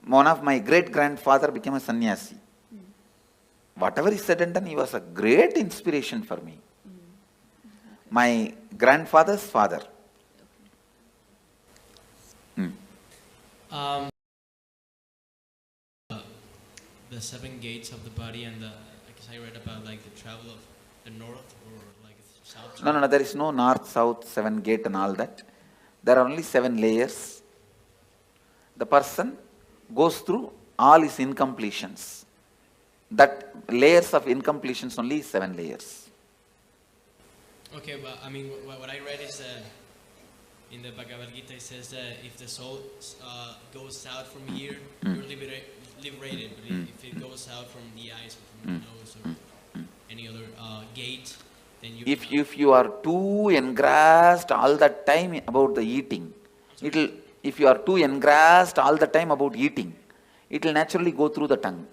one of my great-grandfather became a sannyasi. Whatever he said and done, he was a great inspiration for me. My grandfather's father. The 7 gates of the body and I guess I read about like the travel of the north or like south. No, there is no north, south, 7 gate and all that. There are only 7 layers. The person goes through all his incompletions. That layers of incompletions only is 7 layers. Okay, but I mean, what I read is in the Bhagavad Gita, it says that if the soul goes out from here, you're liberated. But if it goes out from the eyes, or from the nose, or any other gate, then you. If you are too engrossed all the time about the eating, if you are too engrossed all the time about eating, it will naturally go through the tongue.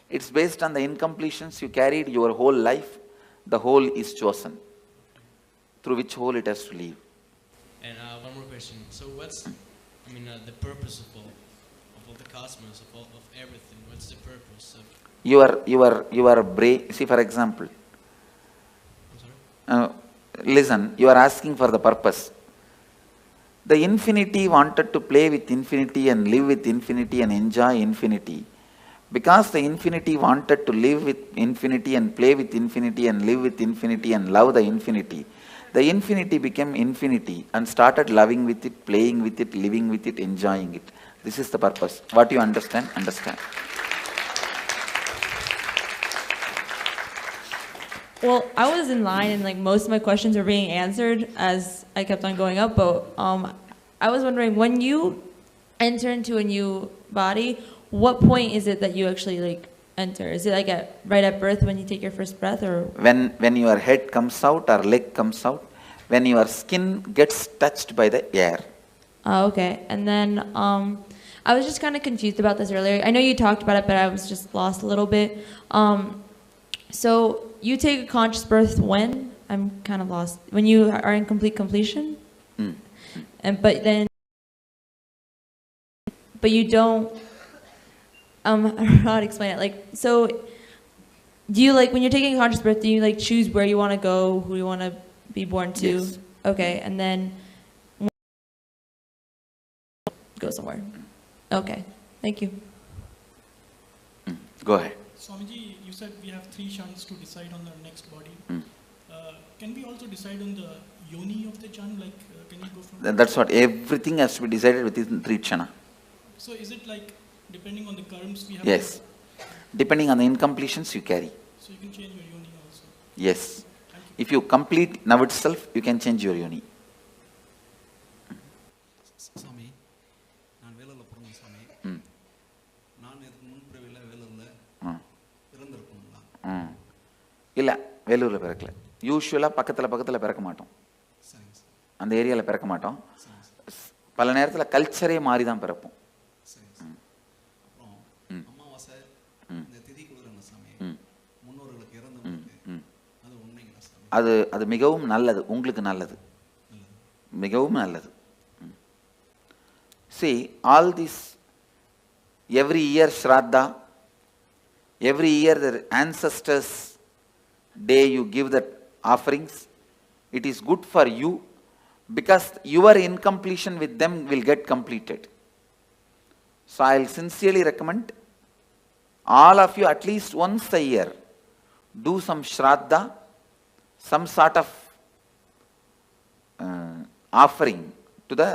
It's based on the incompletions you carried your whole life. The whole is chosen. Through which hole it has to leave. And one more question. So what's, the purpose of all the cosmos, of everything? What's the purpose of? Your brain. See, for example. Listen, you are asking for the purpose. The infinity wanted to play with infinity and live with infinity and enjoy infinity. Because the infinity wanted to live with infinity and play with infinity and live with infinity and love the infinity became infinity and started loving with it, playing with it, living with it, enjoying it. This is the purpose. What you understand, understand. Well, I was in line and most of my questions were being answered as I kept on going up, but I was wondering, when you enter into a new body, what point is it that you actually enter? Is it right at birth when you take your first breath, or? When your head comes out or leg comes out, when your skin gets touched by the air. Okay. And then I was just kind of confused about this earlier. I know you talked about it, but I was just lost a little bit. So you take a conscious birth when? I'm kind of lost. When you are in complete completion? But you don't. I don't know how to explain it. So do you when you're taking a conscious birth, do you choose where you want to go, who you want to be born to? Yes. Okay, and then go somewhere. Okay, thank you. Go ahead. Swamiji, you said we have 3 kshanas to decide on the next body. Can we also decide on the yoni of the kshan? Can you go from? That's what, everything has to be decided within 3 kshana. So is it depending on the karms we have? Yes. Depending on the incompletions you carry. So you can change your yoni also? Yes. If you complete now itself, you can change your yoni. Swami, நான் வேலூர்ல பிறந்தேன் Swami. நான் இதுக்கு முன்பிறவில வேலூர்ல இருந்திருப்போம்ல. இல்ல, வேலூர்ல பிறக்கல. யூசுவலா பக்கத்துல பிறக்க மாட்டோம். அந்த ஏரியால பிறக்க மாட்டோம். பல நேரத்துல கல்ச்சரே மாறி தான் பிறப்போம். அமாவாசை இந்த திதி கொடுக்குறாங்க சாமி. முன்னோர்களுக்கு இறந்தவங்களுக்கு அது உண்மைங்களா சாமி? அது மிகவும் நல்லது, உங்களுக்கு நல்லது. மிகவும் நல்லது. See, all this, every year Shraddha, every year the ancestors' day you give the offerings, it is good for you because your incompletion with them will get completed. So I will sincerely recommend all of you at least once a year do some Shraddha, some sort of offering to the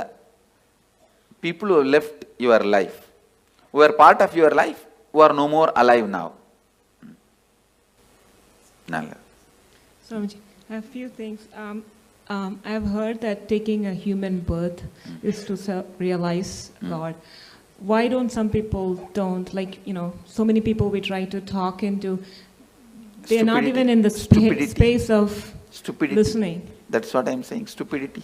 people who have left your life, who are part of your life, who are no more alive now. Nalla. Swamiji, I have a few things. I have heard that taking a human birth is to realize God. Why don't some people don't? So many people we try to talk into, they are not even in the space of listening. That's what I am saying, stupidity.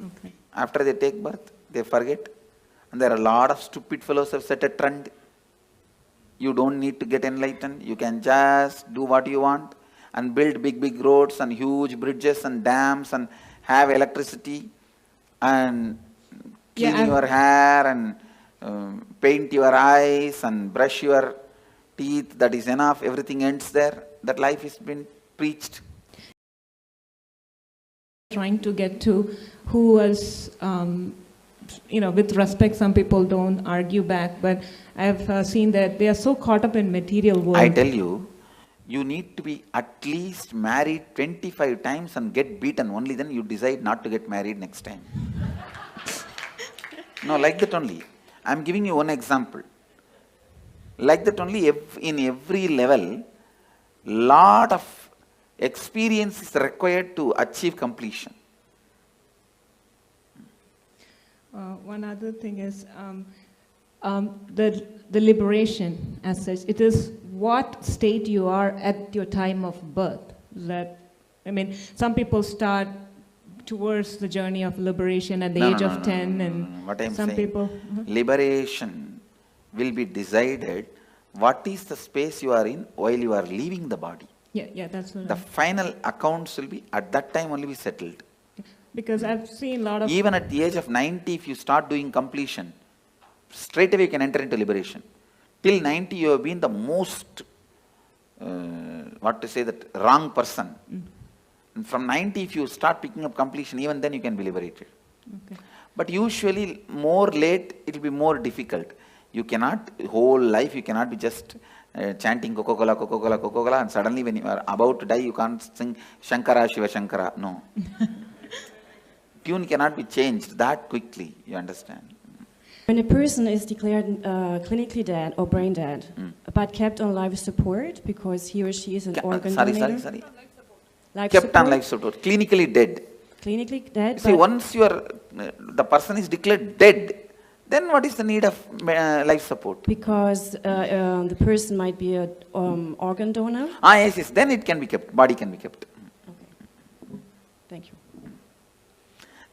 Okay. After they take birth, they forget. And there are a lot of stupid fellows who have set a trend. You don't need to get enlightened. You can just do what you want and build big roads and huge bridges and dams and have electricity and clean your hair and paint your eyes and brush your teeth. That is enough. Everything ends there. That life has been preached. Trying to get to who was, with respect, some people don't argue back, but I've seen that they are so caught up in material world. I tell you, you need to be at least married 25 times and get beaten. Only then you decide not to get married next time. No, like that only. I am giving you one example. Like that only in every level, lot of experience is required to achieve completion. One other thing is the liberation as such. It is what state you are at your time of birth. That, I mean, some people start towards the journey of liberation at the age of 10, and what I'm some saying, people. Liberation will be decided what is the space you are in while you are leaving the body. Yeah, that's what. The final accounts will be at that time only be settled. Because I've seen a lot of. Even at the age of 90, if you start doing completion, straight away you can enter into liberation. Till 90, you have been the most, wrong person. And from 90, if you start picking up completion, even then you can be liberated. Okay. But usually, more late, it will be more difficult. You cannot, whole life, you cannot be just chanting Coca-Cola, Coca-Cola, Coca-Cola, and suddenly when you are about to die, you can't sing Shankara, Shiva Shankara. No. Tune cannot be changed that quickly, you understand. When a person is declared clinically dead or brain dead, but kept on life support because he or she is an organ donor. Sorry. Life Kept support? on life support, clinically dead. Clinically dead. See, once you are, the person is declared dead, then what is the need of life support? Because the person might be an organ donor. Yes, then it can be kept, body can be kept. Okay. Thank you.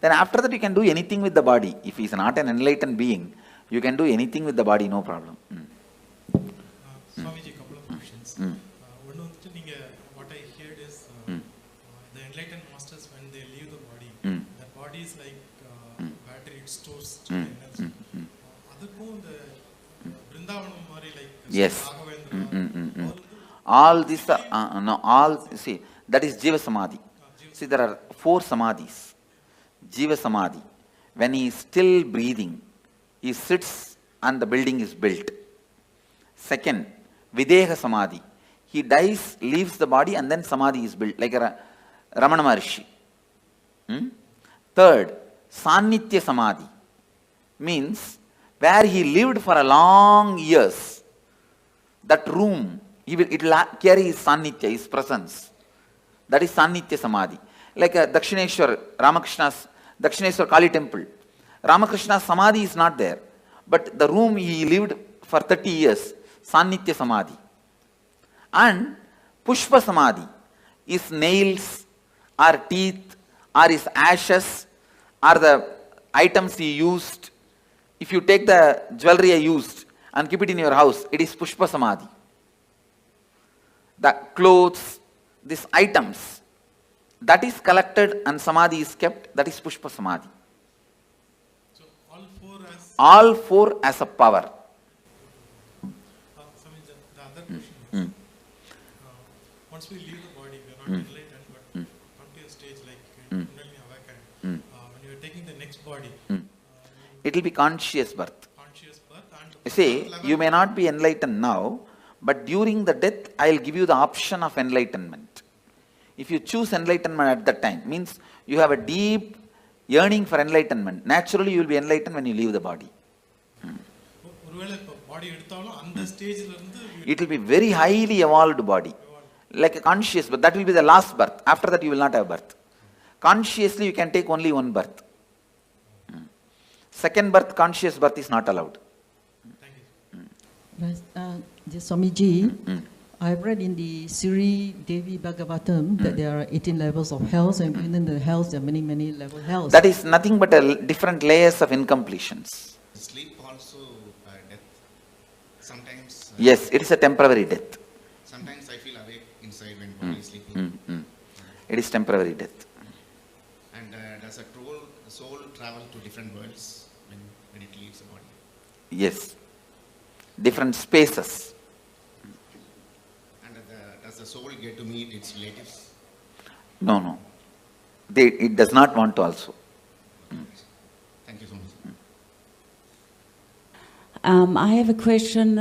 Then after that you can do anything with the body. If he is not an enlightened being, you can do anything with the body, no problem. Swamiji, couple of questions. What I heard is the enlightened masters, when they leave the body, the body is like battery, it stores the energy. Yes. All this, see, that is Jiva Samadhi. See, there are 4 Samadhis. Jiva Samadhi. When he is still breathing, he sits and the building is built. Second, Videha Samadhi. He dies, leaves the body, and then Samadhi is built, like a Ramana Maharishi. Third, Sannitya Samadhi. Means, where he lived for a long years, that room, it will carry his Sannitya, his presence. That is Sannitya Samadhi. Like a Dakshineshwar, Ramakrishna's Dakshineshwar Kali temple. Ramakrishna's Samadhi is not there. But the room he lived for 30 years, Sannitya Samadhi. And Pushpa Samadhi is nails, or teeth, or his ashes, or the items he used. If you take the jewelry I used and keep it in your house, it is Pushpa Samadhi. The clothes, these items, that is collected and Samadhi is kept, that is Pushpa Samadhi. So all four as a power. The other question is, once we leave the body, we are not enlightened, but come to a stage like Kundalini Awakening, when you are taking the next body, it will be conscious birth. Conscious birth and see, you may not be enlightened now, but during the death, I will give you the option of enlightenment. If you choose enlightenment at that time, means you have a deep yearning for enlightenment. Naturally, you will be enlightened when you leave the body. It will be very highly evolved body, like a conscious birth. That will be the last birth. After that, you will not have birth. Consciously, you can take only one birth. Second birth, conscious birth is not allowed. Swamiji, I've read in the Sri Devi Bhagavatam that there are 18 levels of hells, and within the hells there are many, many level hells. That is nothing but different layers of incompletions. Sleep also death. Sometimes. Yes, it is a temporary death. Sometimes I feel awake inside when body is sleeping. It is temporary death. And does a soul travel to different worlds when it leaves the body? Yes. Different spaces. And does the soul get to meet its relatives? No. It does not want to also. Thank you so much. I have a question,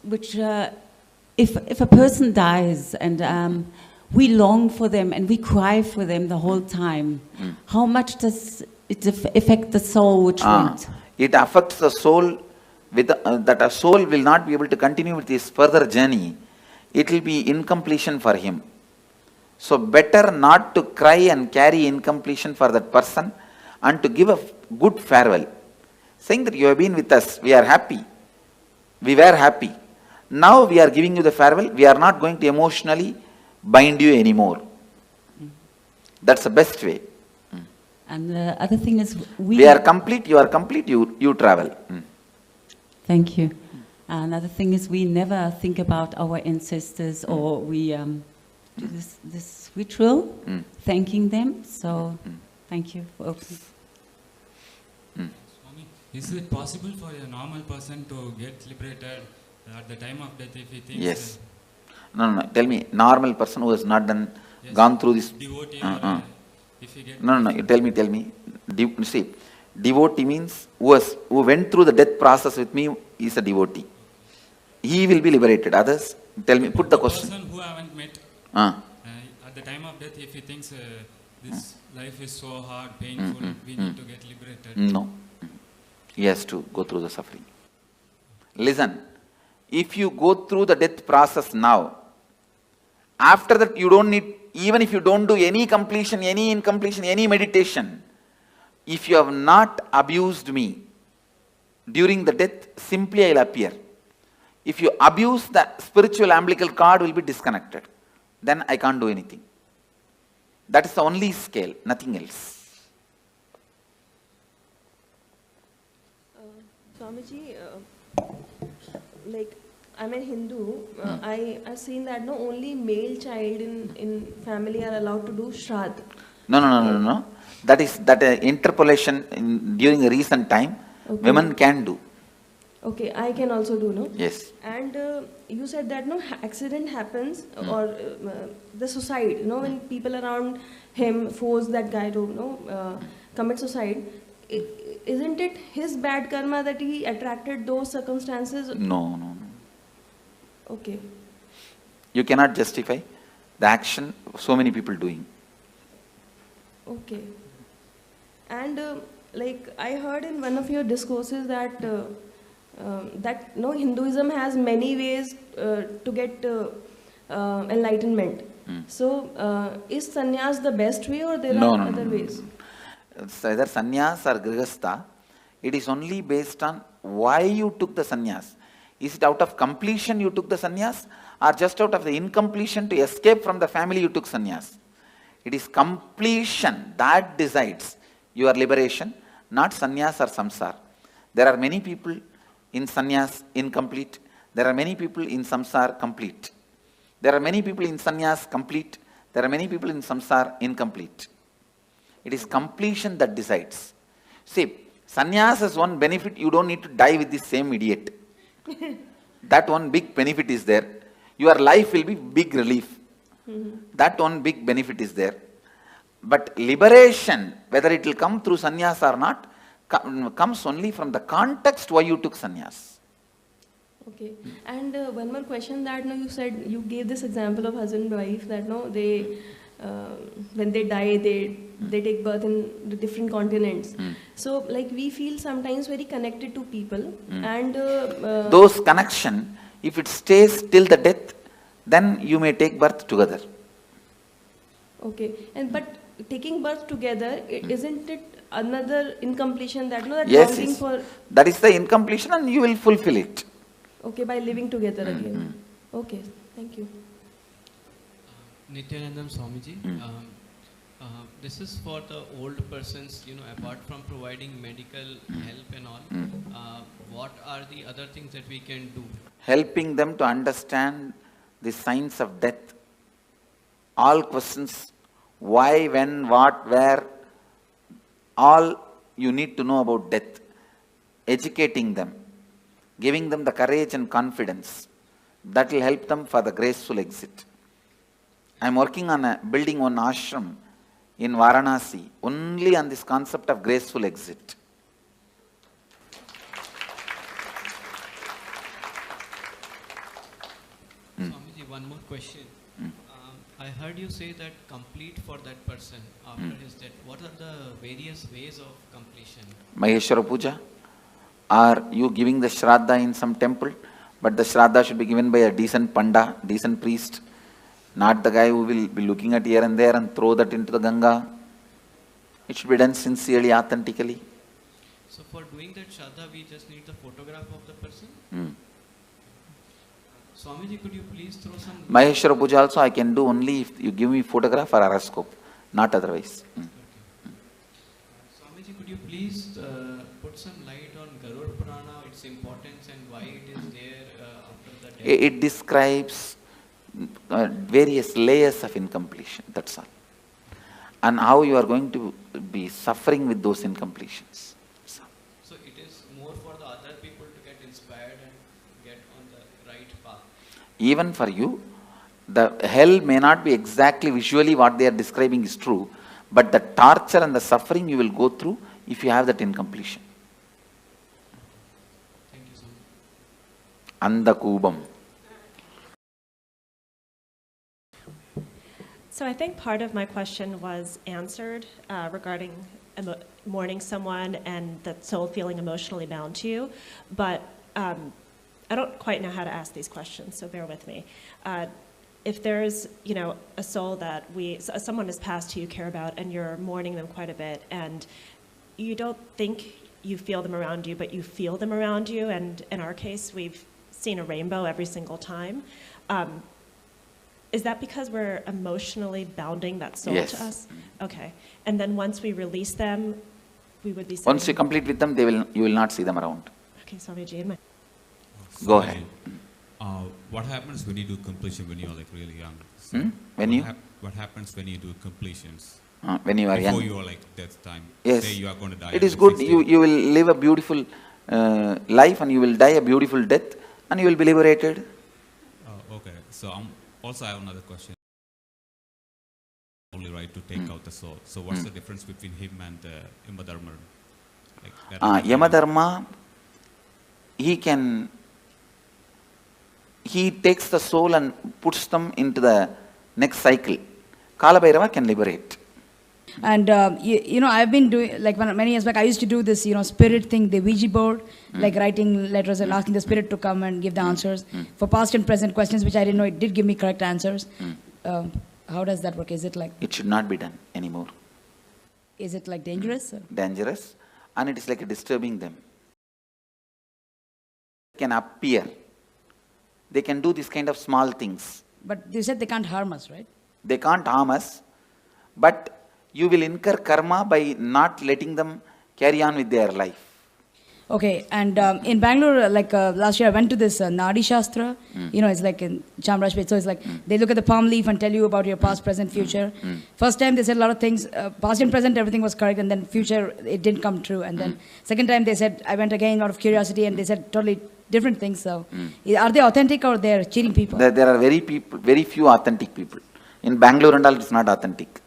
which if a person dies and we long for them and we cry for them the whole time, how much does it affect the soul which went? It affects the soul with that a soul will not be able to continue with his further journey, it will be incompletion for him. So better not to cry and carry incompletion for that person and to give a good farewell. Saying that you have been with us, we are happy. We were happy. Now we are giving you the farewell. We are not going to emotionally bind you anymore. That's the best way. And the other thing is we are complete, you are complete, you travel. Thank you. Another thing is we never think about our ancestors or we do this ritual, thanking them. So thank you for opening. Swami, is it possible for a normal person to get liberated at the time of death if he thinks... Yes. No. Tell me, normal person who has not done, gone through this... Devotee if he get... No, tell me. See, devotee means who went through the death process with me is a devotee. He will be liberated. Others, tell me, put the question. Person who I haven't met, at the time of death, if he thinks this life is so hard, painful, we need to get liberated. No. He has to go through the suffering. Listen, if you go through the death process now, after that you don't need, even if you don't do any completion, any incompletion, any meditation, if you have not abused me during the death, simply I will appear. If you abuse, the spiritual umbilical cord will be disconnected. Then I can't do anything. That is the only scale, nothing else. Swamiji, like I'm a Hindu, I've seen that no only male child in family are allowed to do Shraddh. No. That is interpolation during a recent time, women can do. Okay, I can also do, no? Yes. And you said that no accident happens or the suicide, when people around him force that guy to commit suicide, isn't it his bad karma that he attracted those circumstances? No. Okay. You cannot justify the action of so many people doing. Okay. And like I heard in one of your discourses that Hinduism has many ways to get enlightenment. So is sannyas the best way or there are other ways? It's either sannyas or grihastha. It is only based on why you took the sannyas. Is it out of completion you took the sannyas or just out of the incompletion to escape from the family you took sannyas? It is completion that decides your liberation, not sannyas or samsara. There are many people in sannyas incomplete. There are many people in samsara complete. There are many people in sannyas complete. There are many people in samsara incomplete. It is completion that decides. See, sannyas has one benefit, you don't need to die with the same idiot. That one big benefit is there. Your life will be big relief. That one big benefit is there. But liberation, whether it will come through sannyas or not, comes only from the context why you took sannyas. Okay. And one more question that you said, you gave this example of husband and wife that they when they die, they take birth in the different continents. So like we feel sometimes very connected to people and those connection, if it stays till the death, then you may take birth together. Okay. But taking birth together, isn't it another incompletion that yes. For that is the incompletion and you will fulfill it. Okay, by living together again. Okay, thank you. Nityanandam Swamiji, this is for the old persons, apart from providing medical help and all, what are the other things that we can do? Helping them to understand the signs of death. All questions, why, when, what, where, all you need to know about death. Educating them, giving them the courage and confidence. That will help them for the graceful exit. I am working on building one ashram in Varanasi, only on this concept of graceful exit. Swamiji, one more question. I heard you say that complete for that person after his death. What are the various ways of completion? Maheshwara Puja, Are you giving the Shraddha in some temple? But the Shraddha should be given by a decent Panda, decent priest, not the guy who will be looking at here and there and throw that into the Ganga. It should be done sincerely, authentically. So for doing that Shraddha, we just need the photograph of the person? Swamiji, could you please throw some... Maheshwara Puja also I can do only if you give me photograph or horoscope, not otherwise. Swamiji, could you please put some light on Garud Purana, its importance and why it is there after the death? It describes various layers of incompletion, that's all. And how you are going to be suffering with those incompletions. So it is more for the other people to get inspired and get on the right path. Even for you, the hell may not be exactly visually what they are describing is true, but the torture and the suffering you will go through if you have that incompletion. Thank you so much. Andakubam. So I think part of my question was answered regarding mourning someone and that soul feeling emotionally bound to you, but I don't quite know how to ask these questions, so bear with me. If there's, a soul that someone has passed who you care about and you're mourning them quite a bit and you don't think you feel them around you, but you feel them around you, and in our case, we've seen a rainbow every single time. Is that because we're emotionally bounding that soul Yes. to us? Okay. And then once we release them, we would be Once you complete with them, you will not see them around. Okay, Swamiji. Go ahead. What happens when you do completion when you're like really young? What happens when you do completions? When you are Before young. you are like death time. Yes. Say you are going to die. It is at good. 60. You will live a beautiful life and you will die a beautiful death and you will be liberated. Okay. So also I have another question. Only right to take out the soul. So what's the difference between him and Yamadharma? Yamadharma, he takes the soul and puts them into the next cycle. Kalabhairava can liberate. And I've been doing, like many years back, I used to do this, spirit thing, the Ouija board, like writing letters and asking the spirit to come and give the answers for past and present questions, which I didn't know it did give me correct answers. How does that work? Is it like? It should not be done anymore. Is it like dangerous? Dangerous, and it is like disturbing them. Can appear. They can do this kind of small things. But you said they can't harm us, right? They can't harm us, but you will incur karma by not letting them carry on with their life. Okay, and in Bangalore, last year I went to this Nadi Shastra, it's like in Chamrajpet, so it's like they look at the palm leaf and tell you about your past, present, future. First time they said a lot of things, past and present everything was correct, and then future it didn't come true, and then second time they said, I went again out of curiosity and they said totally different things, so are they authentic or they're cheating people? There are very few authentic people. In Bangalore and all it's not authentic.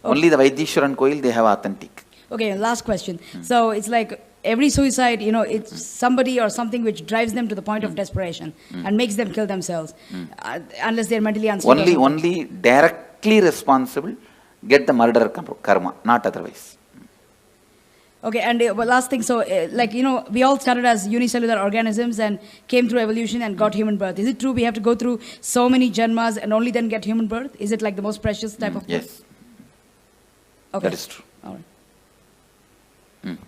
Okay. Only the Vaidishwaran Koil they have authentic. Okay, last question. So it's like every suicide, it's somebody or something which drives them to the point of desperation and makes them kill themselves, unless they're mentally unstable. Only directly responsible get the murder karma, not otherwise. Okay, and last thing, so we all started as unicellular organisms and came through evolution and got human birth. Is it true we have to go through so many janmas and only then get human birth? Is it like the most precious type of birth? Yes. Okay. That is true. All right.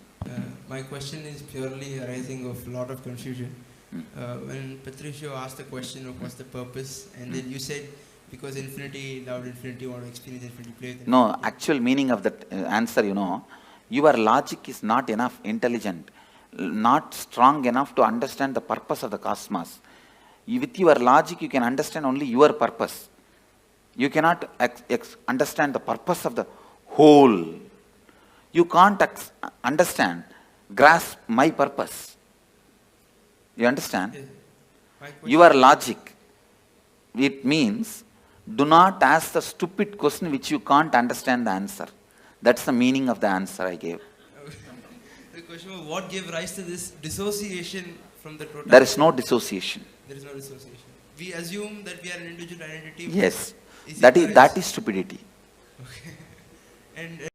My question is purely arising of a lot of confusion. When Patricio asked the question of what's the purpose, and then you said because infinity loved infinity, want to experience infinity, play with infinity. No, actual meaning of that answer, your logic is not enough intelligent, not strong enough to understand the purpose of the cosmos. With your logic, you can understand only your purpose. You cannot understand the purpose of the whole. You can't grasp my purpose. You understand? Your logic, it means do not ask the stupid question which you can't understand the answer. That's the meaning of the answer I gave. The question was what gave rise to this dissociation from the totality? There is no dissociation. There is no dissociation. We assume that we are an individual identity. Yes. That is stupidity. Okay. And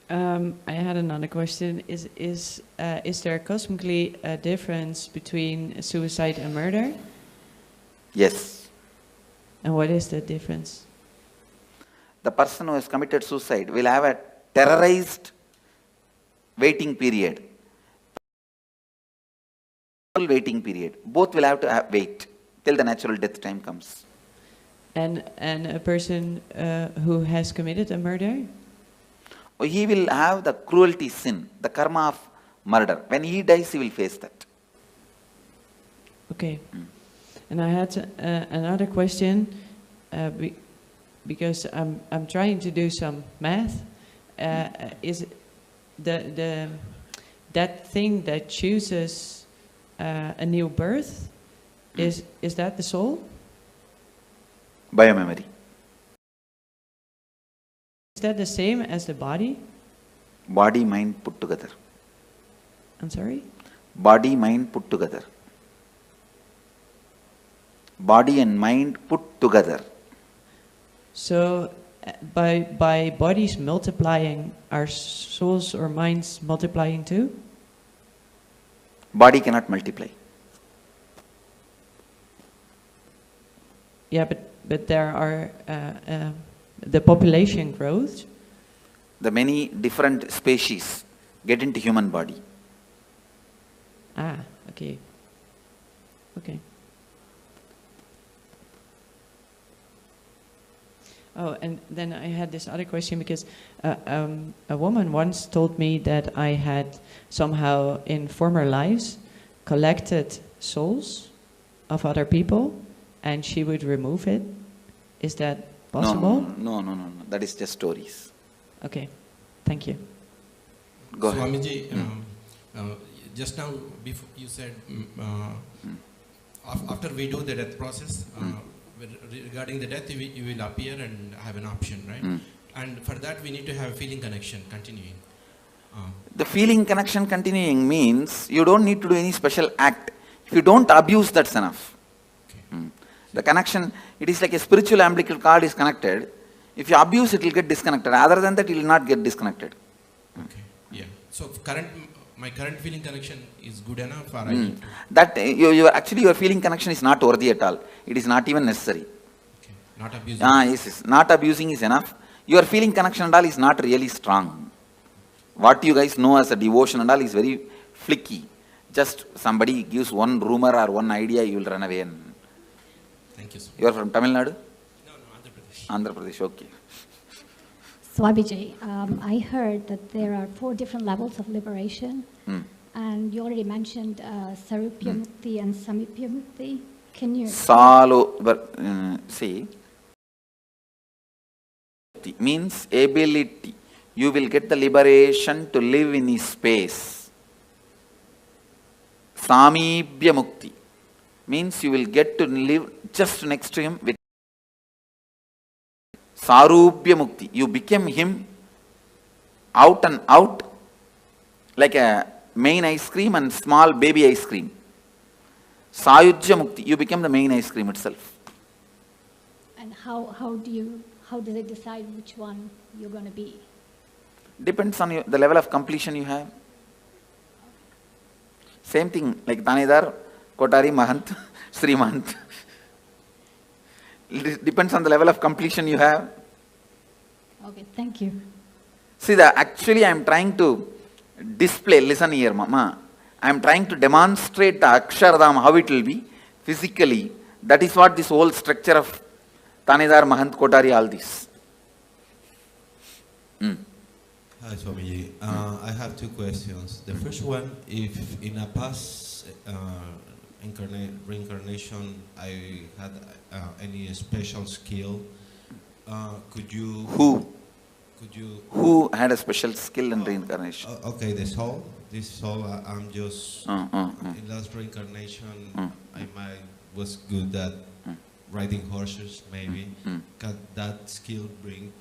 I had another question. Is there cosmically a difference between suicide and murder? Yes. And what is the difference? The person who has committed suicide will have a terrorized waiting period. Waiting period. Both will have to wait till the natural death time comes. And a person who has committed a murder? He will have the cruelty sin, the karma of murder. When he dies, he will face that. Okay. And I had another question, because I'm trying to do some math. Is that thing that chooses a new birth, is that the soul? Biomemory. Is that the same as the body? Body, mind put together. I'm sorry? Body, mind put together. Body and mind put together. So by bodies multiplying, are souls or minds multiplying too? Body cannot multiply. Yeah, but there are the population grows. The many different species get into human body. Ah, okay. Okay. Oh, and then I had this other question because a woman once told me that I had somehow in former lives collected souls of other people and she would remove it. Is that possible? No. That is just stories. Okay, thank you. Go ahead. Swamiji, just now before you said after we do the death process, regarding the death, you will appear and have an option, right? And for that, we need to have a feeling connection continuing. The feeling connection continuing means you don't need to do any special act. If you don't abuse, that's enough. The connection, it is like a spiritual umbilical cord is connected. If you abuse, it will get disconnected. Other than that, it will not get disconnected. Okay. Yeah. So my current feeling connection is good enough, or I need to... That actually your feeling connection is not worthy at all. It is not even necessary. Okay. Not abusing. Yes. Not abusing is enough. Your feeling connection and all is not really strong. What you guys know as a devotion and all is very flicky. Just somebody gives one rumor or one idea, you will run away. Thank you, sir. You are from Tamil Nadu? No, Andhra Pradesh. Andhra Pradesh, okay. Swamiji, I heard that there are 4 different levels of liberation, and you already mentioned Sarupya Mukti and Samipya Mukti. Can you... See, means ability. You will get the liberation to live in his space. Samibhya Mukti means you will get to live just next to him with Sarupya Mukti. You became him out and out like a main ice cream and small baby ice cream. Sayujya Mukti. You become the main ice cream itself. And how do they decide which one you're going to be? Depends on the level of completion you have. Same thing like Tanedar, Kotari, Mahant, Sri Mahant. It depends on the level of completion you have. Okay, thank you. See, actually I am trying to display, listen here, Mama. I am trying to demonstrate the Akshardham, how it will be physically. That is what this whole structure of Tanedar, Mahant, Kotari, all this. Hi, Swamiji. I have 2 questions. The first one, if in a past reincarnation I had any special skill, could you... Who had a special skill in reincarnation? Okay, this soul, I'm just... In last reincarnation, I was good at riding horses, maybe. Can that skill bring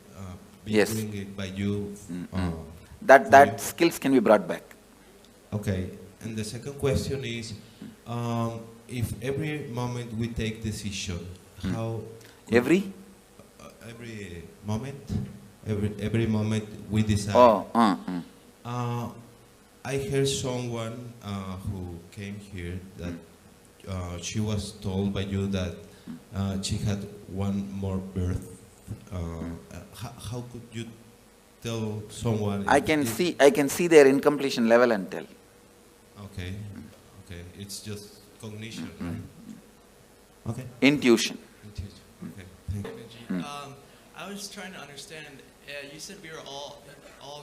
it by you? That skills can be brought back. Okay, and the second question is, if every moment we take decision, how... Every moment every moment we decide. I heard someone who came here that she was told by you that she had one more birth. How could you tell someone? I can see their incompletion level and tell. Okay, okay, it's just cognition, right? Okay. Intuition. Okay, thank you. I was trying to understand. You said we were all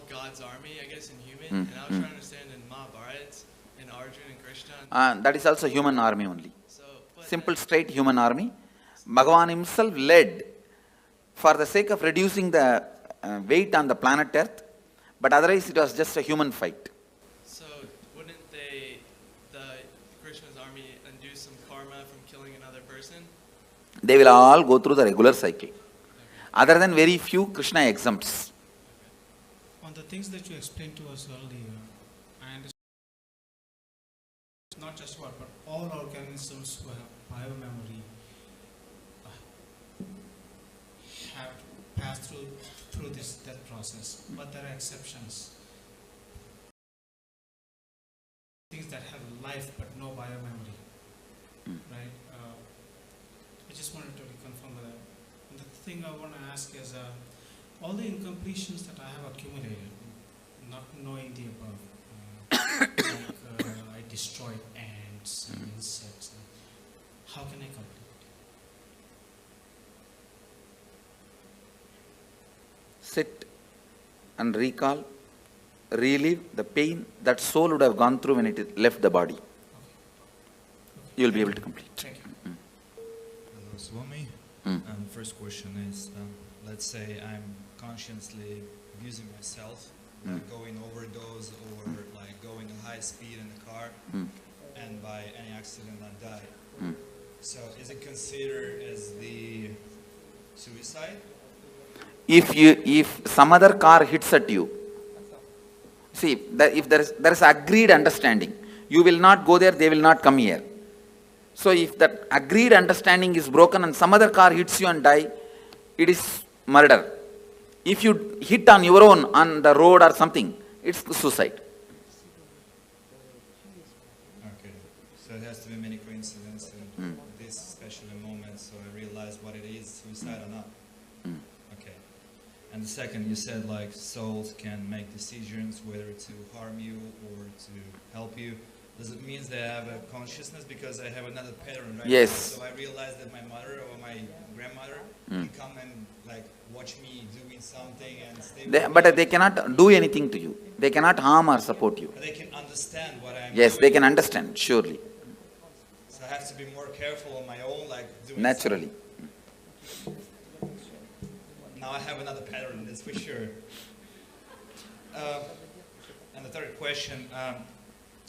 God's army, I guess, in human, and I was trying to understand in Mahabharata, in Arjuna and Krishna. That is also human army only. Simple, straight human army. Bhagavan himself led for the sake of reducing the weight on the planet Earth, but otherwise it was just a human fight. So wouldn't the Krishna's army undo some karma from killing another person? They will all go through the regular cycle. Other than very few, Krishna exempts. On the things that you explained to us earlier, I understand not just what, but all organisms who have biomemory have passed through this death process, but there are exceptions. Things that have life but no biomemory, right? I just wanted to reconfirm that. And the thing I want to ask is, all the incompletions that I have accumulated, not knowing the above, like I destroyed ants and insects, how can I complete? Sit and recall, relive the pain that soul would have gone through when it left the body. You will be able to complete. Thank you. Hello, Swami. First question is, let's say I'm consciously abusing myself, like going overdose or like going at high speed in the car, and by any accident I die. So is it considered as the suicide? If some other car hits at you, see, if there is agreed understanding, you will not go there, they will not come here. So if that agreed understanding is broken and some other car hits you and die, it is murder. If you hit on your own on the road or something, it's suicide. Okay, so it has to be many coincidences in this special moment, so I realize what it is, suicide or not. Okay. And the second, you said like souls can make decisions whether to harm you or to help you. Does it mean they have a consciousness? Because I have another pattern, right? Yes. So I realize that my mother or my grandmother can come and like watch me doing something and stay But they cannot do anything to you. They cannot harm or support you. But they can understand what I'm Yes, doing. they can understand, surely. So I have to be more careful on my own, like doing Naturally. something. Now I have another pattern, that's for sure. And the third question,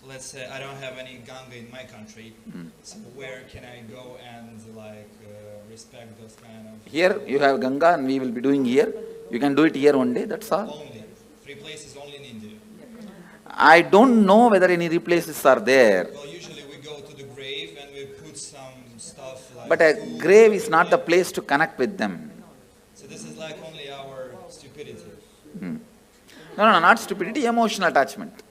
let's say I don't have any Ganga in my country, so where can I go and like respect those kind of... Here you have Ganga and we will be doing here. You can do it here one day, that's all. Only. 3 places only in India. I don't know whether any places are there. Well, usually we go to the grave and we put some stuff like... But a grave is not the place to connect with them. So this is like only our stupidity. No, not stupidity, emotional attachment.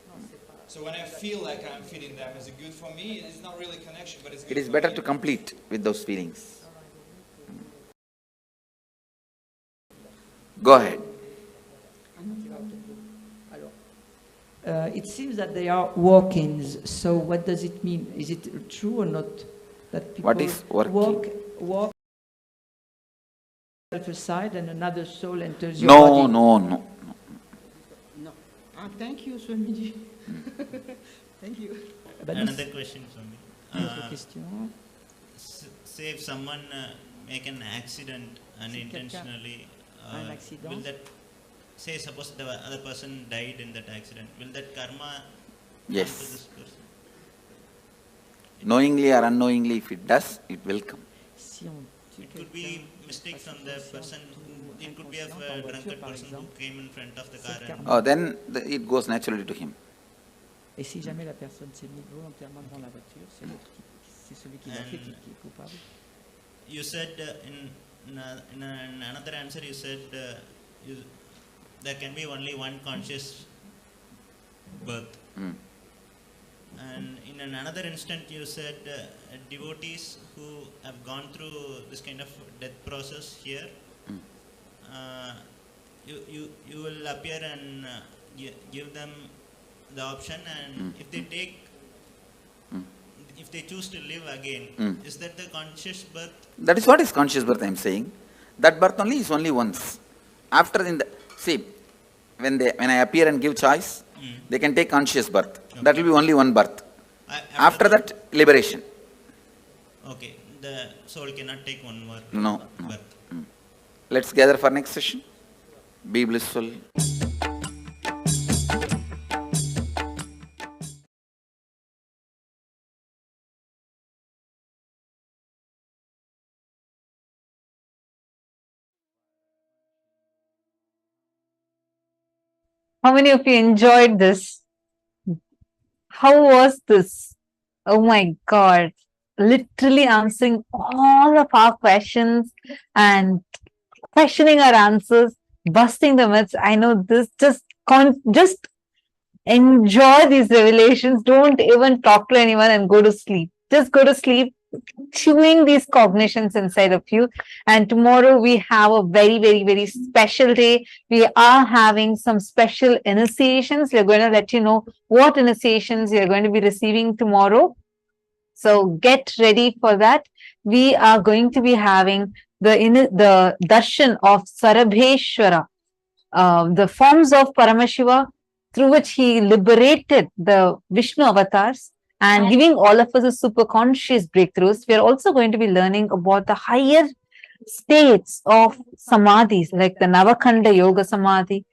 So when I feel like I'm feeding them, is it good for me? It's not really connection, but it's good It is for better me. to complete with those feelings. Go ahead. It seems that they are walk-ins, so what does it mean? Is it true or not? That people What is walk-in? walk aside and another soul enters your No, body? no. Thank you, Swamiji. Thank you. Another question, Swami. Say if someone make an accident unintentionally, will that, say suppose the other person died in that accident, will that karma Yes. come to this person? Knowingly or unknowingly, if it does, it will come. It could be mistake from the person, it could be a drunkard person who came in front of the car and... Oh, then it goes naturally to him. Et si jamais la personne s'est mise volontairement devant la voiture, c'est celui qui l'a fait qui est coupable. You said in another answer, you said there can be only one conscious birth. And in another instant, you said devotees who have gone through this kind of death process here, you will appear and give them the option, and if they take, if they choose to live again, is that the conscious birth? That is what is conscious birth, I am saying. That birth only is only once. After see, when I appear and give choice, they can take conscious birth. Okay. That will be only one birth. After that, liberation. Okay, the soul cannot take one more birth. Let's gather for next session. Be blissful. How many of you enjoyed this? How was this? Oh my God. Literally answering all of our questions and questioning our answers, busting the myths. I know this, just enjoy these revelations. Don't even talk to anyone and go to sleep. Just go to sleep, chewing these cognitions inside of you. And tomorrow we have a very, very, very special day. We are having some special initiations. We're going to let you know what initiations you're going to be receiving tomorrow. So get ready for that. We are going to be having the darshan of Sarabheshwara, the forms of Paramashiva through which he liberated the Vishnu avatars and giving all of us a super conscious breakthroughs. We are also going to be learning about the higher states of samadhis, like the Navakhanda Yoga Samadhi,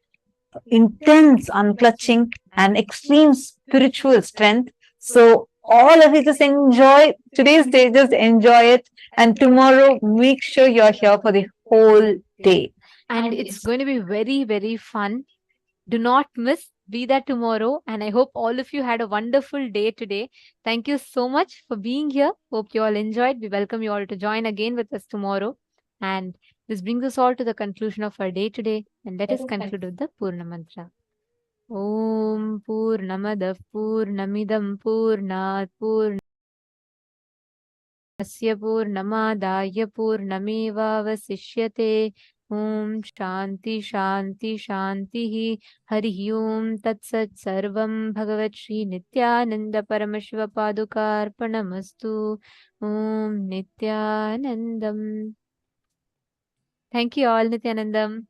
intense unclutching and extreme spiritual strength. So all of you just enjoy today's day, just enjoy it. And tomorrow, make sure you're here for the whole day. And it's going to be very, very fun. Do not miss. Be there tomorrow. And I hope all of you had a wonderful day today. Thank you so much for being here. Hope you all enjoyed. We welcome you all to join again with us tomorrow. And this brings us all to the conclusion of our day today. And let us conclude with the Purna Mantra. Om Purnamadav Purnamidam Purnat Purnasya Purnamadaya Purnameva Vasishyate. Om Shanti Shanti Shanti Hari Om Tat Sat Sarvam Bhagavat Shri Nityananda Paramashiva Padukarpanamastu. Om Nityanandam. Thank you all, Nityanandam.